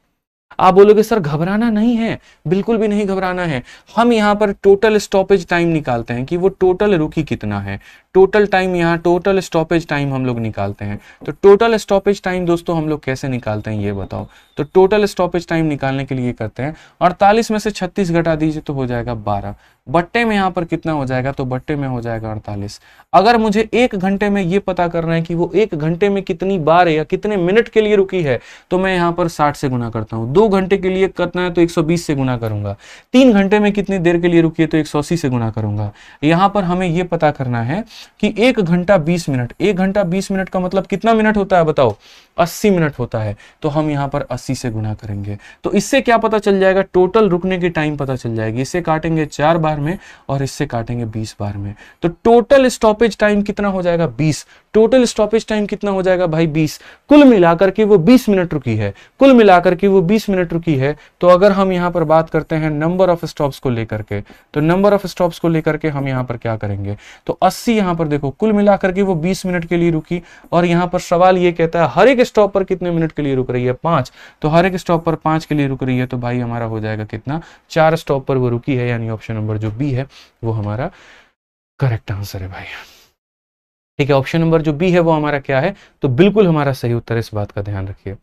Speaker 1: आप बोलोगे सर घबराना नहीं है, बिल्कुल भी नहीं घबराना है। हम यहाँ पर टोटल स्टॉपेज टाइम निकालते हैं कि वो टोटल रुकी कितना है, टोटल टाइम, यहाँ टोटल स्टॉपेज टाइम हम लोग निकालते हैं। तो टोटल स्टॉपेज टाइम दोस्तों हम लोग कैसे निकालते हैं ये बताओ। तो टोटल स्टॉपेज टाइम निकालने के लिए करते हैं 48 में से 36 घटा दीजिए तो हो जाएगा 12, बट्टे में यहाँ पर कितना हो जाएगा, तो बट्टे में हो जाएगा 48। अगर मुझे 1 घंटे में ये पता करना है कि वो 1 घंटे में कितनी बार या कितने मिनट के लिए रुकी है, तो मैं यहाँ पर 60 से गुना करता हूँ। 2 घंटे के लिए करना है तो 120 से गुना करूंगा। 3 घंटे में कितनी देर के लिए रुकी है तो 180 से गुना करूंगा। यहाँ पर हमें ये पता करना है कि 1 घंटा 20 मिनट, 1 घंटा 20 मिनट का मतलब कितना मिनट होता है बताओ, 80 मिनट होता है। तो हम यहाँ पर 80 से गुना करेंगे। तो इससे क्या पता चल जाएगा, टोटल रुकने की टाइम पता चल जाएगी। इसे काटेंगे 4 बार में और इससे काटेंगे 20 बार में। तो टोटल स्टॉपेज टाइम कितना हो जाएगा, 20। टोटल स्टॉपेज टाइम कितना हो जाएगा भाई, 20। कुल मिलाकर के वो 20 मिनट रुकी है, कुल मिलाकर के वो 20 मिनट रुकी है। तो अगर हम यहाँ पर बात करते हैं नंबर ऑफ स्टॉप्स को लेकर के, तो नंबर ऑफ स्टॉप्स को लेकर के हम यहाँ पर क्या करेंगे, तो 80 यहाँ पर देखो कुल मिलाकर के वो 20 मिनट के लिए रुकी। और यहाँ पर सवाल ये कहता है हर एक स्टॉप पर कितने मिनट के लिए रुक रही है, 5। तो हर एक स्टॉप पर 5 के लिए रुक रही है, तो भाई हमारा हो जाएगा कितना, 4 स्टॉप पर वो रुकी है। यानी ऑप्शन नंबर जो बी है वो हमारा करेक्ट आंसर है भाई। ठीक है, ऑप्शन नंबर जो बी है वो हमारा क्या है, तो बिल्कुल हमारा सही उत्तर है। इस बात का ध्यान रखिए।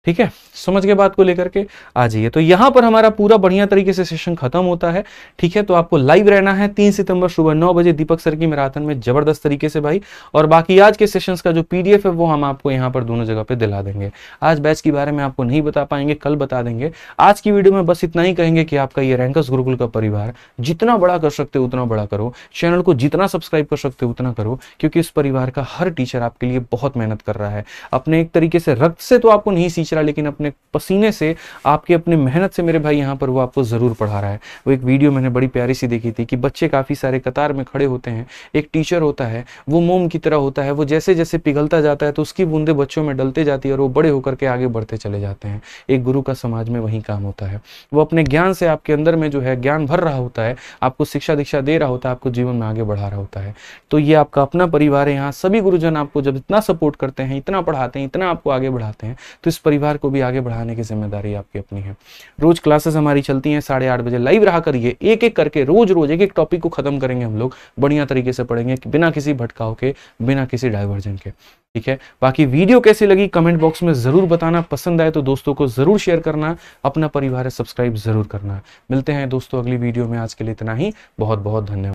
Speaker 1: ठीक है, समझ के बात को लेकर के आ जाइए। तो यहां पर हमारा पूरा बढ़िया तरीके से सेशन खत्म होता है। ठीक है, तो आपको लाइव रहना है 3 सितंबर सुबह 9 बजे दीपक सर की मैराथन में, जबरदस्त तरीके से भाई। और बाकी आज के सेशंस का जो पीडीएफ है वो हम आपको यहाँ पर दोनों जगह पे दिला देंगे। आज बैच के बारे में आपको नहीं बता पाएंगे, कल बता देंगे। आज की वीडियो में बस इतना ही कहेंगे कि आपका ये रैंकर्स गुरुकुल का परिवार जितना बड़ा कर सकते हो उतना बड़ा करो, चैनल को जितना सब्सक्राइब कर सकते हो उतना करो, क्योंकि इस परिवार का हर टीचर आपके लिए बहुत मेहनत कर रहा है। अपने एक तरीके से रक्त से तो आपको नहीं सींच रहा, लेकिन अपने पसीने से, आपके अपने मेहनत से मेरे भाई यहाँ पर वो आपको जरूर पढ़ा रहा है। वो एक वीडियो मैंने बड़ी प्यारी सी देखी थी कि बच्चे काफी सारे कतार में खड़े होते हैं, एक टीचर होता है, वो मोम की तरह होता है, वो जैसे जैसे पिघलता जाता है तो उसकी बूंदे बच्चों में डलते जाती है और वो बड़े होकर के आगे बढ़ते चले जाते हैं। एक गुरु का समाज में वही काम होता है। वो अपने ज्ञान से आपके अंदर में जो है ज्ञान भर रहा होता है, आपको शिक्षा दीक्षा दे रहा होता है, आपको जीवन में आगे बढ़ा रहा होता है। तो ये आपका अपना परिवार है। यहाँ सभी गुरुजन आपको जब इतना सपोर्ट करते हैं, इतना पढ़ाते हैं, इतना आपको आगे बढ़ाते हैं, तो इस परिवार को भी आगे बढ़ाने की जिम्मेदारी आपकी अपनी है। रोज क्लासेस हमारी चलती हैं 8:30 बजे, लाइव रहा करिए। एक एक करके रोज रोज एक एक टॉपिक को खत्म करेंगे हम लोग, बढ़िया तरीके से पढ़ेंगे बिना किसी भटकाव के, बिना किसी डाइवर्जन के। ठीक है, बाकी वीडियो कैसी लगी कमेंट बॉक्स में जरूर बताना। पसंद आए तो दोस्तों को जरूर शेयर करना, अपना परिवार है सब्सक्राइब जरूर करना। मिलते हैं दोस्तों अगली वीडियो में। आज के लिए इतना ही, बहुत बहुत धन्यवाद।